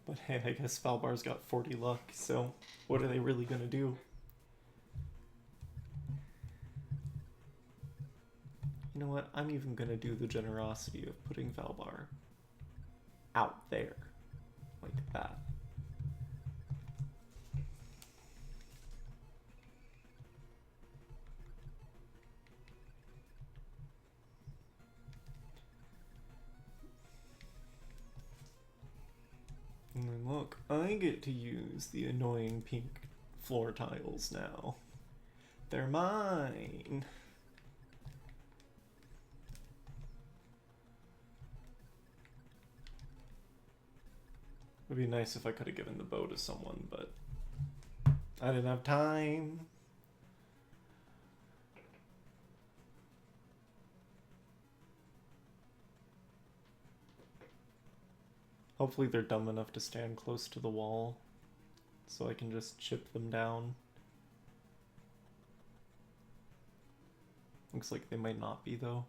[SPEAKER 1] But hey, I guess Valbar's got 40 luck, so what are they really gonna do? You know what? I'm even gonna do the generosity of putting Valbar out there. Like that. And then look, I get to use the annoying pink floor tiles now. They're mine! It would be nice if I could have given the bow to someone, but I didn't have time. Hopefully they're dumb enough to stand close to the wall, so I can just chip them down. Looks like they might not be, though.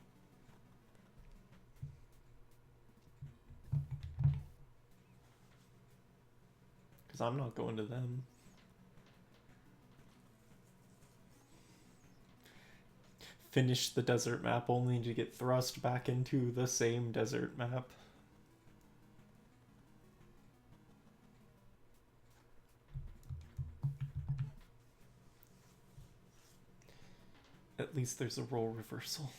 [SPEAKER 1] Because I'm not going to them. Finish the desert map only to get thrust back into the same desert map. At least there's a role reversal.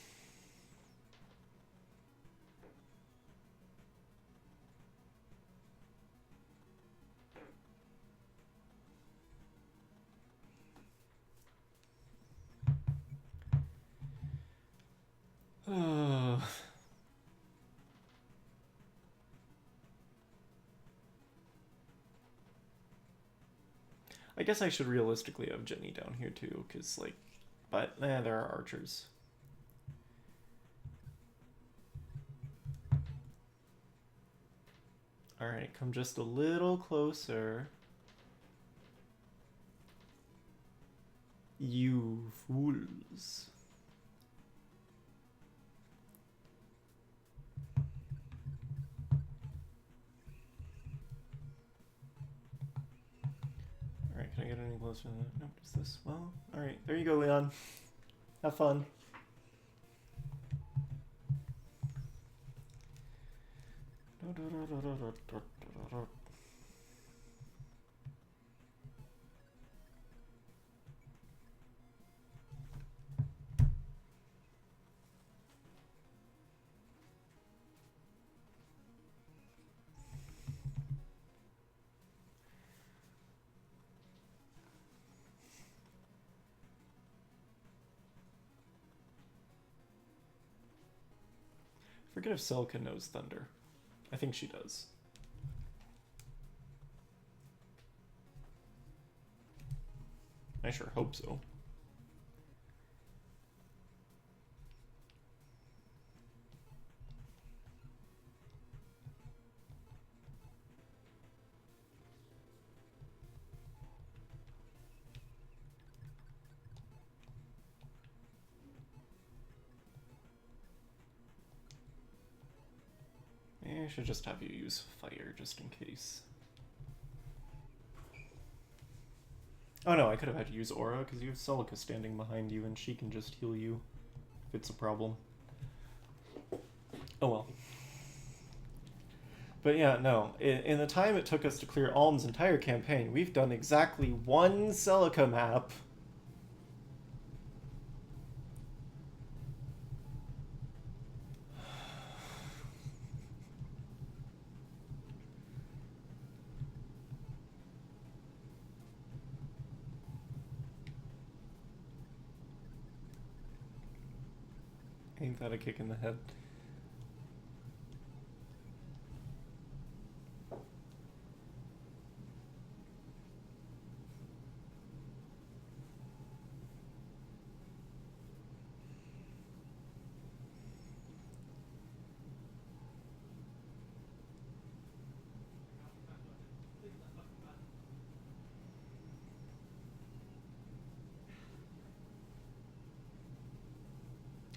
[SPEAKER 1] I guess I should realistically have Jenny down here too, because like, but there are archers. Alright, come just a little closer. You fools. Alright, can I get any closer than that? Nope, just this. Well, alright, there you go, Leon. Have fun. Forget if Selka knows Thunder. I think she does. I sure hope so. I should just have you use fire just in case. Oh no, I could have had to use aura because you have Celica standing behind you and she can just heal you if it's a problem. Oh well. But yeah, no. In the time it took us to clear Alm's entire campaign, we've done exactly one Celica map. Ain't that a kick in the head?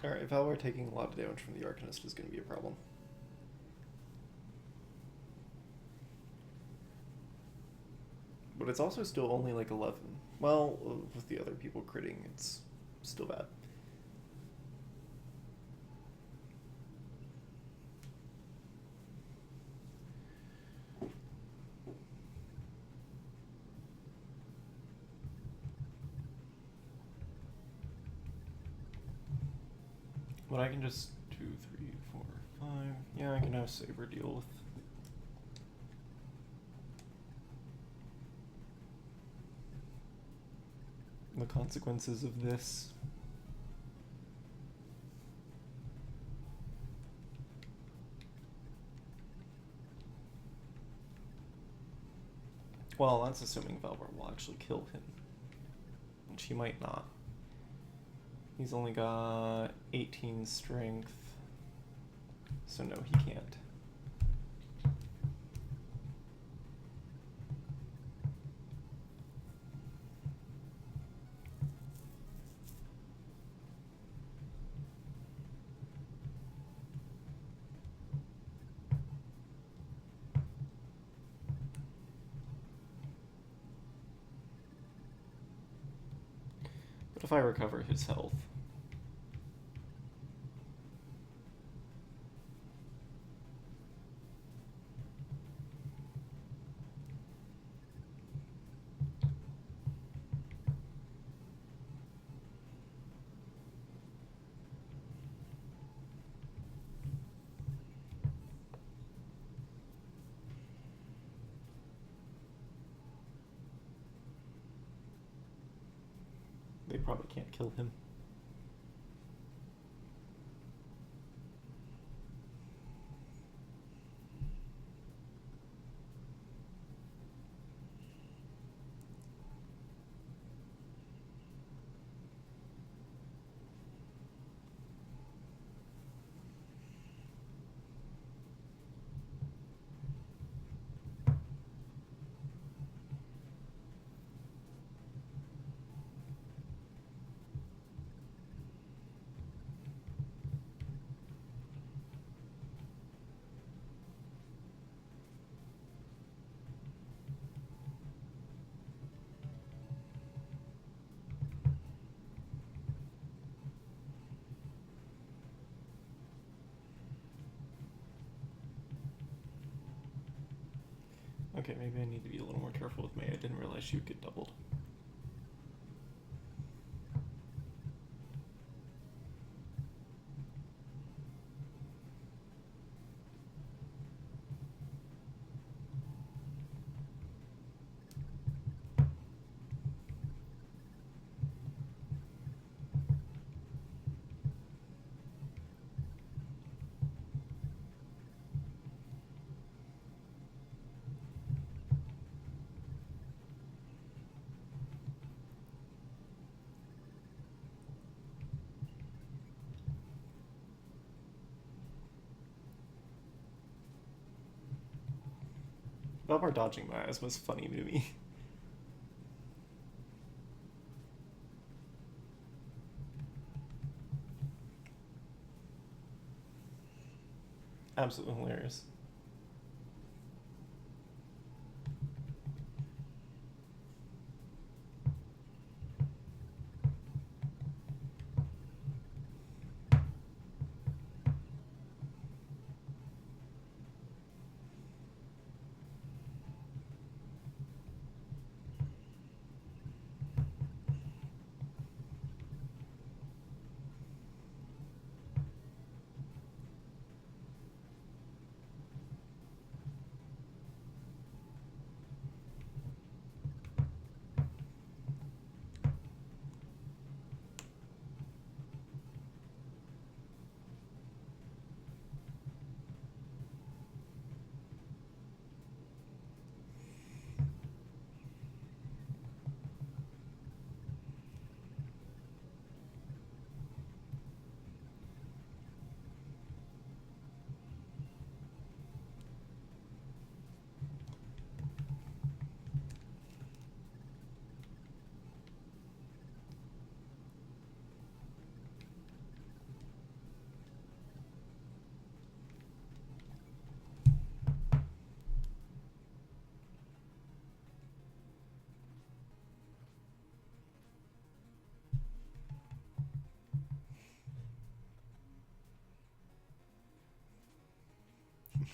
[SPEAKER 1] Alright, Valor taking a lot of damage from the Arcanist is going to be a problem. But it's also still only like 11. Well, with the other people critting, it's still bad. But I can just 2, 3, 4, 5. Yeah, I can have Saber deal with. The consequences of this. Well, that's assuming Valor will actually kill him. Which he might not. He's only got 18 strength. So no, he can't. If I recover his health. They probably can't kill him. Okay, maybe I need to be a little more careful with May. I didn't realize she would get doubled. Valor dodging my eyes was funny to me. Absolutely hilarious.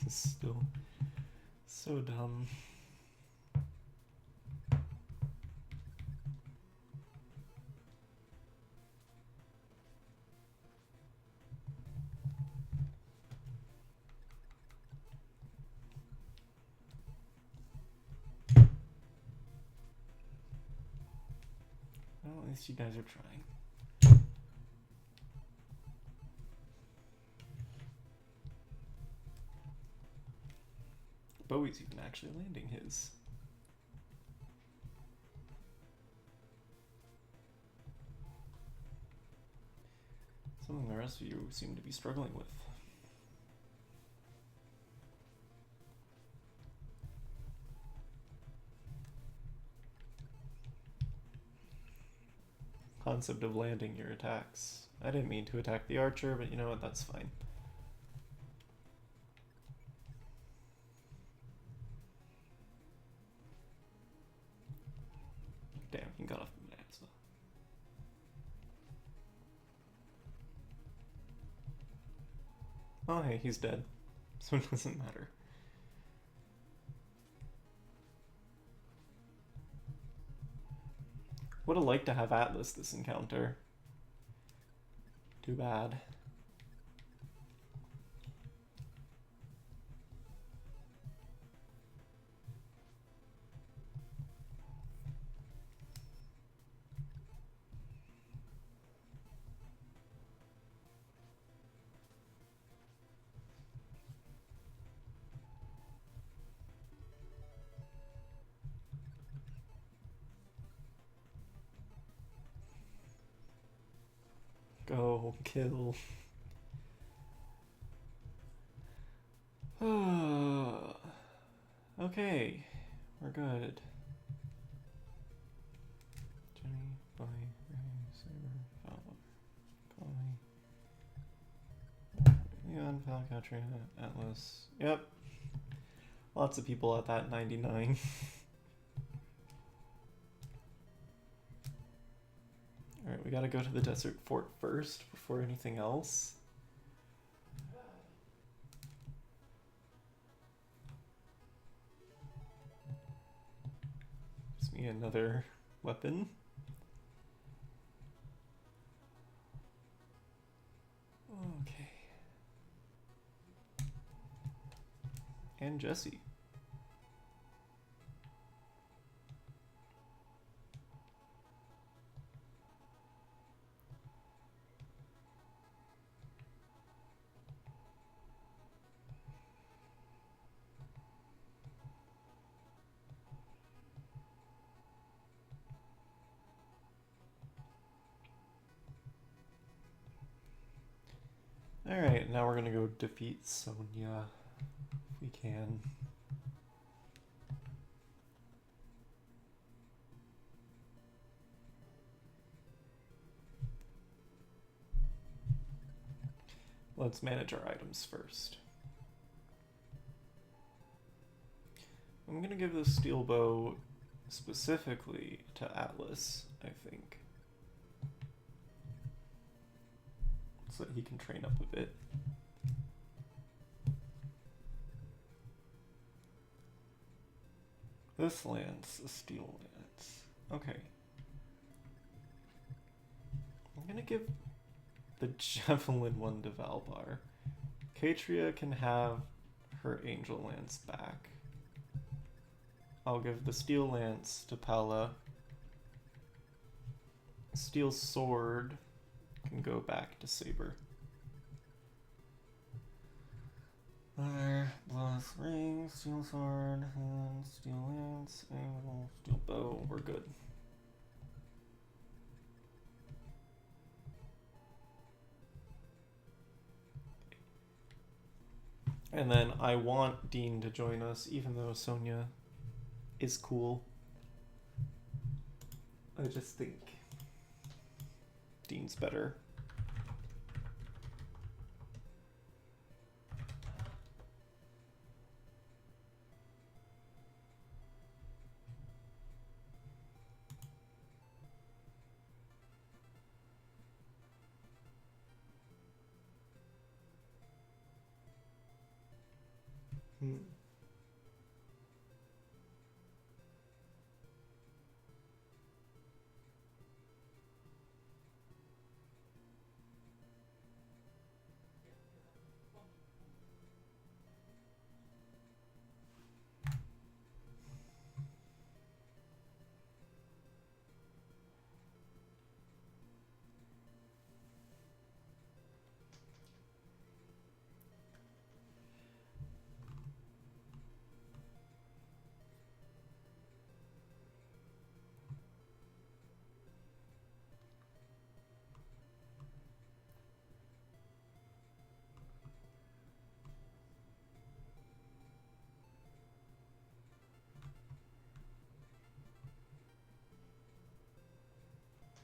[SPEAKER 1] Still so dumb. Well, at least you guys are trying. Bowie's even actually landing his. Something the rest of you seem to be struggling with. Concept of landing your attacks. I didn't mean to attack the archer, but you know what, that's fine. Damn, he got off the map as well. Oh hey, he's dead. So it doesn't matter. Would have liked to have Atlas this encounter. Too bad. Go kill. Okay, we're good. Jenny, Bowie, Ray, Saber, Fowler, Coley, Leon, Falcatria, Atlas. Yep. Lots of people at that 99. Alright, we gotta go to the desert fort first before anything else. Gives me another weapon. Okay. And Jesse. Alright, now we're gonna go defeat Sonya, if we can. Let's manage our items first. I'm gonna give this steel bow specifically to Atlas, I think. So that he can train up a bit. This lance, a steel lance. Okay. I'm gonna give the javelin one to Valbar. Katria can have her angel lance back. I'll give the steel lance to Pella. Steel sword can go back to Saber. Leather, plus ring, steel sword, and steel lance, angle, steel bow. We're good. And then I want Dean to join us, even though Sonya is cool. I just think Dean's better. Hmm.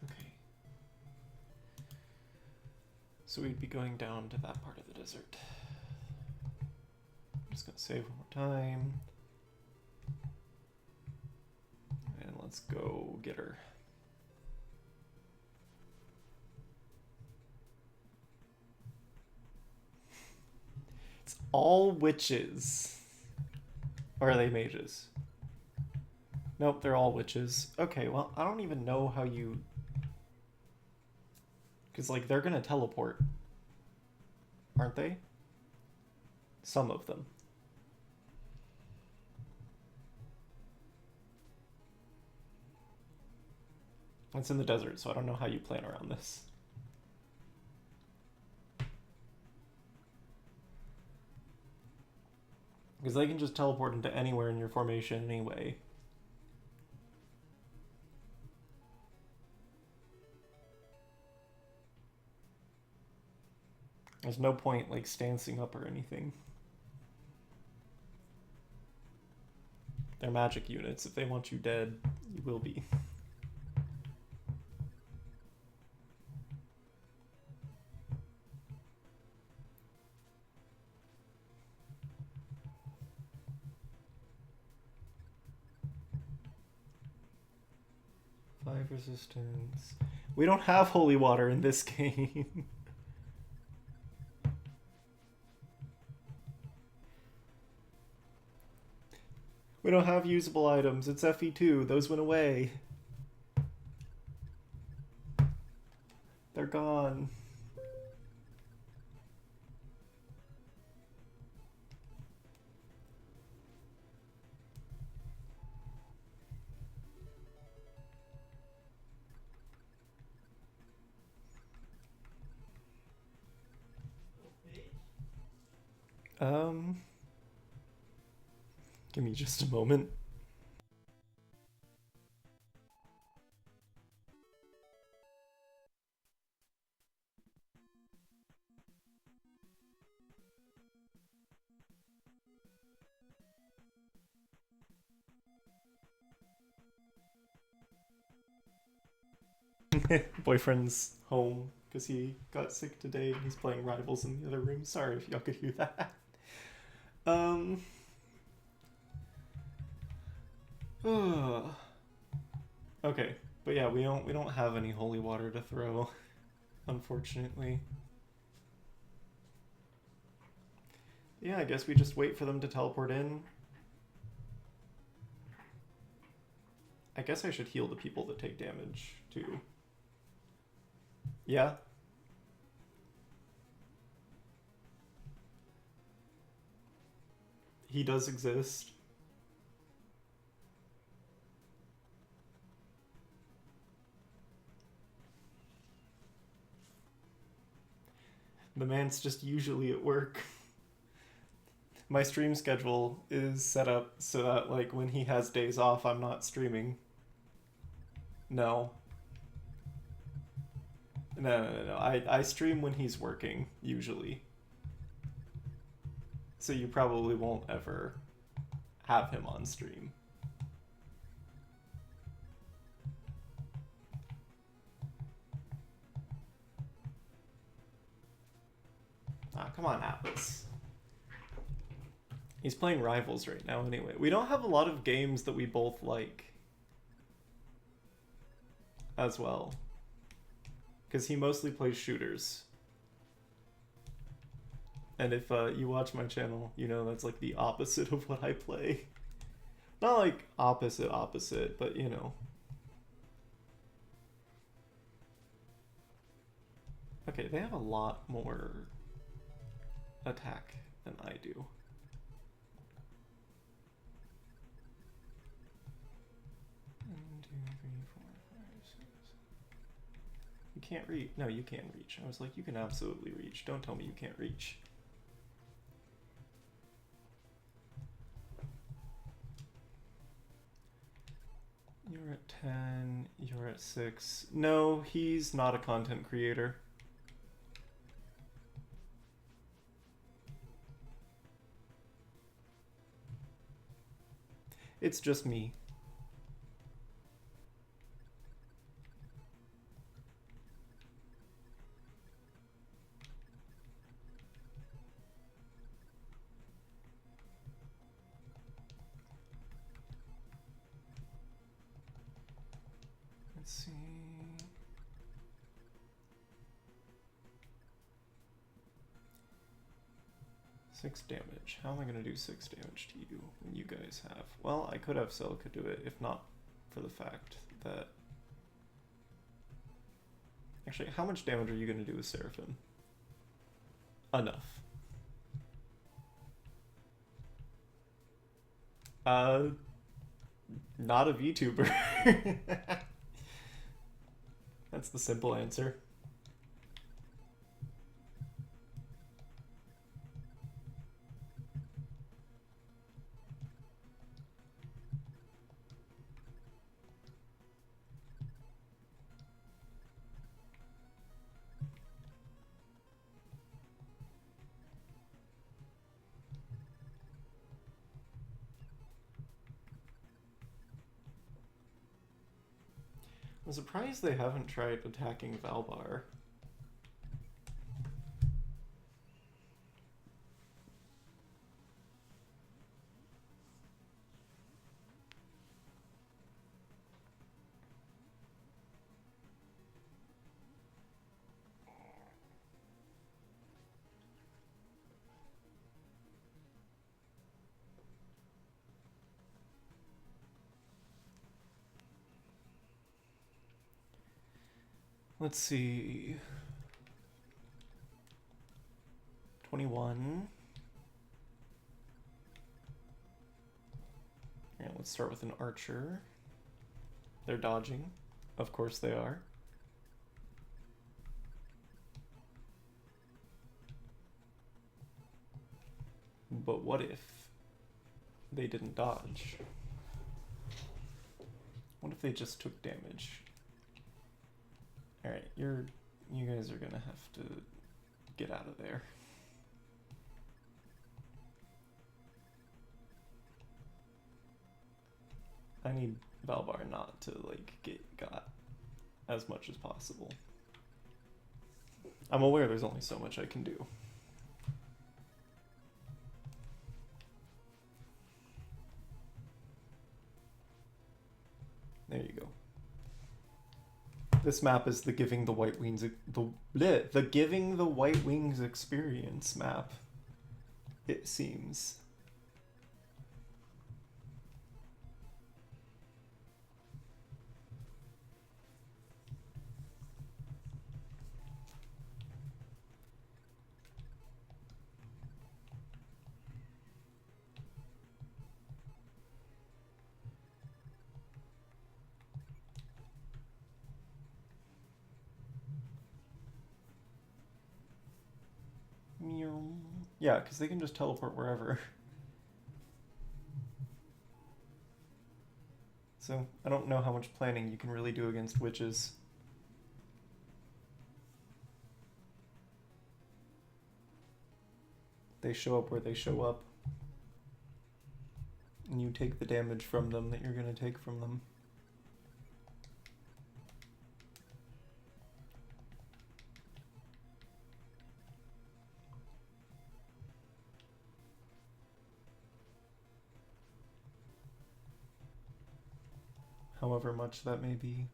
[SPEAKER 1] Okay. So we'd be going down to that part of the desert. I'm just gonna save one more time. And let's go get her. It's all witches. Or are they mages? Nope, they're all witches. Okay, well, I don't even know how you... Because, like, they're gonna teleport. Aren't they? Some of them. It's in the desert, so I don't know how you plan around this. Because they can just teleport into anywhere in your formation anyway. There's no point, like, stancing up or anything. They're magic units. If they want you dead, you will be. Five resistance. We don't have holy water in this game. We don't have usable items. It's FE2. Those went away. They're gone. Give me just a moment. Boyfriend's home because he got sick today and he's playing Rivals in the other room. Sorry if y'all could hear that. Okay, but yeah, we don't have any holy water to throw, unfortunately. Yeah, I guess we just wait for them to teleport in. I guess I should heal the people that take damage too. Yeah. He does exist. The man's just usually at work. My stream schedule is set up so that, like, when he has days off, I'm not streaming. No. No. I stream when he's working, usually. So you probably won't ever have him on stream. Ah, come on, Atlas. He's playing Rivals right now anyway. We don't have a lot of games that we both like as well. Because he mostly plays shooters. And if you watch my channel, you know that's like the opposite of what I play. Not like opposite, but you know. Okay, they have a lot more attack than I do. One, two, three, four, five, six. You can't reach. No, you can reach. I was like, you can absolutely reach. Don't tell me you can't reach. You're at 10, you're at 6. No, he's not a content creator. It's just me. Let's see. Six damage. How am I going to do 6 damage to you when you guys have? Well, I could have Celica do it, if not for the fact that... Actually, how much damage are you going to do with Seraphim? Enough. Not a VTuber. That's the simple answer. I'm surprised they haven't tried attacking Valbar. Let's see. 21. Yeah, let's start with an archer. They're dodging. Of course they are. But what if they didn't dodge? What if they just took damage? Alright, you guys are gonna have to get out of there. I need Valbar not to like get got as much as possible. I'm aware there's only so much I can do. There you go. This map is the giving the white wings the giving the white wings experience map. It seems. Yeah, because they can just teleport wherever. So, I don't know how much planning you can really do against witches. They show up where they show up. And you take the damage from them that you're going to take from them. However much that may be.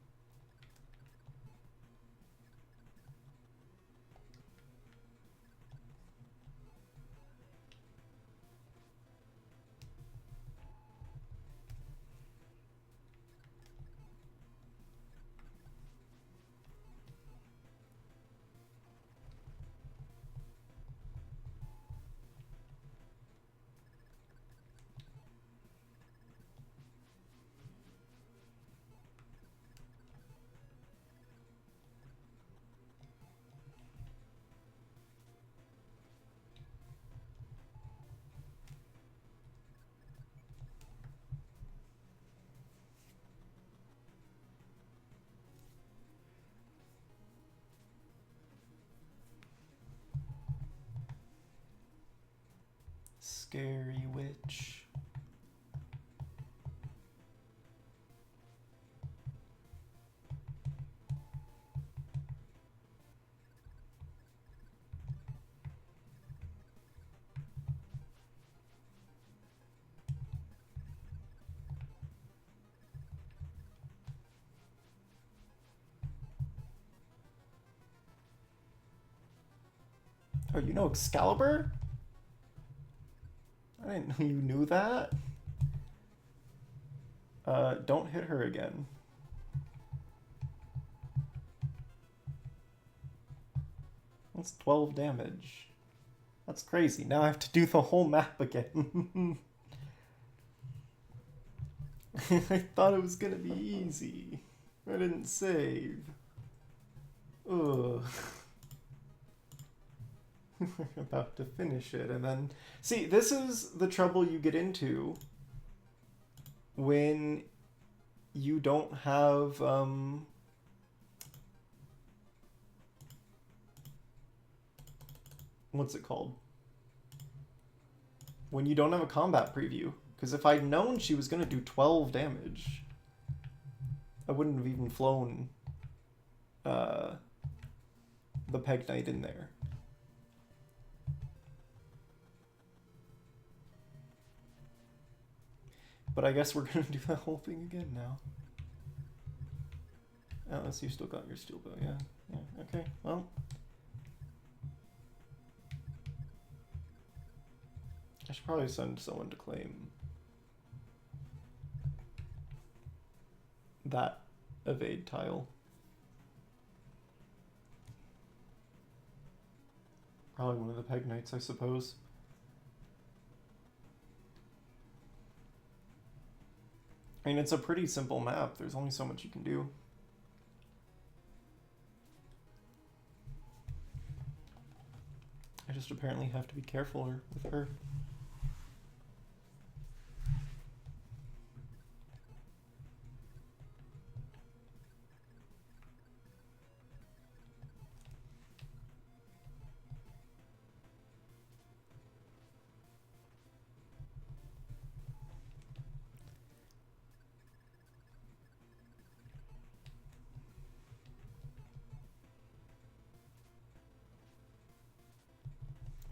[SPEAKER 1] scary witch. Oh, you know Excalibur? I didn't know you knew that. Don't hit her again. That's 12 damage. That's crazy. Now I have to do the whole map again. I thought it was gonna be easy. I didn't save. Ugh. We're about to finish it, and then... See, this is the trouble you get into when you don't have, what's it called? When you don't have a combat preview. Because if I'd known she was going to do 12 damage, I wouldn't have even flown the Peg Knight in there. But I guess we're going to do that whole thing again now. Unless you still got your steel bow, yeah. Yeah, okay, well. I should probably send someone to claim that evade tile. Probably one of the Peg Knights, I suppose. I mean, it's a pretty simple map. There's only so much you can do. I just apparently have to be careful with her.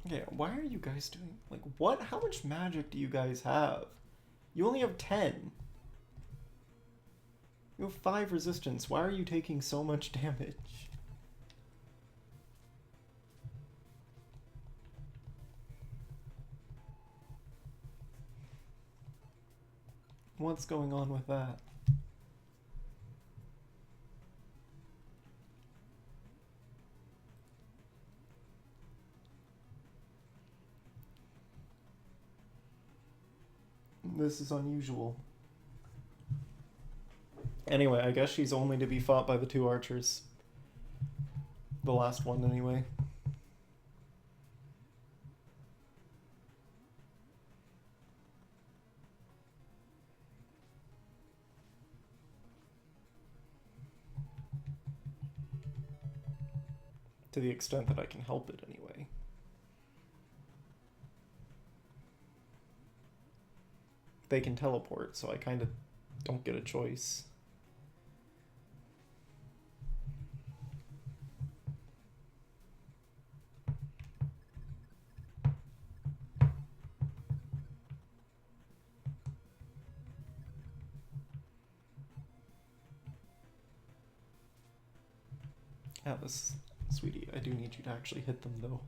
[SPEAKER 1] Okay, why are you guys doing... Like, what? How much magic do you guys have? You only have 10. You have 5 resistance. Why are you taking so much damage? What's going on with that? This is unusual. Anyway, I guess she's only to be fought by the 2 archers. The last one, anyway. To the extent that I can help it, anyway. They can teleport, so I kind of don't get a choice. Alice, sweetie, I do need you to actually hit them, though.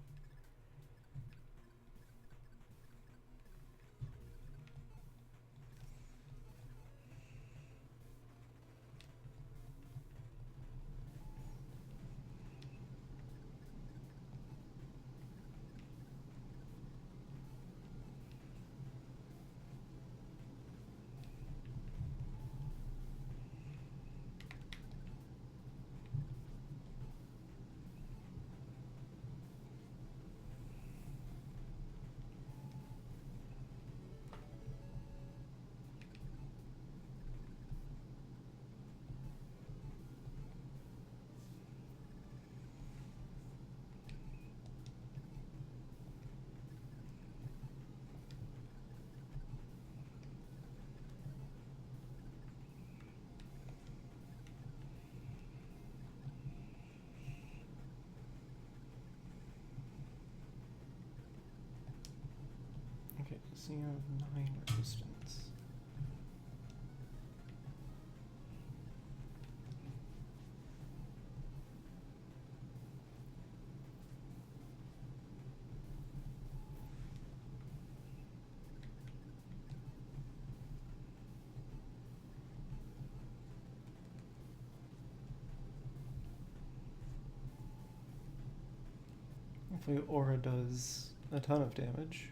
[SPEAKER 1] Okay, so you have 9 resistance. Hopefully Aura does a ton of damage.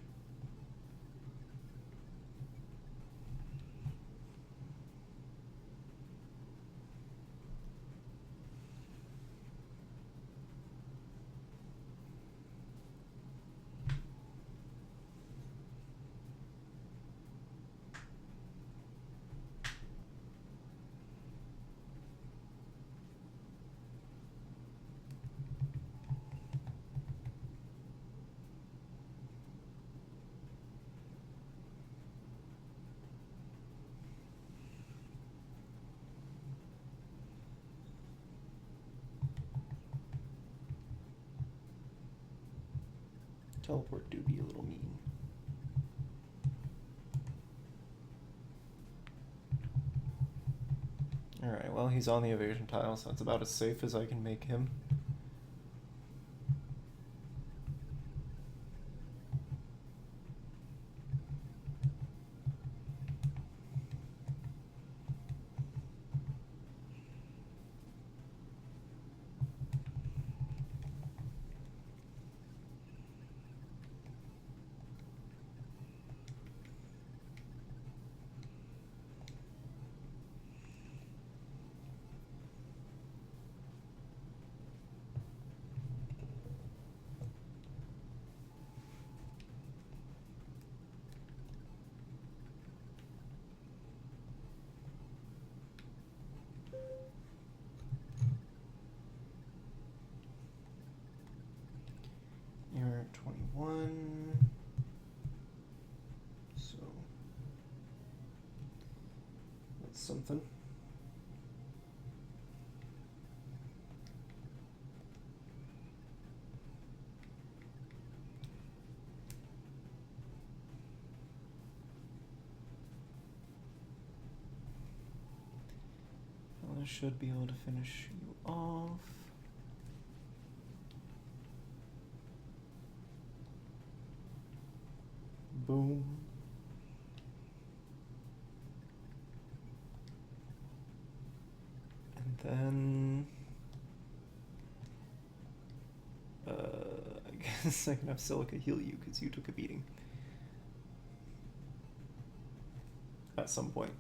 [SPEAKER 1] Teleport do be a little mean. Alright, well, he's on the evasion tile, so that's about as safe as I can make him. You're at 21. So that's something. Well, I should be able to finish you off. Boom. And then I guess I can have Silica heal you because you took a beating. At some point.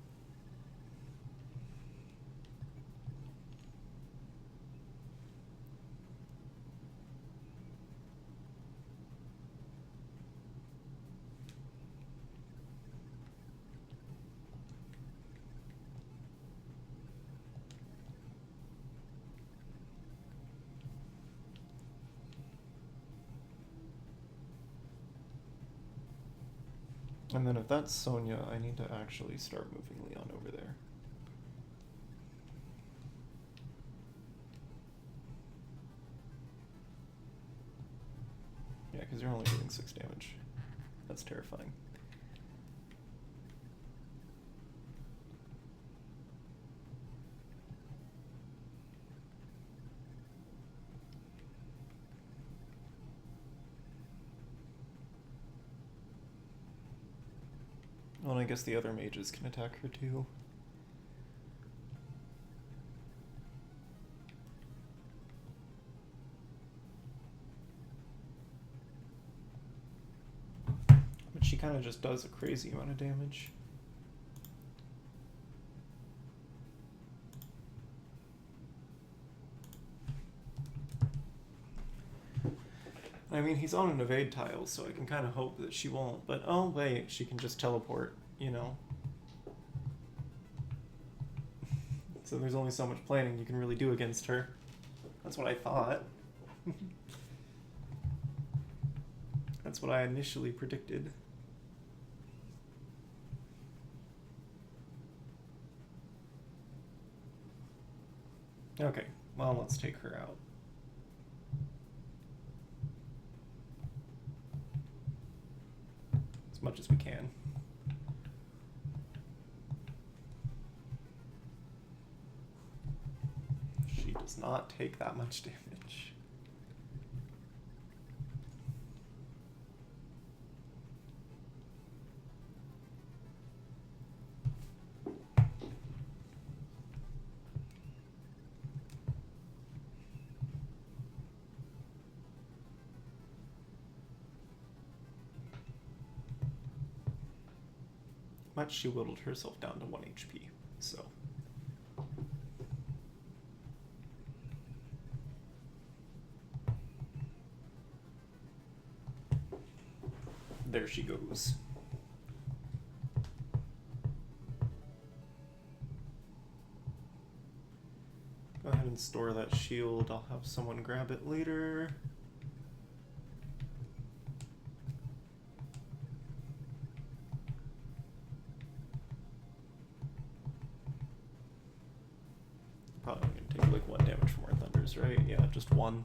[SPEAKER 1] And then if that's Sonya, I need to actually start moving Leon over there. Yeah, because you're only doing 6 damage. That's terrifying. Well, I guess the other mages can attack her too. But she kind of just does a crazy amount of damage. I mean, he's on an evade tile, so I can kind of hope that she won't. But, oh, wait, she can just teleport, you know. So there's only so much planning you can really do against her. That's what I thought. That's what I initially predicted. Okay, well, let's take her out. much as we can. She does not take that much damage. But she whittled herself down to 1 HP, so. There she goes. Go ahead and store that shield. I'll have someone grab it later. Probably gonna take like 1 damage from our thunders, right? Yeah, just 1.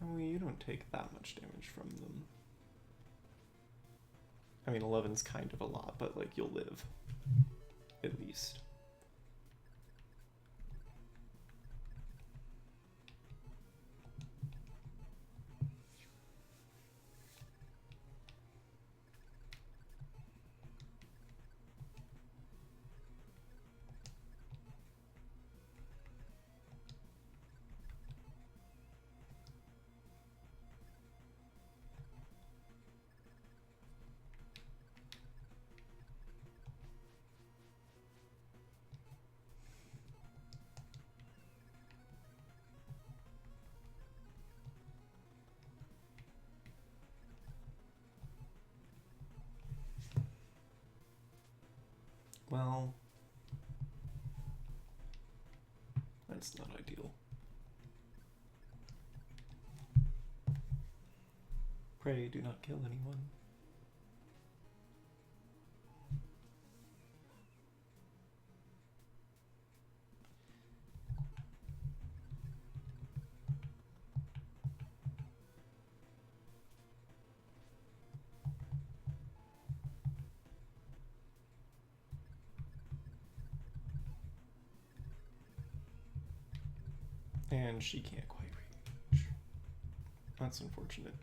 [SPEAKER 1] Oh, you don't take that much damage from them. I mean, 11's kind of a lot, but like you'll live. At least. Well, that's not ideal. Pray do not kill anyone. And she can't quite reach. That's unfortunate.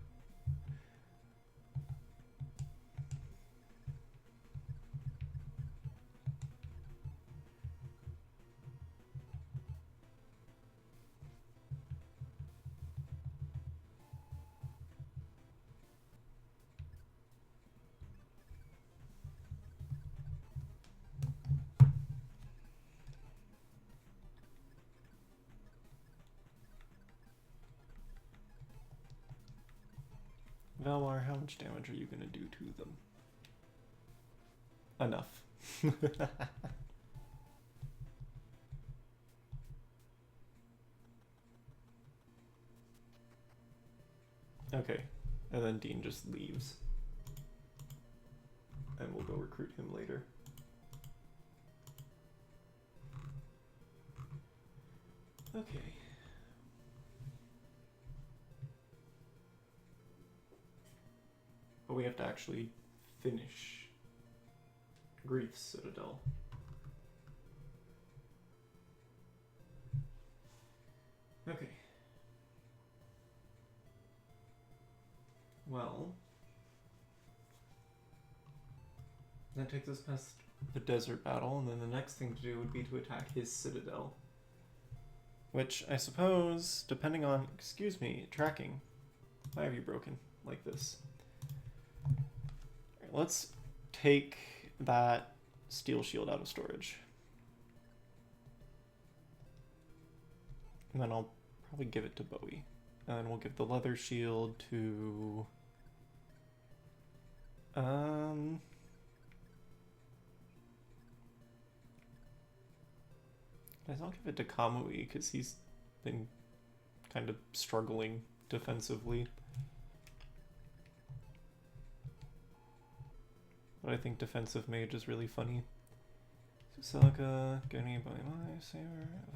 [SPEAKER 1] Valmar, how much damage are you going to do to them? Enough. Okay, and then Dean just leaves. And we'll go recruit him later. Okay. But we have to actually finish Grief's Citadel. Okay. Well, that takes us past the desert battle, and then the next thing to do would be to attack his citadel. Which, I suppose, depending on... Excuse me, tracking. Why have you broken like this? Alright, let's take that steel shield out of storage. And then I'll probably give it to Bowie. And then we'll give the leather shield to... I'll give it to Kamui because he's been kind of struggling defensively. But I think defensive mage is really funny. So Celica, Goni, Bowie, Saber,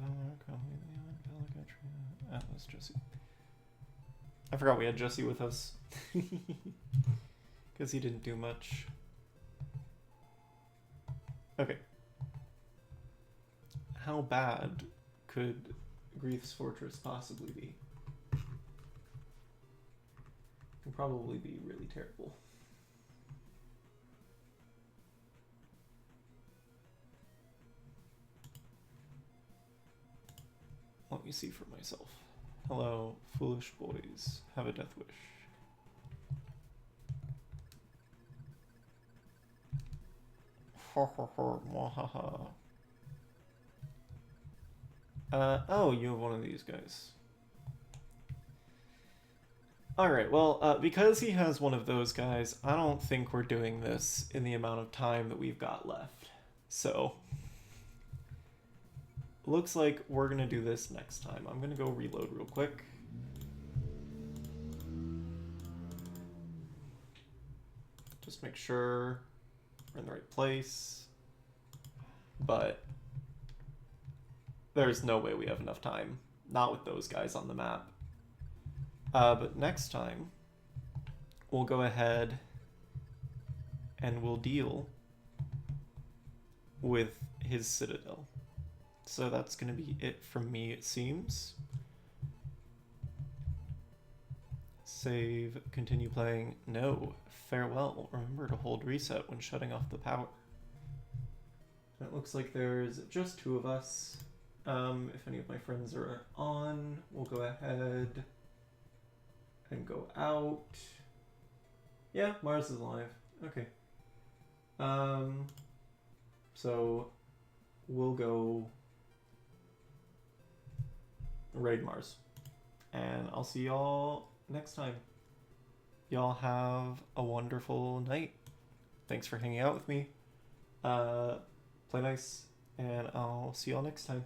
[SPEAKER 1] Valmar, Kamui, Leon, Celica, Trina, Atlas, Jesse. I forgot we had Jesse with us. Because he didn't do much. Okay. How bad could Grief's Fortress possibly be? It can probably be really terrible. Let me see for myself. Hello, foolish boys. Have a death wish. Ha ha ha, mwahaha. Oh, you have one of these guys. Alright, well, because he has one of those guys, I don't think we're doing this in the amount of time that we've got left. So, looks like we're gonna do this next time. I'm gonna go reload real quick. Just make sure we're in the right place. But there's no way we have enough time. Not with those guys on the map. But next time, we'll go ahead and we'll deal with his citadel. So that's going to be it from me, it seems. Save, continue playing. No, farewell. Remember to hold reset when shutting off the power. It looks like there's just 2 of us. If any of my friends are on, we'll go ahead and go out. Yeah, Mars is alive. Okay. So we'll go raid Mars. And I'll see y'all next time. Y'all have a wonderful night. Thanks for hanging out with me. Play nice, and I'll see y'all next time.